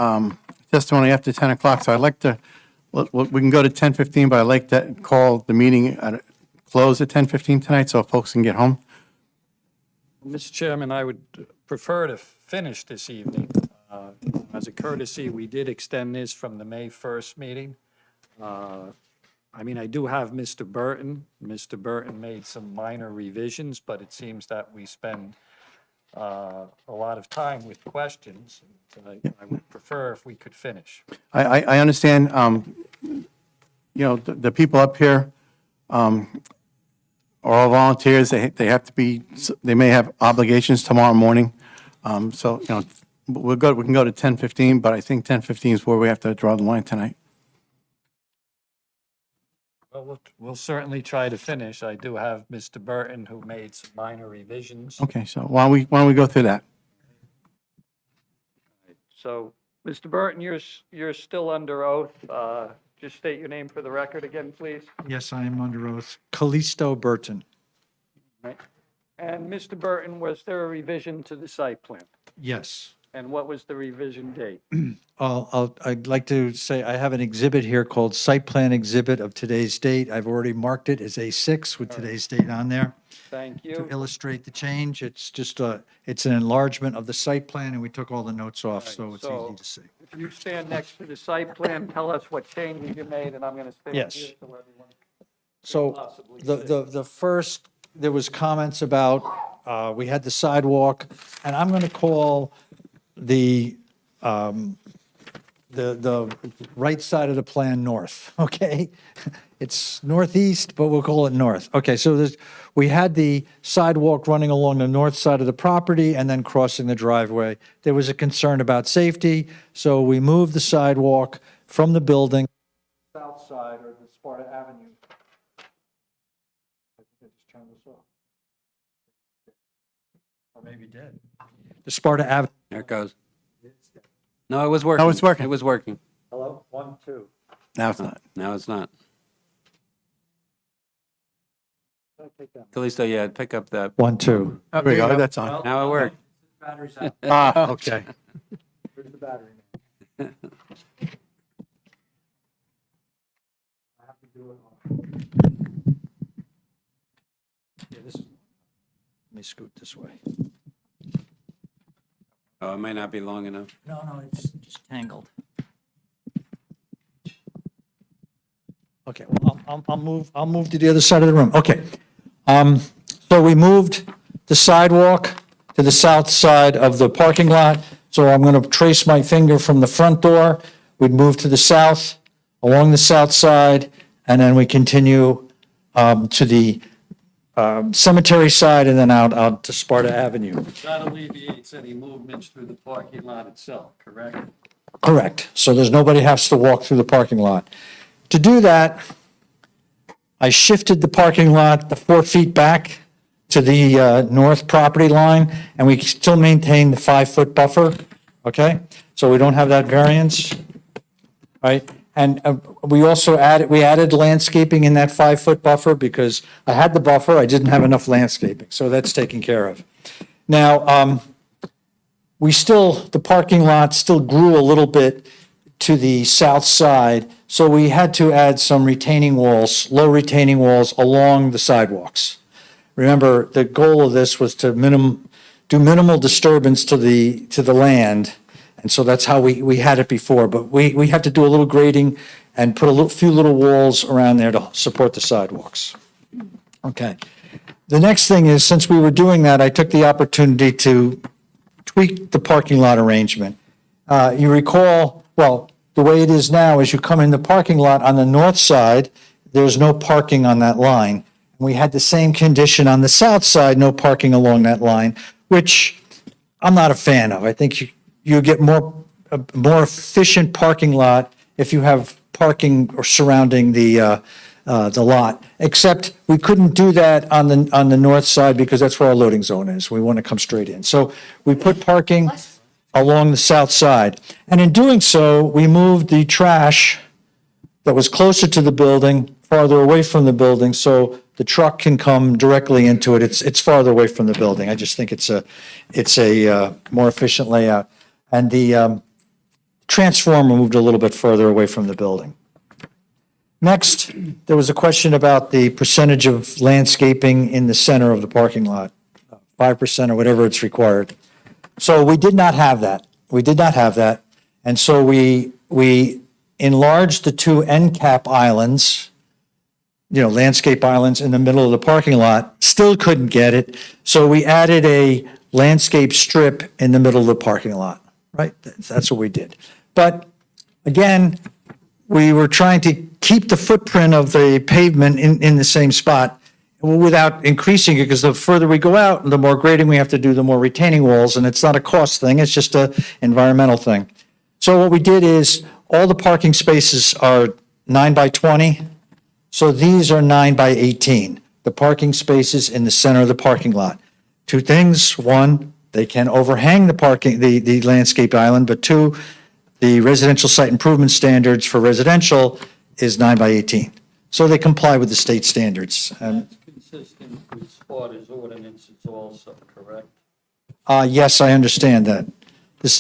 Speaker 1: testimony after 10 o'clock, so I'd like to, we can go to 10:15, but I'd like to call the meeting close at 10:15 tonight so folks can get home.
Speaker 11: Mr. Chairman, I would prefer to finish this evening. As a courtesy, we did extend this from the May 1st meeting. I mean, I do have Mr. Burton. Mr. Burton made some minor revisions, but it seems that we spend a lot of time with questions. I would prefer if we could finish.
Speaker 1: I understand, the people up here are all volunteers. They have to be, they may have obligations tomorrow morning. So, we can go to 10:15, but I think 10:15 is where we have to draw the line tonight.
Speaker 11: Well, we'll certainly try to finish. I do have Mr. Burton, who made some minor revisions.
Speaker 1: Okay, so why don't we go through that?
Speaker 11: So, Mr. Burton, you're still under oath. Just state your name for the record again, please.
Speaker 20: Yes, I am under oath. Callisto Burton.
Speaker 11: Right. And Mr. Burton, was there a revision to the site plan?
Speaker 20: Yes.
Speaker 11: And what was the revision date?
Speaker 20: I'd like to say I have an exhibit here called Site Plan Exhibit of today's date. I've already marked it as A6 with today's date on there.
Speaker 11: Thank
Speaker 20: To
Speaker 11: you.
Speaker 20: illustrate the change, it's just it's an enlargement of the site plan, and we took all the notes off, so it's easy to see.
Speaker 11: If you stand next to the site plan, tell us what changes you made, and I'm going to stand
Speaker 20: Yes.
Speaker 11: here so everyone
Speaker 20: So
Speaker 11: possibly
Speaker 20: the first, there was comments about, we had the sidewalk, and I'm going to call the right side of the plan north, okay? It's northeast, but we'll call it north. Okay, so we had the sidewalk running along the north side of the property and then crossing the driveway. There was a concern about safety, so we moved the sidewalk from the building south side or the Sparta Avenue. I think I just turned this off. Or maybe did. The Sparta Avenue.
Speaker 5: There it goes. No, it was working.
Speaker 1: No, it's working.
Speaker 5: It was working.
Speaker 20: Hello? 1, 2.
Speaker 1: Now it's not.
Speaker 5: Now it's not.
Speaker 20: Take that.
Speaker 5: Callisto, yeah, pick up that.
Speaker 20: 1, 2.
Speaker 1: There we go, that's on.
Speaker 5: Now it worked.
Speaker 20: Battery's out.
Speaker 1: Ah, okay.
Speaker 20: Where's the battery? I have to do it on. Yeah, this is. Let me scoot this way.
Speaker 5: Oh, it may not be long enough.
Speaker 20: No, it's just tangled. Okay, well, I'll move to the other side of the room. Okay. So we moved the sidewalk to the south side of the parking lot. So I'm going to trace my finger from the front door. We'd move to the south, along the south side, and then we continue to the cemetery side and then out to Sparta Avenue.
Speaker 11: That alleviates any movements through the parking lot itself, correct?
Speaker 20: Correct. So there's nobody has to walk through the parking lot. To do that, I shifted the parking lot 4 feet back to the north property line, and we still maintain the 5-foot buffer, okay? So we don't have that variance, right? And we also added landscaping in that 5-foot buffer because I had the buffer, I didn't have enough landscaping, so that's taken care of. Now, the parking lot still grew a little bit to the south side, so we had to add some retaining walls, low retaining walls along the sidewalks. Remember, the goal of this was to do minimal disturbance to the land, and so that's how we had it before. But we had to do a little grading and put a few little walls around there to support the sidewalks. Okay. The next thing is, since we were doing that, I took the opportunity to tweak the parking lot arrangement. You recall, well, the way it is now is you come in the parking lot on the north side, there's no parking on that line. We had the same condition on the south side, no parking along that line, which I'm not a fan of. I think you get a more efficient parking lot if you have parking or surrounding the lot. Except we couldn't do that on the north side because that's where our loading zone is. We want to come straight in. So we put parking along the south side. And in doing so, we moved the trash that was closer to the building, farther away from the building, so The truck can come directly into it. It's farther away from the building. I just think it's a more efficient layout. And the transformer moved a little bit further away from the building. Next, there was a question about the percentage of landscaping in the center of the parking lot, 5% or whatever it's required. So we did not have that. We did not have that. And so we enlarged the two end cap islands, landscape islands in the middle of the parking lot, still couldn't get it. So we added a landscape strip in the middle of the parking lot, right? That's what we did. But again, we were trying to keep the footprint of the pavement in the same spot without increasing it, because the further we go out, the more grading we have to do, the more retaining walls, and it's not a cost thing, it's just an environmental thing. So what we did is, all the parking spaces are 9 by 20, so these are 9 by 18, the parking spaces in the center of the parking lot. Two things: one, they can overhang the landscape island, but two, the residential site improvement standards for residential is 9 by 18. So they comply with the state standards.
Speaker 11: That's consistent with Sparta's ordinances also, correct?
Speaker 20: Yes, I understand that.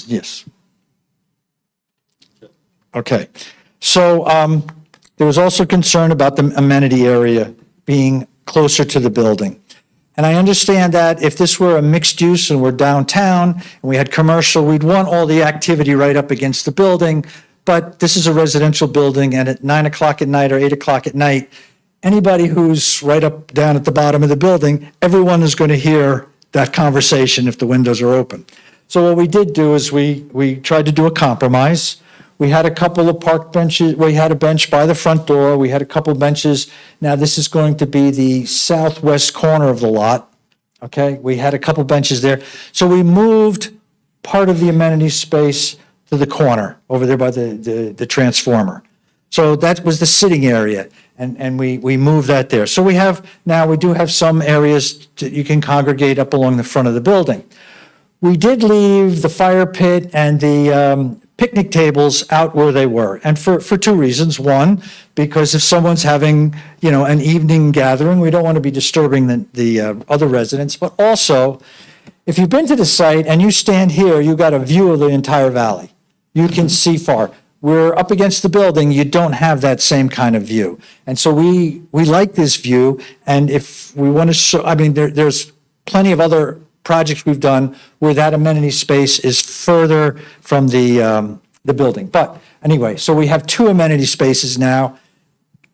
Speaker 20: Yes. Okay. So there was also concern about the amenity area being closer to the building. And I understand that if this were a mixed use and we're downtown and we had commercial, we'd want all the activity right up against the building. But this is a residential building, and at 9 o'clock at night or 8 o'clock at night, anybody who's right up down at the bottom of the building, everyone is going to hear that conversation if the windows are open. So what we did do is we tried to do a compromise. We had a couple of park benches. We had a bench by the front door. We had a couple of benches. Now, this is going to be the southwest corner of the lot. Okay, we had a couple benches there. So we moved part of the amenity space to the corner over there by the transformer. So that was the sitting area, and we moved that there. So we do have some areas you can congregate up along the front of the building. We did leave the fire pit and the picnic tables out where they were, and for two reasons. One, because if someone's having, an evening gathering, we don't want to be disturbing the other residents. But also, if you've been to the site and you stand here, you got a view of the entire valley. You can see far. We're up against the building, you don't have that same kind of view. And so we like this view, and if we want to show, there's plenty of other projects we've done where that amenity space is further from the building. But anyway, so we have two amenity spaces now.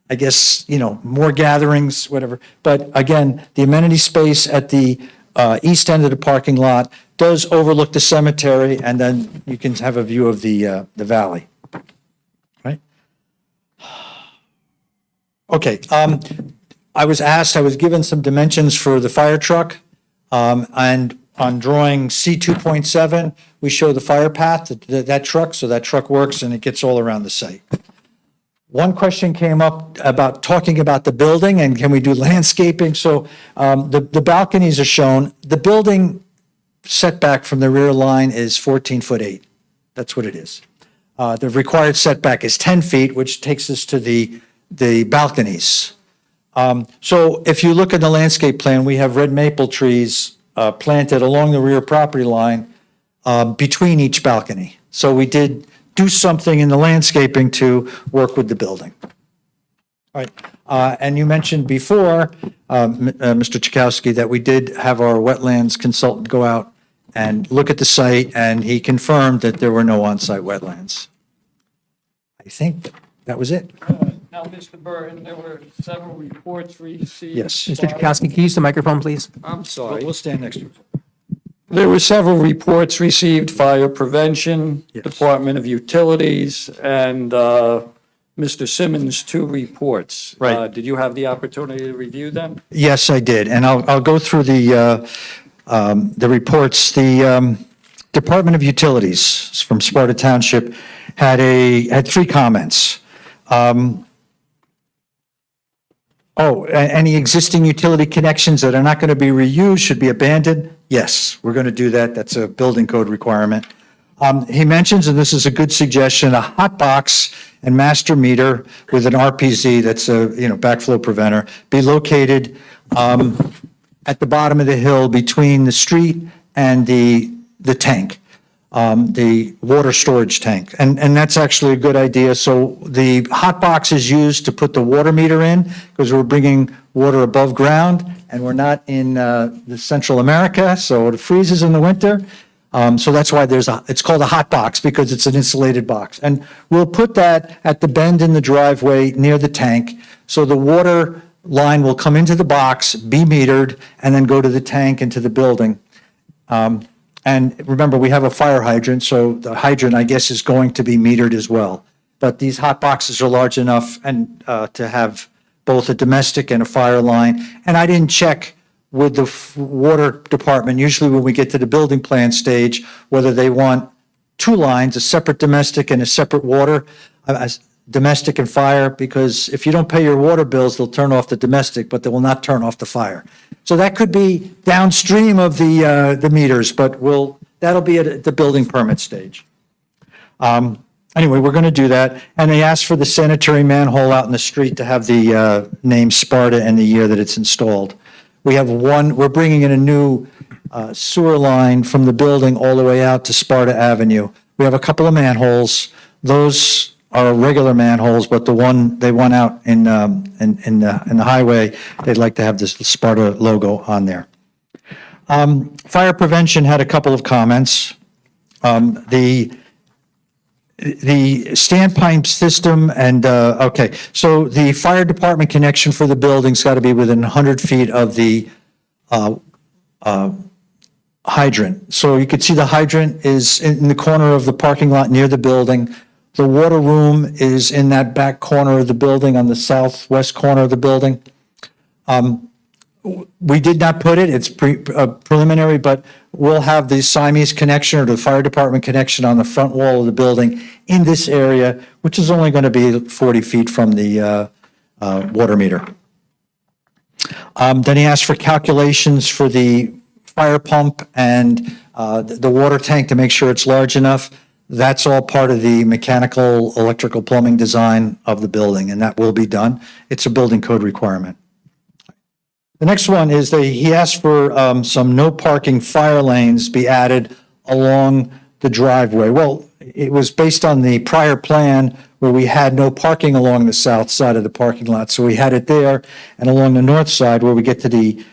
Speaker 20: I guess, more gatherings, whatever. But again, the amenity space at the east end of the parking lot does overlook the cemetery, and then you can have a view of the valley. Right? Okay. I was given some dimensions for the fire truck. And on drawing C2.7, we show the fire path, that truck, so that truck works and it gets all around the site. One question came up about talking about the building and can we do landscaping? So the balconies are shown. The building setback from the rear line is 14'8". That's what it is. The required setback is 10 feet, which takes us to the balconies. So if you look at the landscape plan, we have red maple trees planted along the rear property line between each balcony. So we did do something in the landscaping to work with the building. All right. And you mentioned before, Mr. Chakowski, that we did have our wetlands consultant go out and look at the site, and he confirmed that there were no on-site wetlands. I think that was it.
Speaker 11: Now, Mr. Burton, there were several reports received.
Speaker 20: Yes.
Speaker 8: Mr. Chakowski, can you use the microphone, please?
Speaker 11: I'm sorry.
Speaker 20: We'll stand next to it.
Speaker 11: There were several reports received, fire prevention, Department of Utilities, and Mr. Simmons, 2 reports.
Speaker 20: Right.
Speaker 11: Did you have the opportunity to review them?
Speaker 20: Yes, I did, and I'll go through the reports. The Department of Utilities from Sparta Township had 3 comments. Any existing utility connections that are not going to be reused should be abandoned? Yes, we're going to do that. That's a building code requirement. He mentions, and this is a good suggestion, a hot box and master meter with an RPZ, that's a, backflow preventer, be located at the bottom of the hill between the street and the tank, the water storage tank. And that's actually a good idea. So the hot box is used to put the water meter in, because we're bringing water above ground, and we're not in the Central America, so it freezes in the winter. So that's why it's called a hot box, because it's an insulated box. And we'll put that at the bend in the driveway near the tank, so the water line will come into the box, be metered, and then go to the tank and to the building. And remember, we have a fire hydrant, so the hydrant, I guess, is going to be metered as well. But these hot boxes are large enough and to have both a domestic and a fire line. And I didn't check with the water department, usually when we get to the building plan stage, whether they want two lines, a separate domestic and a separate water, domestic and fire, because if you don't pay your water bills, they'll turn off the domestic, but they will not turn off the fire. So that could be downstream of the meters, but that'll be at the building permit stage. Anyway, we're going to do that. And they asked for the sanitary manhole out in the street to have the name Sparta and the year that it's installed. We're bringing in a new sewer line from the building all the way out to Sparta Avenue. We have a couple of manholes. Those are regular manholes, but they want out in the highway, they'd like to have this Sparta logo on there. Fire prevention had a couple of comments. The standpipe system and, okay, so the fire department connection for the building's got to be within 100 feet of the hydrant. So you could see the hydrant is in the corner of the parking lot near the building. The water room is in that back corner of the building, on the southwest corner of the building. We did not put it, it's preliminary, but we'll have the Siamese connection or the fire department connection on the front wall of the building in this area, which is only going to be 40 feet from the water meter. Then he asked for calculations for the fire pump and the water tank to make sure it's large enough. That's all part of the mechanical, electrical, plumbing design of the building, and that will be done. It's a building code requirement. The next one is he asked for some no parking fire lanes be added along the driveway. Well, it was based on the prior plan where we had no parking along the south side of the parking lot. So we had it there, and along the north side where we get to the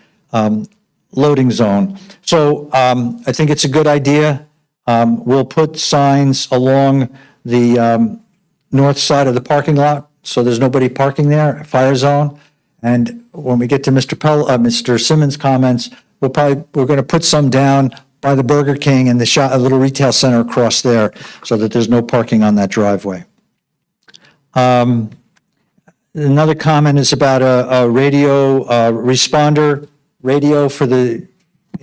Speaker 20: loading zone. So I think it's a good idea. We'll put signs along the north side of the parking lot, so there's nobody parking there, fire zone. And when we get to Mr. Simmons' comments, we're going to put some down by the Burger King and a little retail center across there, so that there's no parking on that driveway. Another comment is about a radio responder radio for the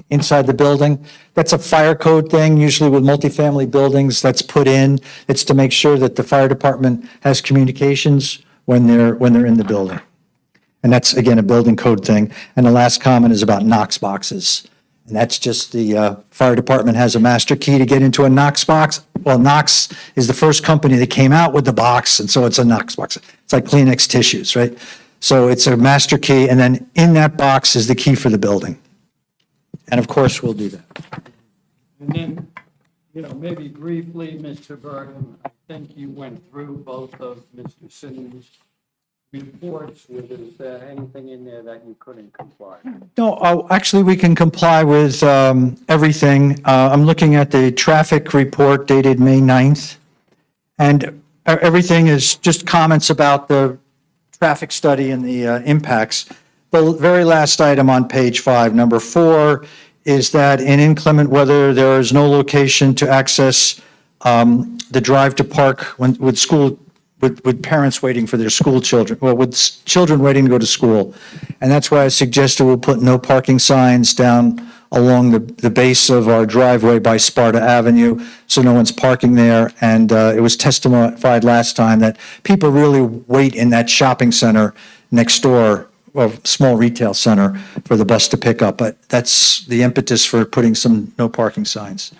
Speaker 20: inside the building. That's a fire code thing, usually with multifamily buildings, that's put in. It's to make sure that the fire department has communications when they're in the building. And that's, again, a building code thing. And the last comment is about Knox boxes. And that's just the fire department has a master key to get into a Knox box. Well, Knox is the first company that came out with the box, and so it's a Knox box. It's like Kleenex tissues, right? So it's a master key, and then in that box is the key for the building. And of course, we'll do that.
Speaker 11: And then, maybe briefly, Mr. Bergen, I think you went through both of Mr. Simmons' reports. Is there anything in there that you couldn't comply?
Speaker 20: No, actually, we can comply with everything. I'm looking at the traffic report dated May 9th, and everything is just comments about the traffic study and the impacts. The very last item on page 5, number 4, is that in inclement weather, there is no location to access the drive to park with parents waiting for their school children, well, with children waiting to go to school. And that's why I suggested we'll put no parking signs down along the base of our driveway by Sparta Avenue, so no one's parking there. And it was testified last time that people really wait in that shopping center next door, or small retail center, for the bus to pick up. But that's the impetus for putting some no parking signs.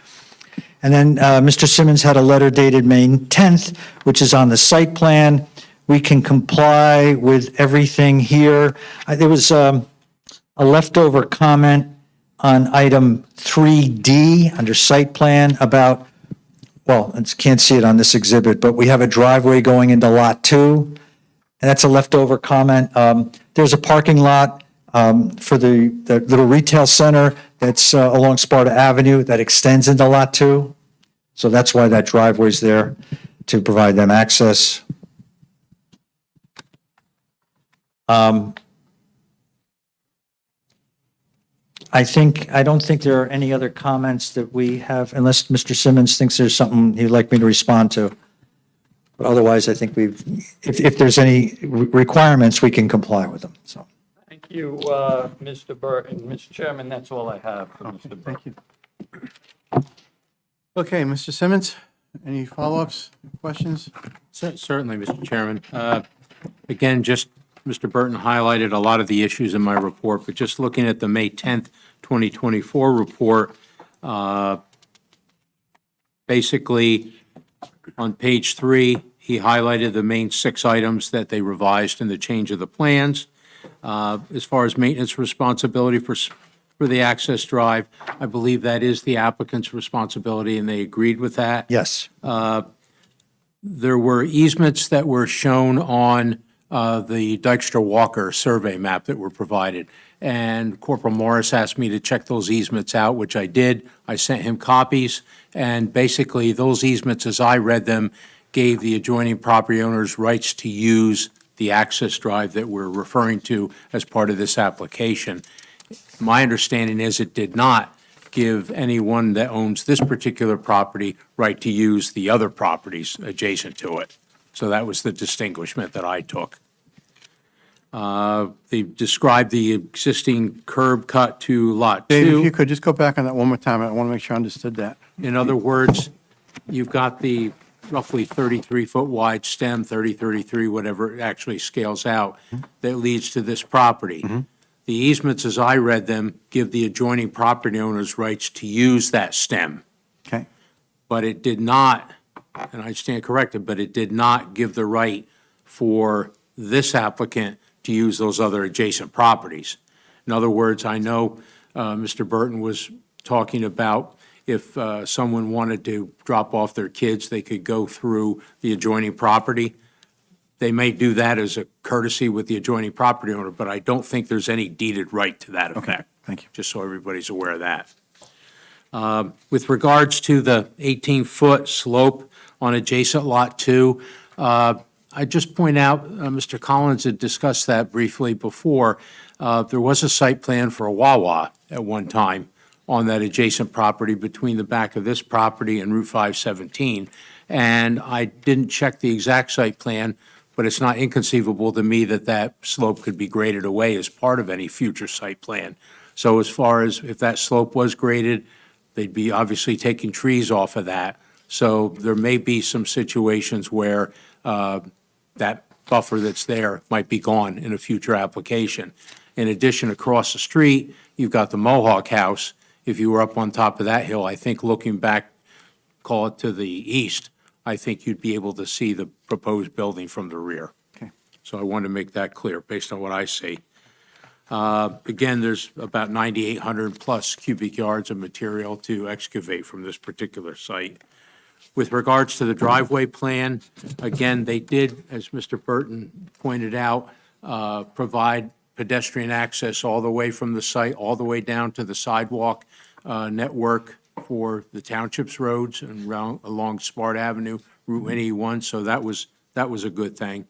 Speaker 20: And then Mr. Simmons had a letter dated May 10th, which is on the site plan. We can comply with everything here. There was a leftover comment on item 3D under site plan about, well, I can't see it on this exhibit, but we have a driveway going into Lot 2, and that's a leftover comment. There's a parking lot for the little retail center that's along Sparta Avenue that extends into Lot 2. So that's why that driveway's there, to provide them access. I don't think there are any other comments that we have, unless Mr. Simmons thinks there's something he'd like me to respond to. But otherwise, I think if there's any requirements, we can comply with them, so.
Speaker 11: Thank you, Mr. Burton. Mr. Chairman, that's all I have for Mr. Burton.
Speaker 1: Thank you. Okay, Mr. Simmons, any follow-ups, questions?
Speaker 5: Certainly, Mr. Chairman. Again, just Mr. Burton highlighted a lot of the issues in my report, but just looking at the May 10th, 2024 report, basically on page 3, he highlighted the main 6 items that they revised in the change of the plans. As far as maintenance responsibility for the access drive, I believe that is the applicant's responsibility, and they agreed with that.
Speaker 20: Yes.
Speaker 5: There were easements that were shown on the Dykstra Walker survey map that were provided, and Corporal Morris asked me to check those easements out, which I did. I sent him copies, and basically those easements, as I read them, gave the adjoining property owners rights to use the access drive that we're referring to as part of this application. My understanding is it did not give anyone that owns this particular property right to use the other properties adjacent to it. So that was the distinguishment that I took. They described the existing curb cut to Lot 2.
Speaker 1: Dave, if you could just go back on that one more time, I want to make sure I understood that.
Speaker 5: In other words, you've got the roughly 33-foot wide stem, 33, whatever it actually scales out, that leads to this property. The easements, as I read them, give the adjoining property owners rights to use that stem.
Speaker 1: Okay.
Speaker 5: But it did not, and I stand corrected, but it did not give the right for this applicant to use those other adjacent properties. In other words, I know Mr. Burton was talking about if someone wanted to drop off their kids, they could go through the adjoining property. They may do that as a courtesy with the adjoining property owner, but I don't think there's any deeded right to that effect.
Speaker 1: Thank you.
Speaker 5: Just so everybody's aware of that. With regards to the 18-foot slope on adjacent Lot 2, I just point out, Mr. Collins had discussed that briefly before. There was a site plan for a Wawa at one time on that adjacent property between the back of this property and Route 517. And I didn't check the exact site plan, but it's not inconceivable to me that that slope could be graded away as part of any future site plan. So as far as if that slope was graded, they'd be obviously taking trees off of that. So there may be some situations where that buffer that's there might be gone in a future application. In addition, across the street, you've got the Mohawk House. If you were up on top of that hill, I think looking back, call it to the east, I think you'd be able to see the proposed building from the rear.
Speaker 1: Okay.
Speaker 5: So I wanted to make that clear based on what I see. Again, there's about 9,800 plus cubic yards of material to excavate from this particular site. With regards to the driveway plan, again, they did, as Mr. Burton pointed out, provide pedestrian access all the way from the site, all the way down to the sidewalk network for the township's roads and along Sparta Avenue, Route 181, so that was a good thing.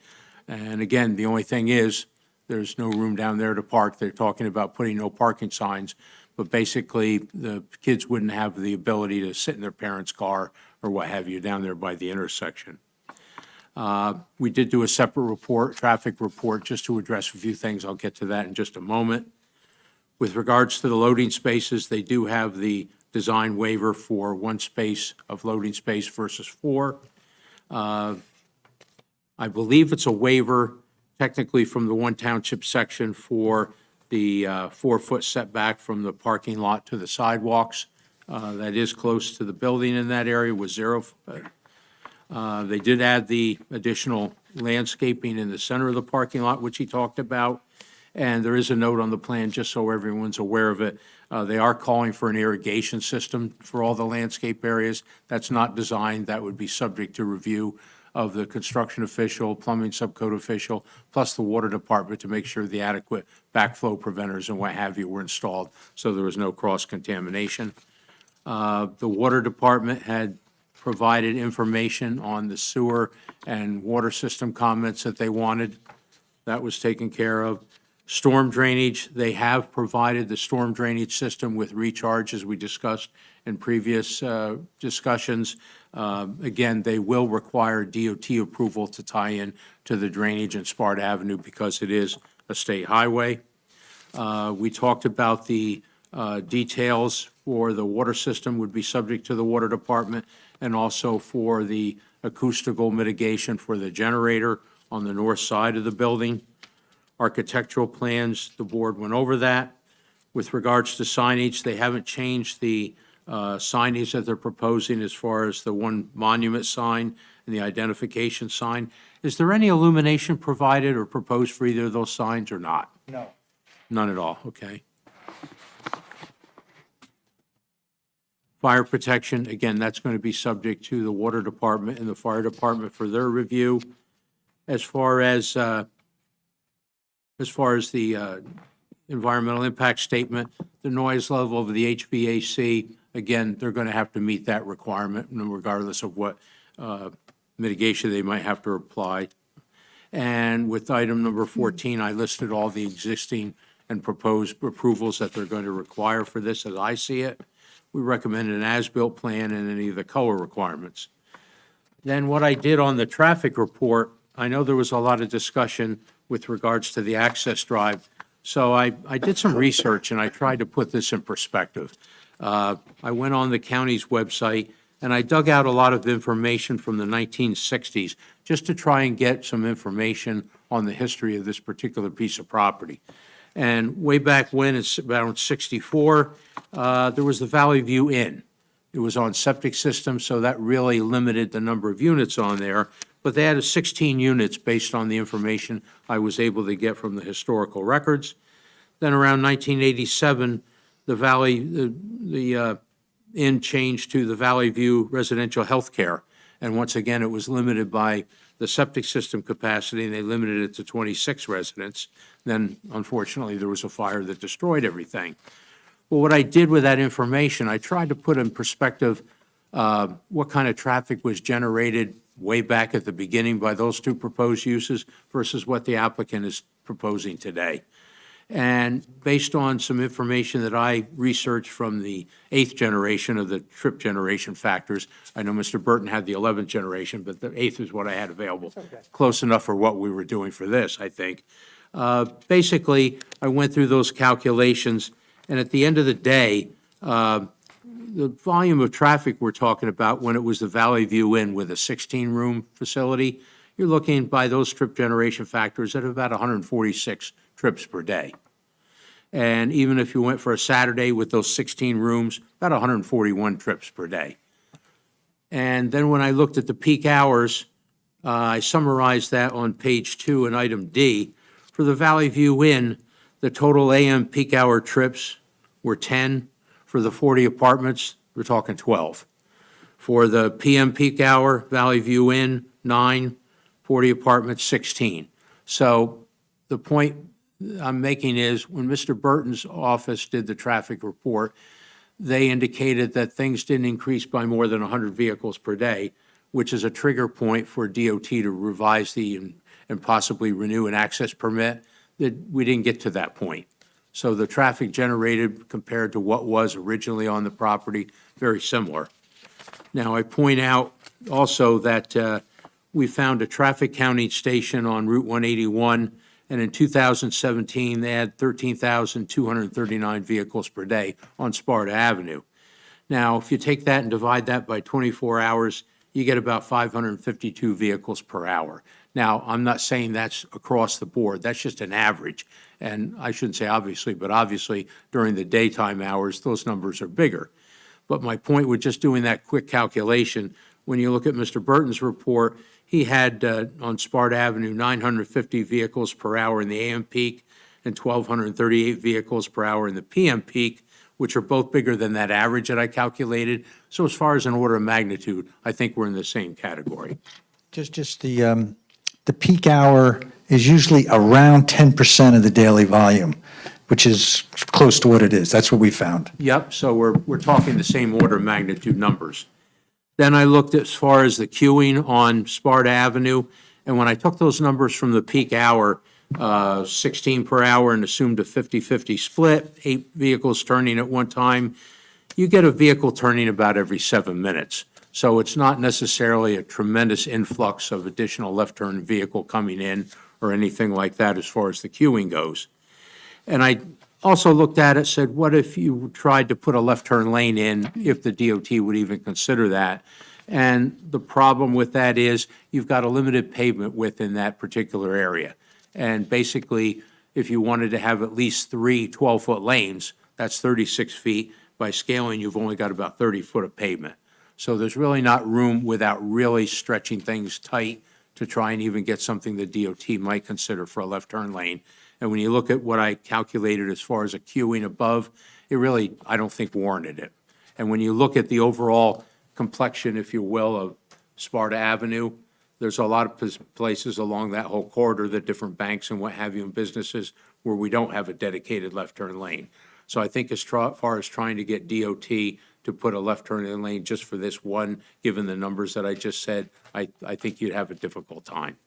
Speaker 5: And again, the only thing is, there's no room down there to park. They're talking about putting no parking signs, but basically, the kids wouldn't have the ability to sit in their parents' car or what have you down there by the intersection. We did do a separate report, traffic report, just to address a few things. I'll get to that in just a moment. With regards to the loading spaces, they do have the design waiver for 1 space of loading space versus 4. I believe it's a waiver technically from the 1 township section for the 4-foot setback from the parking lot to the sidewalks.
Speaker 21: that is close to the building in that area was 0 foot. They did add the additional landscaping in the center of the parking lot, which he talked about. And there is a note on the plan, just so everyone's aware of it. They are calling for an irrigation system for all the landscape areas. That's not designed. That would be subject to review of the construction official, plumbing subcode official, plus the water department to make sure the adequate backflow preventers and what have you were installed, so there was no cross-contamination. The water department had provided information on the sewer and water system comments that they wanted. That was taken care of. Storm drainage, they have provided the storm drainage system with recharge, as we discussed in previous discussions. Again, they will require DOT approval to tie in to the drainage in Sparta Avenue because it is a state highway. We talked about the details for the water system would be subject to the water department, and also for the acoustical mitigation for the generator on the north side of the building. Architectural plans, the board went over that. With regards to signage, they haven't changed the signage that they're proposing as far as the one monument sign and the identification sign. Is there any illumination provided or proposed for either of those signs or not?
Speaker 15: No.
Speaker 21: None at all, okay. Fire protection, again, that's going to be subject to the water department and the fire department for their review. As far as the environmental impact statement, the noise level of the HVAC, again, they're going to have to meet that requirement regardless of what mitigation they might have to apply. And with item number 14, I listed all the existing and proposed approvals that they're going to require for this as I see it. We recommend an as-built plan and any of the color requirements. Then what I did on the traffic report, I know there was a lot of discussion with regards to the access drive. So I did some research and I tried to put this in perspective. I went on the county's website and I dug out a lot of information from the 1960s just to try and get some information on the history of this particular piece of property. And way back when, it's around 64, there was the Valley View Inn. It was on septic system, so that really limited the number of units on there. But they had 16 units based on the information I was able to get from the historical records. Then around 1987, the inn changed to the Valley View Residential Healthcare. And once again, it was limited by the septic system capacity, and they limited it to 26 residents. Then, unfortunately, there was a fire that destroyed everything. Well, what I did with that information, I tried to put in perspective what kind of traffic was generated way back at the beginning by those two proposed uses versus what the applicant is proposing today. And based on some information that I researched from the 8th generation of the trip generation factors, I know Mr. Burton had the 11th generation, but the 8th is what I had available. Close enough for what we were doing for this, I think. Basically, I went through those calculations, and at the end of the day, the volume of traffic we're talking about when it was the Valley View Inn with a 16-room facility, you're looking by those trip generation factors at about 146 trips per day. And even if you went for a Saturday with those 16 rooms, about 141 trips per day. And then when I looked at the peak hours, I summarized that on page 2 in item D. For the Valley View Inn, the total AM peak hour trips were 10. For the 40 apartments, we're talking 12. For the PM peak hour, Valley View Inn, 9, 40 apartments, 16. So the point I'm making is when Mr. Burton's office did the traffic report, they indicated that things didn't increase by more than 100 vehicles per day, which is a trigger point for DOT to revise and possibly renew an access permit. That we didn't get to that point. So the traffic generated compared to what was originally on the property, very similar. Now, I point out also that we found a traffic counting station on Route 181, and in 2017, they had 13,239 vehicles per day on Sparta Avenue. Now, if you take that and divide that by 24 hours, you get about 552 vehicles per hour. Now, I'm not saying that's across the board. That's just an average. And I shouldn't say obviously, but obviously during the daytime hours, those numbers are bigger. But my point with just doing that quick calculation, when you look at Mr. Burton's report, he had on Sparta Avenue 950 vehicles per hour in the AM peak and 1,238 vehicles per hour in the PM peak, which are both bigger than that average that I calculated. So as far as an order of magnitude, I think we're in the same category.
Speaker 20: Just the peak hour is usually around 10% of the daily volume, which is close to what it is. That's what we found.
Speaker 21: Yep, so we're talking the same order of magnitude numbers. Then I looked as far as the queuing on Sparta Avenue, and when I took those numbers from the peak hour, 16 per hour and assumed a 50-50 split, 8 vehicles turning at one time, you get a vehicle turning about every 7 minutes. So it's not necessarily a tremendous influx of additional left-turn vehicle coming in or anything like that as far as the queuing goes. And I also looked at it, said, what if you tried to put a left-turn lane in, if the DOT would even consider that? And the problem with that is you've got a limited pavement width in that particular area. And basically, if you wanted to have at least 3 12-foot lanes, that's 36 feet. By scaling, you've only got about 30 foot of pavement. So there's really not room without really stretching things tight to try and even get something the DOT might consider for a left turn lane. And when you look at what I calculated as far as a queuing above, it really, I don't think warranted it. And when you look at the overall complexion, if you will, of Sparta Avenue, there's a lot of places along that whole corridor, the different banks and what have you, and businesses where we don't have a dedicated left turn lane. So I think as far as trying to get DOT to put a left turn lane just for this one, given the numbers that I just said, I think you'd have a difficult time.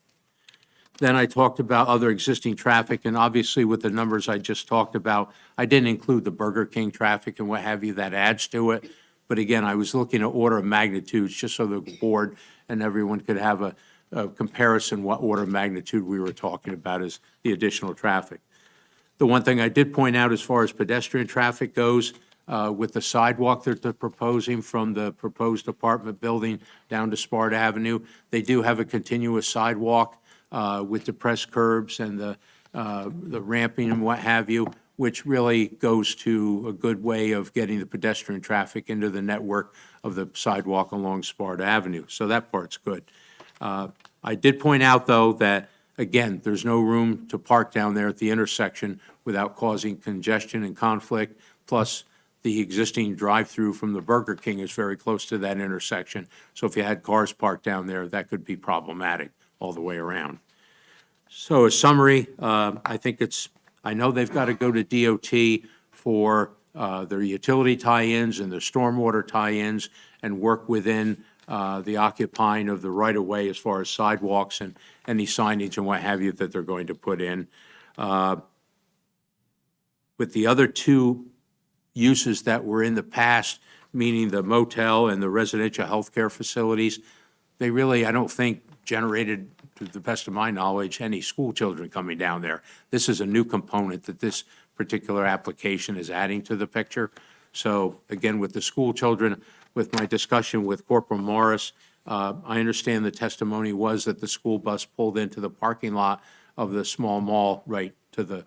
Speaker 21: Then I talked about other existing traffic, and obviously with the numbers I just talked about, I didn't include the Burger King traffic and what have you that adds to it. But again, I was looking at order of magnitudes just so the board and everyone could have a comparison what order of magnitude we were talking about as the additional traffic. The one thing I did point out as far as pedestrian traffic goes, with the sidewalk that they're proposing from the proposed apartment building down to Sparta Avenue, they do have a continuous sidewalk with depressed curbs and the ramping and what have you, which really goes to a good way of getting the pedestrian traffic into the network of the sidewalk along Sparta Avenue. So that part's good. I did point out, though, that, again, there's no room to park down there at the intersection without causing congestion and conflict. Plus, the existing drive-through from the Burger King is very close to that intersection. So if you had cars parked down there, that could be problematic all the way around. So a summary, I think I know they've got to go to DOT for their utility tie-ins and their stormwater tie-ins and work within the occupying of the right-of-way as far as sidewalks and any signage and what have you that they're going to put in. With the other two uses that were in the past, meaning the motel and the residential healthcare facilities, they really, I don't think, generated, to the best of my knowledge, any school children coming down there. This is a new component that this particular application is adding to the picture. So again, with the school children, with my discussion with Corporal Morris, I understand the testimony was that the school bus pulled into the parking lot of the small mall right to the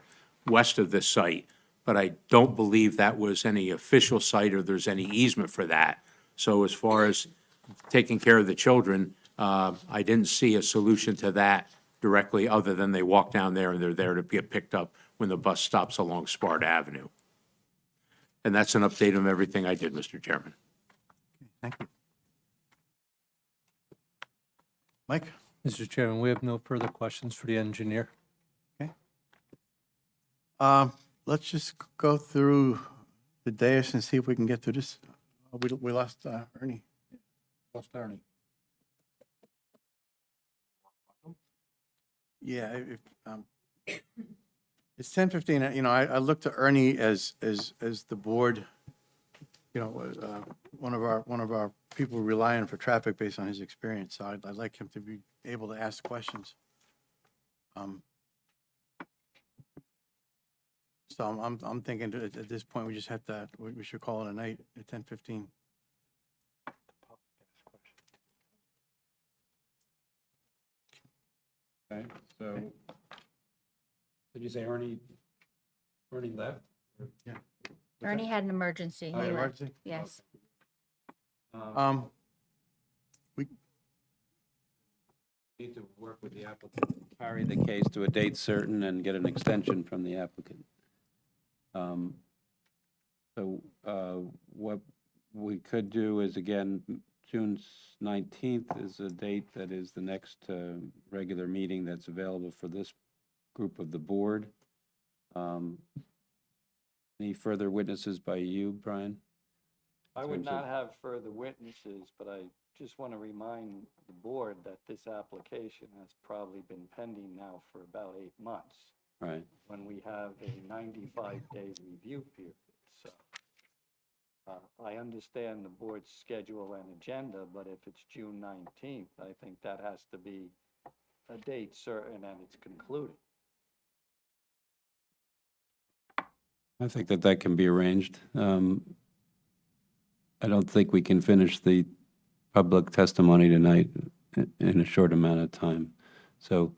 Speaker 21: west of this site. But I don't believe that was any official site or there's any easement for that. So as far as taking care of the children, I didn't see a solution to that directly other than they walk down there and they're there to get picked up when the bus stops along Sparta Avenue. And that's an update on everything I did, Mr. Chairman.
Speaker 1: Thank you. Mike?
Speaker 13: Mr. Chairman, we have no further questions for the engineer.
Speaker 1: Let's just go through the dais and see if we can get through this. We lost Ernie.
Speaker 21: Lost Ernie.
Speaker 1: Yeah, it's 10:15. You know, I look to Ernie as the board, you know, one of our people we rely on for traffic based on his experience. So I'd like him to be able to ask questions. So I'm thinking at this point, we just have to, we should call it a night at 10:15.
Speaker 5: Okay, so, did you say Ernie left?
Speaker 1: Yeah.
Speaker 7: Ernie had an emergency.
Speaker 1: Oh,
Speaker 7: He left.
Speaker 1: emergency?
Speaker 7: Yes.
Speaker 1: We,
Speaker 5: Need to work with the applicant, carry the case to a date certain and get an extension from the applicant. What we could do is, again, June 19th is a date that is the next regular meeting that's available for this group of the board. Any further witnesses by you, Brian?
Speaker 11: I would
Speaker 5: terms of-
Speaker 11: not have further witnesses, but I just want to remind the board that this application has probably been pending now for about 8 months,
Speaker 5: Right.
Speaker 11: when we have a 95-day review period. So I understand the board's schedule and agenda, but if it's June 19th, I think that has to be a date certain and it's concluded.
Speaker 5: I think that can be arranged. I don't think we can finish the public testimony tonight in a short amount of time. So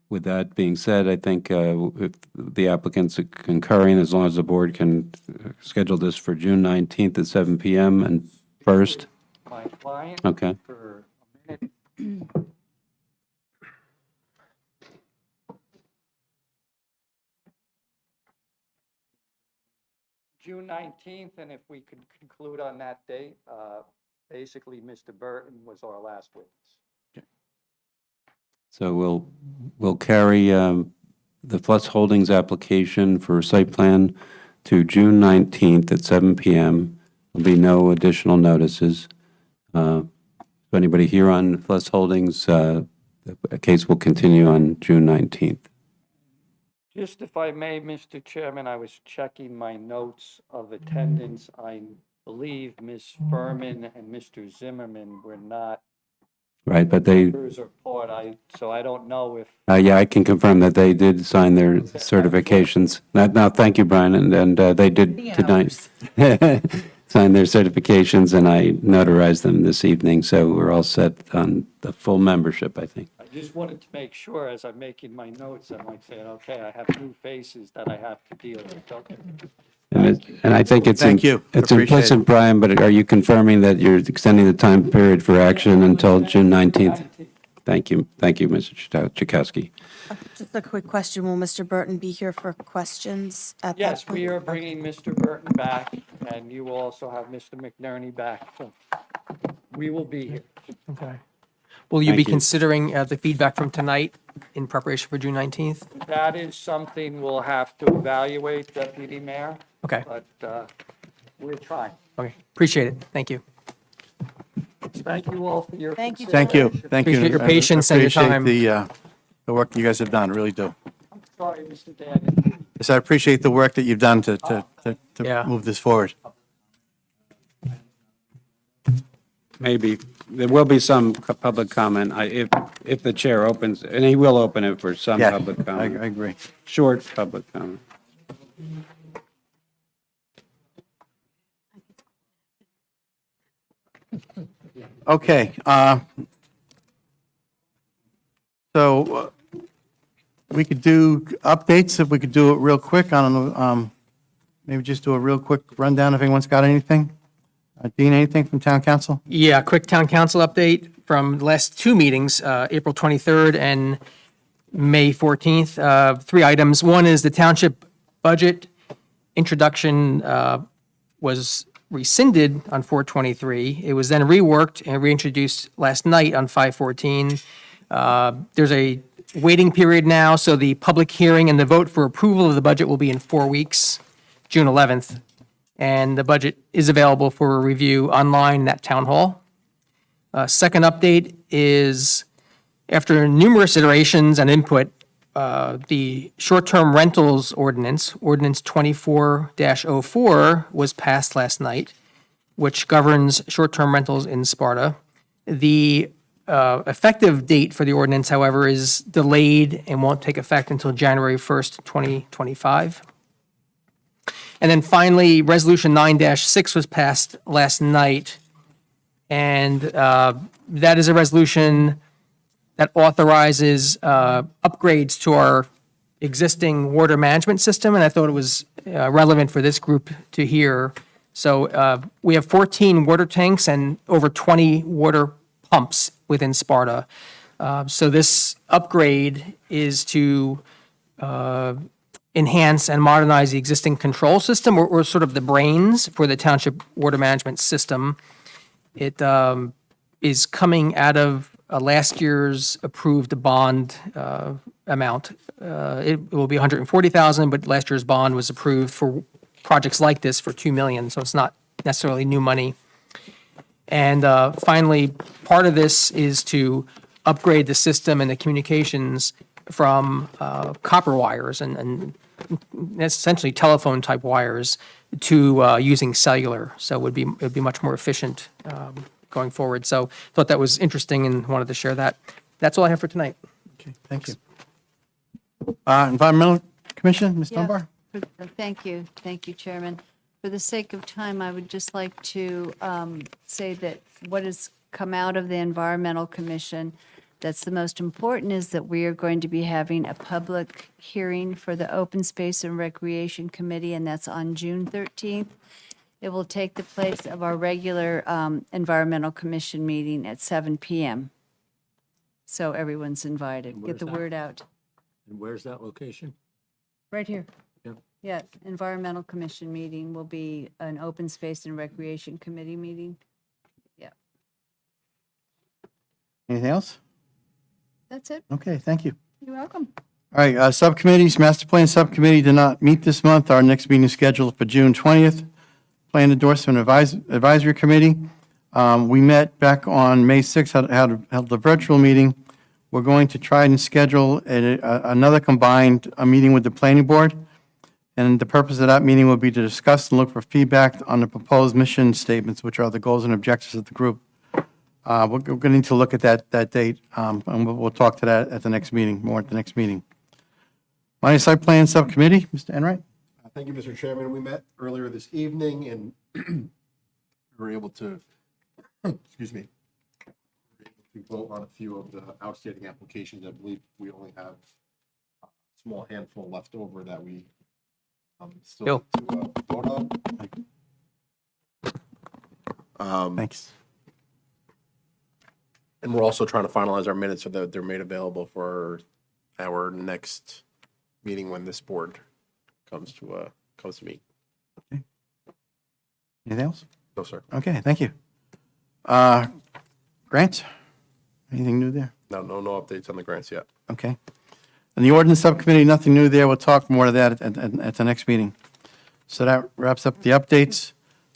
Speaker 5: with that being said, I think if the applicants are concurring, as long as the board can schedule this for June 19th at 7 PM and first.
Speaker 11: My client,
Speaker 5: Okay.
Speaker 11: for a minute, June 19th, and if we could conclude on that date, basically, Mr. Burton was our last witness.
Speaker 5: So we'll carry the Plus Holdings application for site plan to June 19th at 7 PM. There'll be no additional notices. If anybody here on Plus Holdings, the case will continue on June 19th.
Speaker 11: Just if I may, Mr. Chairman, I was checking my notes of attendance. I believe Ms. Furman and Mr. Zimmerman were not
Speaker 5: Right, but they,
Speaker 11: members or part, so I don't know if,
Speaker 5: yeah, I can confirm that they did sign their certifications. Now, thank you, Brian, and they did tonight sign their certifications, and I notarized them this evening, so we're all set on the full membership, I think.
Speaker 11: I just wanted to make sure as I'm making my notes, I'm like saying, okay, I have new faces that I have to deal with, okay.
Speaker 5: And I think it's.
Speaker 1: Thank you.
Speaker 5: It's
Speaker 1: Appreciate
Speaker 5: implicit,
Speaker 1: it.
Speaker 5: Brian, but are you confirming that you're extending the time period for action until June 19th? Thank you, Mr. Chakowski.
Speaker 10: Just a quick question. Will Mr. Burton be here for questions at that
Speaker 11: Yes,
Speaker 10: point?
Speaker 11: we are bringing Mr. Burton back, and you will also have Mr. McNerney back. So we will be here.
Speaker 8: Okay. Will you
Speaker 5: Thank
Speaker 8: be
Speaker 5: you.
Speaker 8: considering the feedback from tonight in preparation for June 19th?
Speaker 11: That is something we'll have to evaluate, Deputy Mayor,
Speaker 8: Okay,
Speaker 11: but we're trying.
Speaker 8: okay, appreciate it, thank you.
Speaker 11: Thank you all for your
Speaker 10: Thank you.
Speaker 1: thank you, thank you.
Speaker 8: Appreciate your
Speaker 1: I
Speaker 8: patience and your time.
Speaker 1: Appreciate the work you guys have done, really do.
Speaker 11: Sorry, Mr. Daniel.
Speaker 1: Yes, I appreciate the work that you've done to
Speaker 8: Yeah.
Speaker 1: move this forward.
Speaker 5: Maybe, there will be some public comment, if the chair opens, and he will open it for some
Speaker 1: Yeah,
Speaker 5: public
Speaker 1: I
Speaker 5: comment.
Speaker 1: agree.
Speaker 5: Short public comment.
Speaker 1: Okay, so we could do updates, if we could do it real quick, I don't know, maybe just do a real quick rundown if anyone's got anything. Dean, anything from town council?
Speaker 8: Yeah, quick town council update from the last two meetings, April 23rd and May 14th. Three items. One is the township budget introduction was rescinded on 4/23. It was then reworked and reintroduced last night on 5/14. There's a waiting period now, so the public hearing and the vote for approval of the budget will be in 4 weeks, June 11th. And the budget is available for review online at Town Hall. Second update is, after numerous iterations and input, the short-term rentals ordinance, Ordinance 24-04, was passed last night, which governs short-term rentals in Sparta. The effective date for the ordinance, however, is delayed and won't take effect until January 1st, 2025. And then finally, Resolution 9-6 was passed last night, and that is a resolution that authorizes upgrades to our existing water management system, and I thought it was relevant for this group to hear So we have 14 water tanks and over 20 water pumps within Sparta. So this upgrade is to enhance and modernize the existing control system, or sort of the brains for the township water management system. It is coming out of last year's approved bond amount. It will be $140,000, but last year's bond was approved for projects like this for $2 million, so it's not necessarily new money. And finally, part of this is to upgrade the system and the communications from copper wires and essentially telephone type wires to using cellular. So it would be much more efficient going forward. So thought that was interesting and wanted to share that. That's all I have for tonight.
Speaker 1: Okay, thank you. Environmental Commission, Ms.
Speaker 17: Yeah.
Speaker 1: Dunbar?
Speaker 17: Thank you. Thank you, Chairman. For the sake of time, I would just like to say that what has come out of the Environmental Commission that's the most important is that we are going to be having a public hearing for the Open Space and Recreation Committee, and that's on June 13th. It will take the place of our regular Environmental Commission meeting at 7 p.m. So everyone's invited. Get the word out.
Speaker 11: And where's that location?
Speaker 17: Right here.
Speaker 11: Yep.
Speaker 17: Yeah, Environmental Commission meeting will be an Open Space and Recreation Committee meeting. Yeah,
Speaker 1: Anything else?
Speaker 17: that's it.
Speaker 1: Okay, thank you.
Speaker 17: You're welcome.
Speaker 1: All right, subcommittees, Master Plan Subcommittee did not meet this month. Our next meeting is scheduled for June 20th. Plan Endorsement Advisory Committee, we met back on May 6th, held a virtual meeting. We're going to try and schedule another combined meeting with the Planning Board. And the purpose of that meeting will be to discuss and look for feedback on the proposed mission statements, which are the goals and objectives of the group. We're going to need to look at that date, and we'll talk to that at the next meeting, more at the next meeting. Minor Site Plan Subcommittee, Mr. Enright?
Speaker 4: Thank you, Mr. Chairman. We met earlier this evening and we were able to, excuse me, to vote on a few of the outstanding applications. I believe we only have a small handful left over that we still have to vote on.
Speaker 1: Thanks.
Speaker 4: And we're also trying to finalize our minutes so that they're made available for our next meeting when this board comes to meet.
Speaker 1: Anything else?
Speaker 4: No, sir.
Speaker 1: Okay, thank you. Grants? Anything new there?
Speaker 4: No updates on the grants yet.
Speaker 1: Okay. And the ordinance subcommittee, nothing new there. We'll talk more to that at the next meeting. So that wraps up the updates.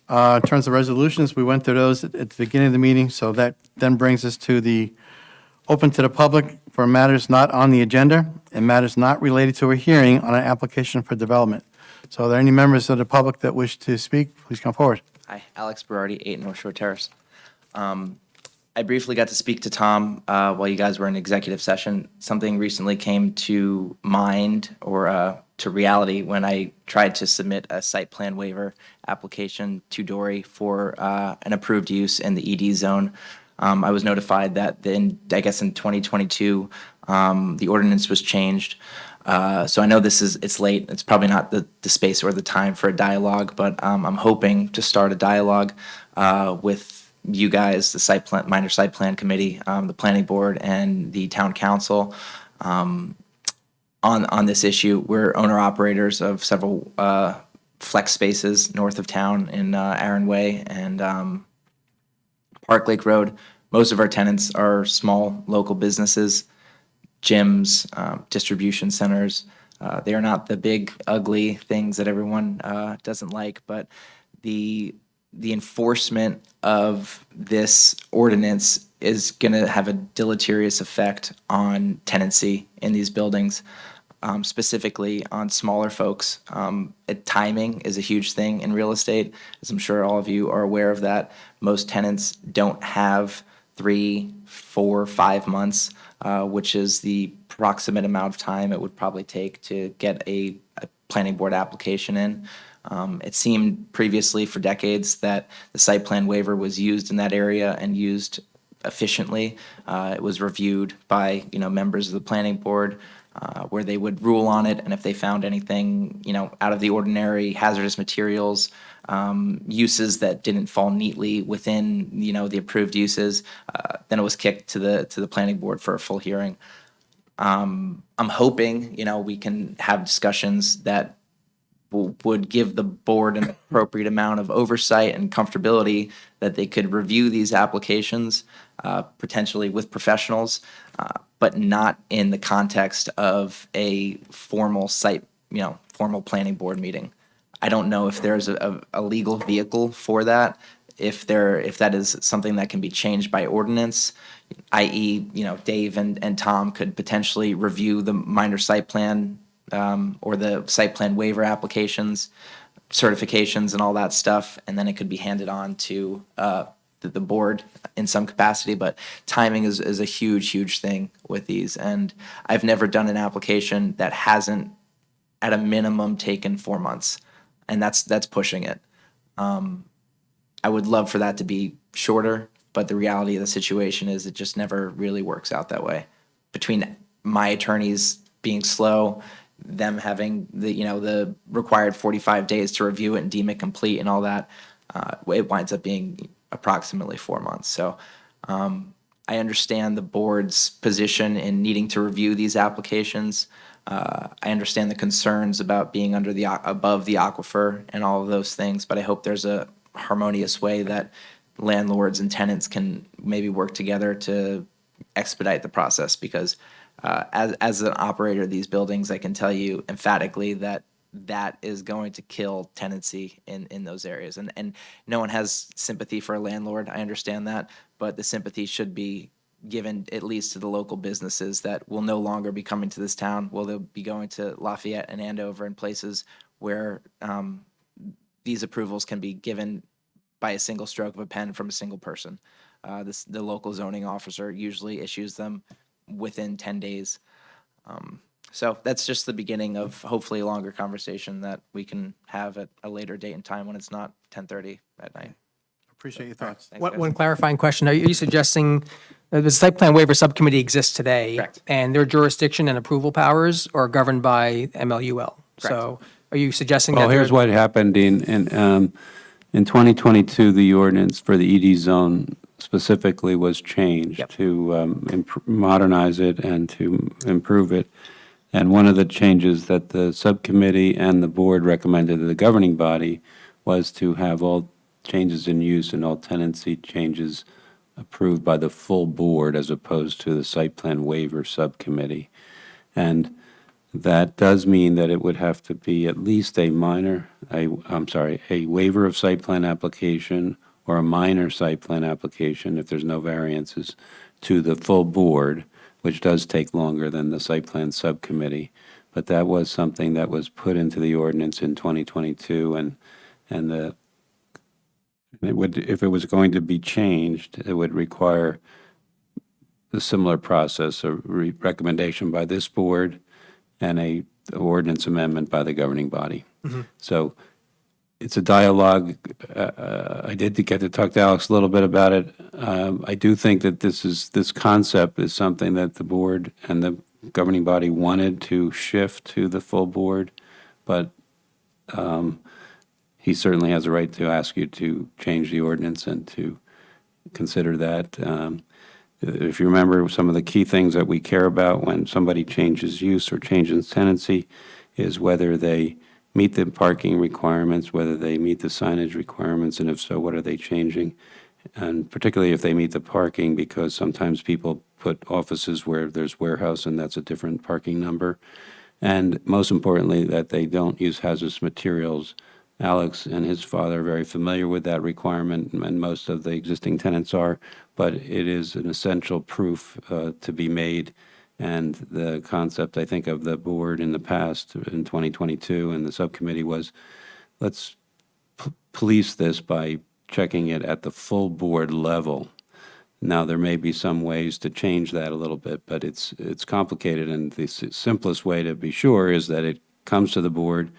Speaker 1: In terms of resolutions, we went through those at the beginning of the meeting, so that then brings us to the open to the public for matters not on the agenda and matters not related to a hearing on an application for development. So are there any members of the public that wish to speak? Please come forward.
Speaker 19: Hi, Alex Berardi, 8 North Shore Terrace. I briefly got to speak to Tom while you guys were in executive session. Something recently came to mind or to reality when I tried to submit a site plan waiver application to Dory for an approved use in the ED zone. I was notified that I guess in 2022, the ordinance was changed. So I know it's late. It's probably not the space or the time for a dialogue, but I'm hoping to start a dialogue with you guys, the minor site plan committee, the planning board, and the town council on this issue. We're owner operators of several flex spaces north of town in Aaron Way and Park Lake Road. Most of our tenants are small local businesses, gyms, distribution centers. They are not the big, ugly things that everyone doesn't like, but the enforcement of this ordinance is going to have a deleterious effect on tenancy in these buildings, specifically on smaller folks. Timing is a huge thing in real estate, as I'm sure all of you are aware of that. Most tenants don't have 3, 4, 5 months, which is the approximate amount of time it would probably take to get a planning board application in. It seemed previously for decades that the site plan waiver was used in that area and used efficiently. It was reviewed by members of the planning board where they would rule on it, and if they found anything, out of the ordinary, hazardous materials, uses that didn't fall neatly within, the approved uses, then it was kicked to the planning board for a full hearing. I'm hoping, we can have discussions that would give the board an appropriate amount of oversight and comfortability that they could review these applications, potentially with professionals, but not in the context of a formal site, formal planning board meeting. I don't know if there's a legal vehicle for that, if that is something that can be changed by ordinance, i.e., Dave and Tom could potentially review the minor site plan or the site plan waiver applications, certifications and all that stuff, and then it could be handed on to the board in some capacity. But timing is a huge thing with these, and I've never done an application that hasn't, at a minimum, taken 4 months, and that's pushing it. I would love for that to be shorter, but the reality of the situation is it just never really works out that way. Between my attorneys being slow, them having the required 45 days to review it and deem it complete and all that, it winds up being approximately 4 months. So I understand the board's position in needing to review these applications. I understand the concerns about being above the aquifer and all of those things, but I hope there's a harmonious way that landlords and tenants can maybe work together to expedite the process, because as an operator of these buildings, I can tell you emphatically that is going to kill tenancy in those areas. And no one has sympathy for a landlord. I understand that, but the sympathy should be given at least to the local businesses that will no longer be coming to this town. Will they be going to Lafayette and Andover and places where these approvals can be given by a single stroke of a pen from a single person. The local zoning officer usually issues them within 10 days. So that's just the beginning of hopefully a longer conversation that we can have at a later date and time when it's not 10:30 at night.
Speaker 1: Appreciate your thoughts.
Speaker 19: Thanks, guys.
Speaker 8: One clarifying question. Are you suggesting the site plan waiver subcommittee exists today?
Speaker 19: Correct.
Speaker 8: And their jurisdiction and approval powers are governed by MLUL? So are you suggesting that?
Speaker 5: Well, here's what happened in 2022, the ordinance for the ED zone specifically was changed to modernize it and to improve it. And one of the changes that the subcommittee and the board recommended to the governing body was to have all changes in use and all tenancy changes approved by the full board as opposed to the site plan waiver subcommittee. And that does mean that it would have to be at least a waiver of site plan application or a minor site plan application if there's no variances to the full board, which does take longer than the site plan subcommittee. But that was something that was put into the ordinance in 2022, and it would, if it was going to be changed, it would require a similar process, a recommendation by this board and a ordinance amendment by the governing body. So it's a dialogue. I did get to talk to Alex a little bit about it. I do think that this concept is something that the board and the governing body wanted to shift to the full board, but he certainly has a right to ask you to change the ordinance and to consider that. If you remember, some of the key things that we care about when somebody changes use or changes tenancy is whether they meet the parking requirements, whether they meet the signage requirements, and if so, what are they changing? And particularly if they meet the parking, because sometimes people put offices where there's warehouse and that's a different parking number. And most importantly, that they don't use hazardous materials. Alex and his father are very familiar with that requirement, and most of the existing tenants are, but it is an essential proof to be made. And the concept, I think, of the board in the past, in 2022, and the subcommittee was, let's police this by checking it at the full board level. Now, there may be some ways to change that a little bit, but it's complicated, and the simplest way to be sure is that it comes to the board.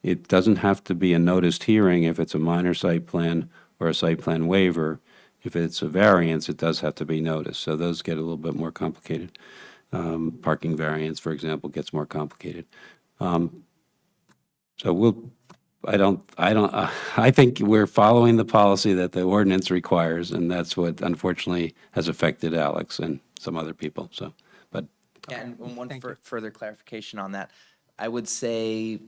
Speaker 5: It doesn't have to be a noticed hearing if it's a minor site plan or a site plan waiver. If it's a variance, it does have to be noticed. So those get a little bit more complicated. parking variance, for example, gets more complicated. I think we're following the policy that the ordinance requires, and that's what unfortunately has affected Alex and some other people, so, but.
Speaker 19: Yeah, and one further clarification on that, I would say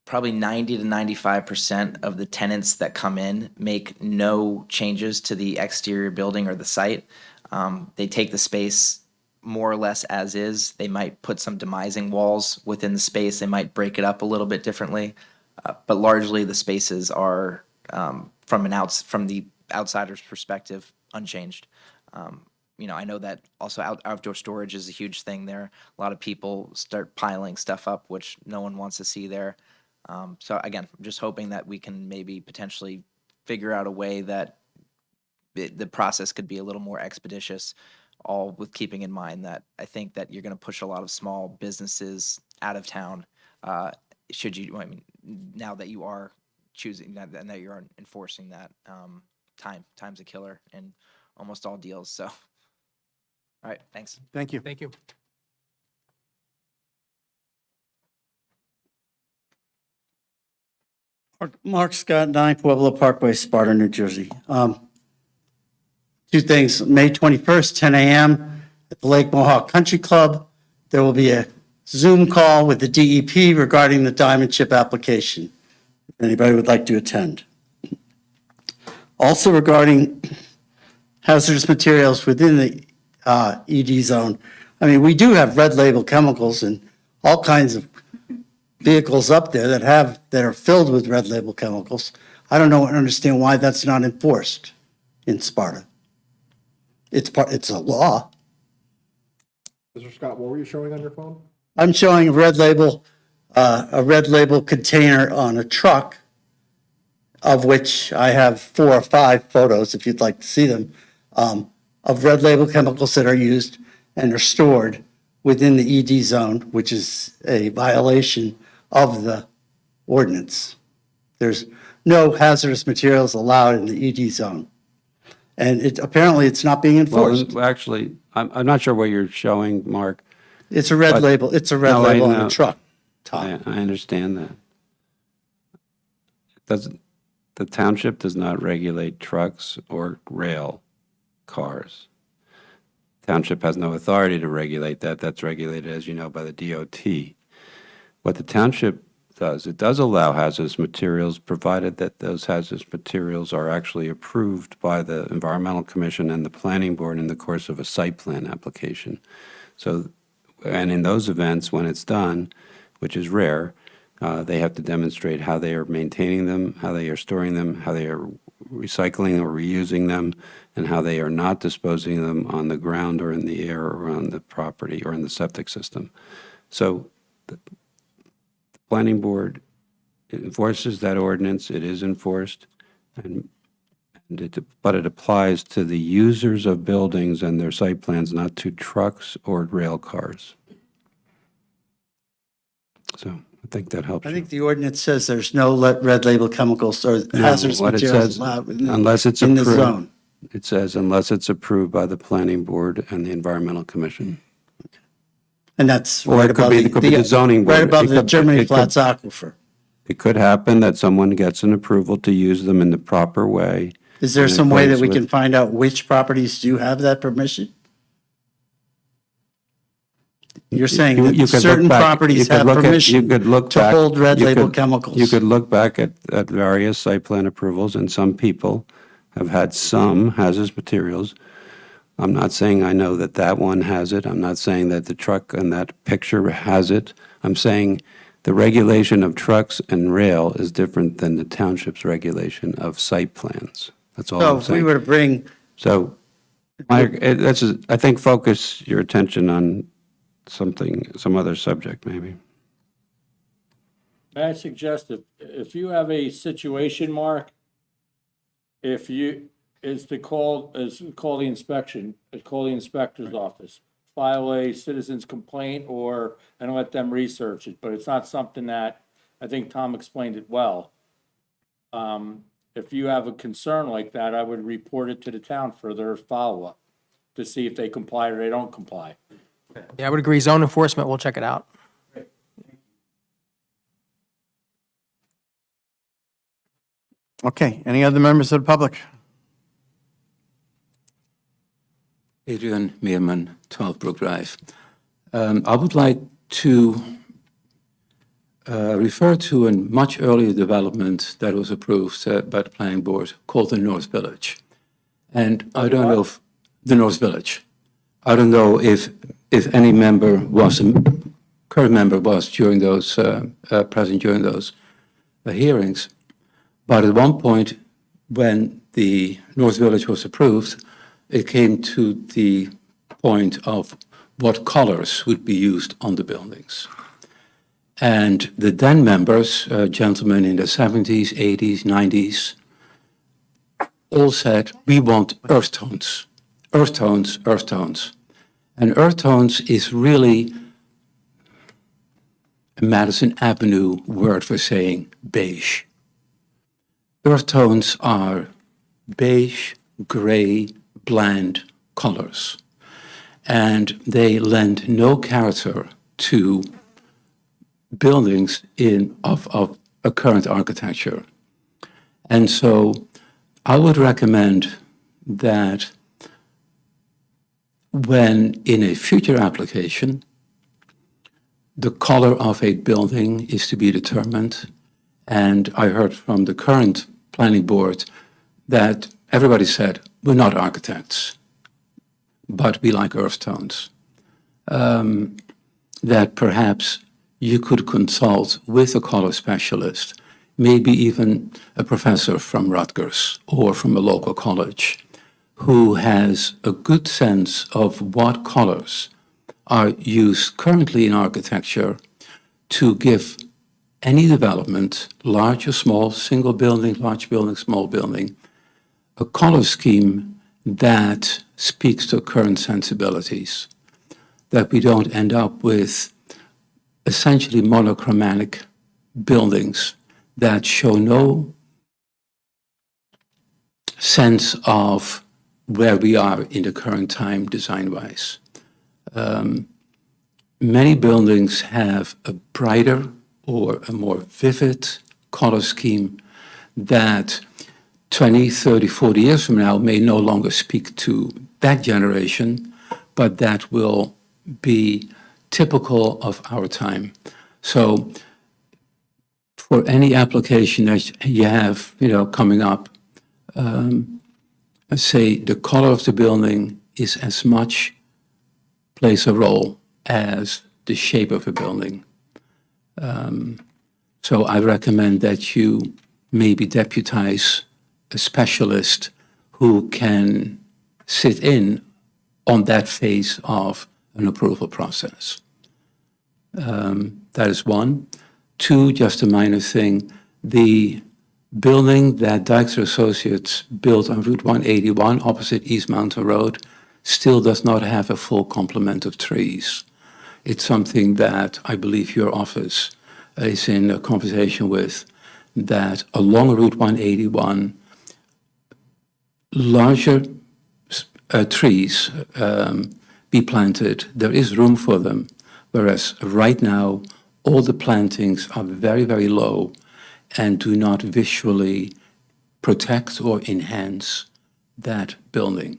Speaker 19: probably 90 to 95% of the tenants that come in make no changes to the exterior building or the site. They take the space more or less as is. They might put some demising walls within the space. They might break it up a little bit differently. But largely the spaces are, from the outsider's perspective, unchanged. I know that also outdoor storage is a huge thing there. A lot of people start piling stuff up, which no one wants to see there. So again, I'm just hoping that we can maybe potentially figure out a way that the process could be a little more expeditious, all with keeping in mind that I think that you're going to push a lot of small businesses out of town. Now that you are choosing that, and that you're enforcing that, time's a killer in almost all deals. So, all right, thanks.
Speaker 1: Thank you.
Speaker 8: Thank you.
Speaker 16: Mark Scott, 9 Pueblo Parkway, Sparta, New Jersey. Two things, May 21st, 10 a.m. at the Lake Mohawk Country Club. There will be a Zoom call with the DEP regarding the diamond chip application, if anybody would like to attend. Also regarding hazardous materials within the ED zone, I mean, we do have red label chemicals and all kinds of vehicles up there that are filled with red label chemicals. I don't understand why that's not enforced in Sparta. It's a law.
Speaker 4: Mr. Scott, what were you showing on your phone?
Speaker 16: I'm showing a red label container on a truck, of which I have 4 or 5 photos, if you'd like to see them, of red label chemicals that are used and are stored within the ED zone, which is a violation of the ordinance. There's no hazardous materials allowed in the ED zone. And apparently it's not being enforced.
Speaker 5: Well, actually, I'm not sure what you're showing, Mark.
Speaker 16: It's a red label, on a truck.
Speaker 5: I understand that. The township does not regulate trucks or rail cars. Township has no authority to regulate that. That's regulated, as you know, by the DOT. What the township does, it does allow hazardous materials, provided that those hazardous materials are actually approved by the Environmental Commission and the Planning Board in the course of a site plan application. So, and in those events, when it's done, which is rare, they have to demonstrate how they are maintaining them, how they are storing them, how they are recycling or reusing them, and how they are not disposing of them on the ground or in the air or on the property or in the septic system. So the Planning Board enforces that ordinance. It is enforced, but it applies to the users of buildings and their site plans, not to trucks or rail cars. So I think that helps.
Speaker 16: I think the ordinance says there's no red label chemicals or hazardous
Speaker 5: What it
Speaker 16: materials
Speaker 5: says,
Speaker 16: allowed
Speaker 5: unless it's
Speaker 16: in the
Speaker 5: approved,
Speaker 16: zone.
Speaker 5: it says unless it's approved by the Planning Board and the Environmental Commission.
Speaker 16: And that's
Speaker 5: Or
Speaker 16: right
Speaker 5: it could
Speaker 16: above
Speaker 5: be- it could be the zoning board.
Speaker 16: right above
Speaker 5: It
Speaker 16: the
Speaker 5: could-
Speaker 16: Germany
Speaker 5: it could-
Speaker 16: Flats Aquifer.
Speaker 5: It could happen that someone gets an approval to use them in the proper way.
Speaker 16: Is there
Speaker 5: in
Speaker 16: some way that we
Speaker 5: accordance
Speaker 16: can
Speaker 5: with-
Speaker 16: find out which properties do have that permission? You're saying
Speaker 5: You
Speaker 16: that
Speaker 5: could look
Speaker 16: certain
Speaker 5: back- you
Speaker 16: properties
Speaker 5: could
Speaker 16: have
Speaker 5: look at- you
Speaker 16: permission
Speaker 5: could look
Speaker 16: to
Speaker 5: back-
Speaker 16: hold red
Speaker 5: you
Speaker 16: label
Speaker 5: could-
Speaker 16: chemicals.
Speaker 5: You could look back at various site plan approvals, and some people have had some hazardous materials. I'm not saying I know that that one has it. I'm not saying that the truck in that picture has it. I'm saying the regulation of trucks and rail is different than the township's regulation of site plans. That's all
Speaker 16: So
Speaker 5: I'm
Speaker 16: if we
Speaker 5: saying.
Speaker 16: were to bring,
Speaker 5: So, Mike, I think focus your attention on some other subject, maybe.
Speaker 2: May I suggest if you have a situation, Mark, is to call the inspection, call the inspector's office, file a citizen's complaint and let them research it, but it's not something that, I think Tom explained it well. If you have a concern like that, I would report it to the town for their follow-up to see if they comply or they don't comply.
Speaker 8: Yeah, I would agree. Zone enforcement, we'll check it out.
Speaker 1: Okay, any other members of the public?
Speaker 18: Adrian Meerman, 12 Brook Drive. I would like to refer to a much earlier development that was approved by the planning board called the North Village. And I don't know if, the North Village. I don't know if any member was, current member was during those, present during those hearings. But at one point, when the North Village was approved, it came to the point of what colors would be used on the buildings. And the then members, gentlemen in the 70s, 80s, 90s, all said, we want earth tones, earth tones, earth tones. And earth tones is really a Madison Avenue word for saying beige. Earth tones are beige, gray, bland colors. And they lend no character to buildings of a current architecture. And so I would recommend that when in a future application, the color of a building is to be determined. And I heard from the current planning board that everybody said, we're not architects, but we like earth tones. That perhaps you could consult with a color specialist, maybe even a professor from Rutgers or from a local college, who has a good sense of what colors are used currently in architecture to give any development, large or small, single building, large building, small building, a color scheme that speaks to current sensibilities, that we don't end up with essentially monochromatic buildings that show no sense of where we are in the current time design-wise. Many buildings have a brighter or a more vivid color scheme that 20, 30, 40 years from now may no longer speak to that generation, but that will be typical of our time. So for any application that you have, coming up, say the color of the building is as much plays a role as the shape of a building. So I recommend that you maybe deputize a specialist who can sit in on that phase of an approval process. That is one. Two, just a minor thing, the building that Dijkstra Associates built on Route 181 opposite East Mountain Road still does not have a full complement of trees. It's something that I believe your office is in a conversation with, that along Route 181, larger trees be planted. There is room for them, whereas right now, all the plantings are very, very low and do not visually protect or enhance that building.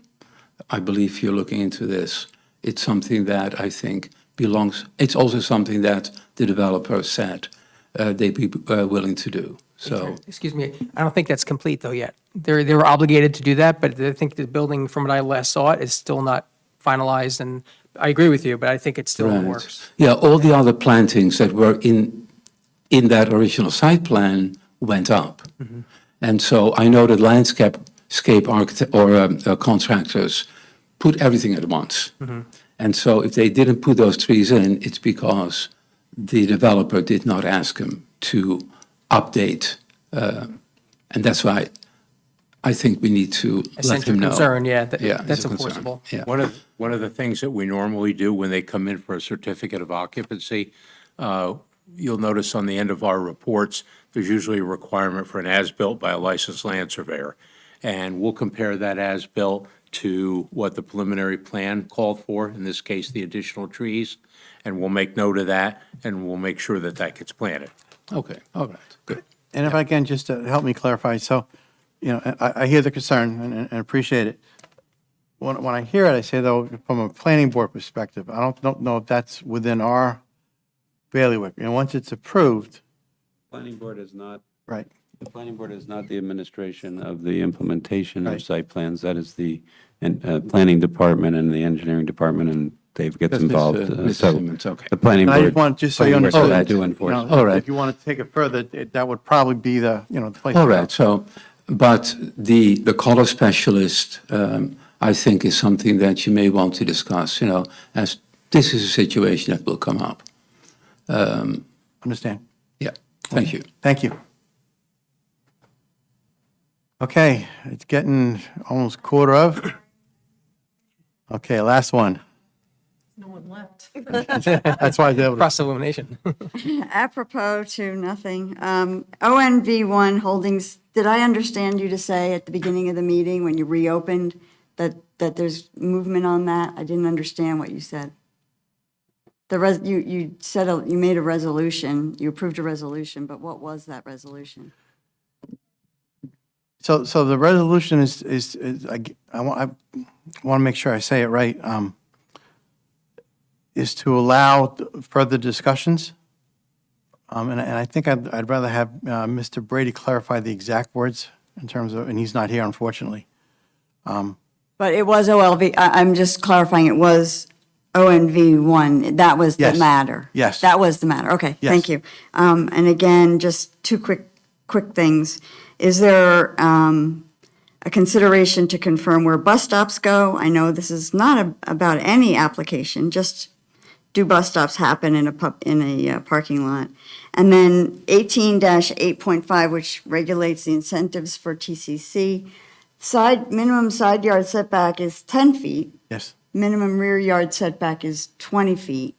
Speaker 18: I believe you're looking into this. It's something that I think belongs, it's also something that the developer said they'd be willing to do. So,
Speaker 8: Excuse me, I don't think that's complete though yet. They were obligated to do that, but I think the building, from what I last saw it, is still not finalized, and I agree with you, but I think it's still in the
Speaker 18: right.
Speaker 8: works.
Speaker 18: Yeah, all the other plantings that were in that original site plan went up. And so I know that landscape architect or contractors put everything at once. And so if they didn't put those trees in, it's because the developer did not ask them to update. And that's why I think we need to let
Speaker 8: Essential
Speaker 18: him know.
Speaker 8: concern, yeah,
Speaker 18: Yeah, it's
Speaker 8: that's
Speaker 18: a concern.
Speaker 8: enforceable.
Speaker 18: Yeah.
Speaker 21: One of the things that we normally do when they come in for a certificate of occupancy, you'll notice on the end of our reports, there's usually a requirement for an as-built by a licensed land surveyor. And we'll compare that as-built to what the preliminary plan called for, in this case, the additional trees, and we'll make note of that, and we'll make sure that that gets planted.
Speaker 18: Okay, all right, good.
Speaker 1: And if I can, just to help me clarify, so, I hear the concern and appreciate it. When I hear it, I say, though, from a planning board perspective, I don't know if that's within our bailiwick. Once it's approved,
Speaker 5: Planning board is not,
Speaker 1: right,
Speaker 5: the planning board is not the administration of the implementation of
Speaker 1: Right.
Speaker 5: site plans. That is the planning department and the engineering department, and Dave gets
Speaker 18: That's
Speaker 5: involved.
Speaker 18: Mr.
Speaker 5: So
Speaker 18: Simmons, okay.
Speaker 5: the planning
Speaker 1: I
Speaker 5: board.
Speaker 1: just want, just so you
Speaker 5: planning board
Speaker 1: understand.
Speaker 5: does do enforce.
Speaker 18: All right.
Speaker 1: If you want to take it further, that would probably be the place.
Speaker 18: All
Speaker 1: to go.
Speaker 18: right, so, but the color specialist, I think is something that you may want to discuss, as this is a situation that will come up.
Speaker 1: Understand.
Speaker 18: Yeah, thank you.
Speaker 1: Thank you. Okay, it's getting almost quarter of. Okay, last one.
Speaker 6: No one left.
Speaker 1: That's why I was able to.
Speaker 8: Cross elimination.
Speaker 7: Apropos to nothing, ONV1 Holdings, did I understand you to say at the beginning of the meeting when you reopened that there's movement on that? I didn't understand what you said. You said, you made a resolution, you approved a resolution, but what was that resolution?
Speaker 1: So the resolution is I want to make sure I say it right, is to allow further discussions. And I think I'd rather have Mr. Brady clarify the exact words in terms of, and he's not here, unfortunately.
Speaker 7: But it was OLV, I'm just clarifying, it was ONV1, that was the
Speaker 1: Yes.
Speaker 7: matter?
Speaker 1: Yes.
Speaker 7: That was the matter, okay,
Speaker 1: Yes.
Speaker 7: thank you. And again, just two quick things. Is there a consideration to confirm where bus stops go? I know this is not about any application, just do bus stops happen in a parking lot? And then 18-8.5, which regulates the incentives for TCC, minimum side yard setback is 10 feet.
Speaker 1: Yes.
Speaker 7: Minimum rear yard setback is 20 feet.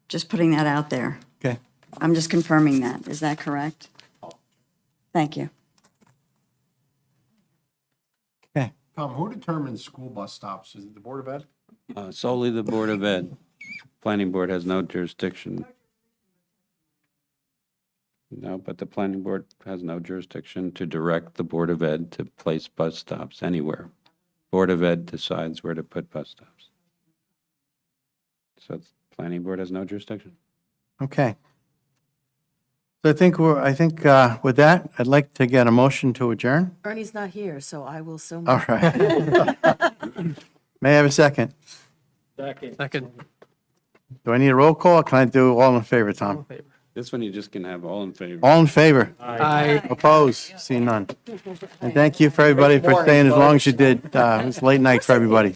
Speaker 7: Just putting that out there.
Speaker 1: Okay.
Speaker 7: I'm just confirming that. Is that correct? Thank you.
Speaker 1: Okay.
Speaker 4: Tom, who determines school bus stops? Is it the Board of Ed?
Speaker 5: Solely the Board of Ed. Planning board has no jurisdiction. No, but the planning board has no jurisdiction to direct the Board of Ed to place bus stops anywhere. Board of Ed decides where to put bus stops. So the planning board has no jurisdiction.
Speaker 1: Okay. So I think with that, I'd like to get a motion to adjourn.
Speaker 10: Ernie's not here, so I will so
Speaker 1: All
Speaker 10: move.
Speaker 1: right. May I have a second?
Speaker 8: Second.
Speaker 1: Do I need a roll call, or can I do all in favor, Tom?
Speaker 5: This one you just can have all in favor.
Speaker 1: All in favor?
Speaker 8: Aye.
Speaker 1: Oppose? See none. And thank you for everybody for staying as long as you did. It was late night for everybody.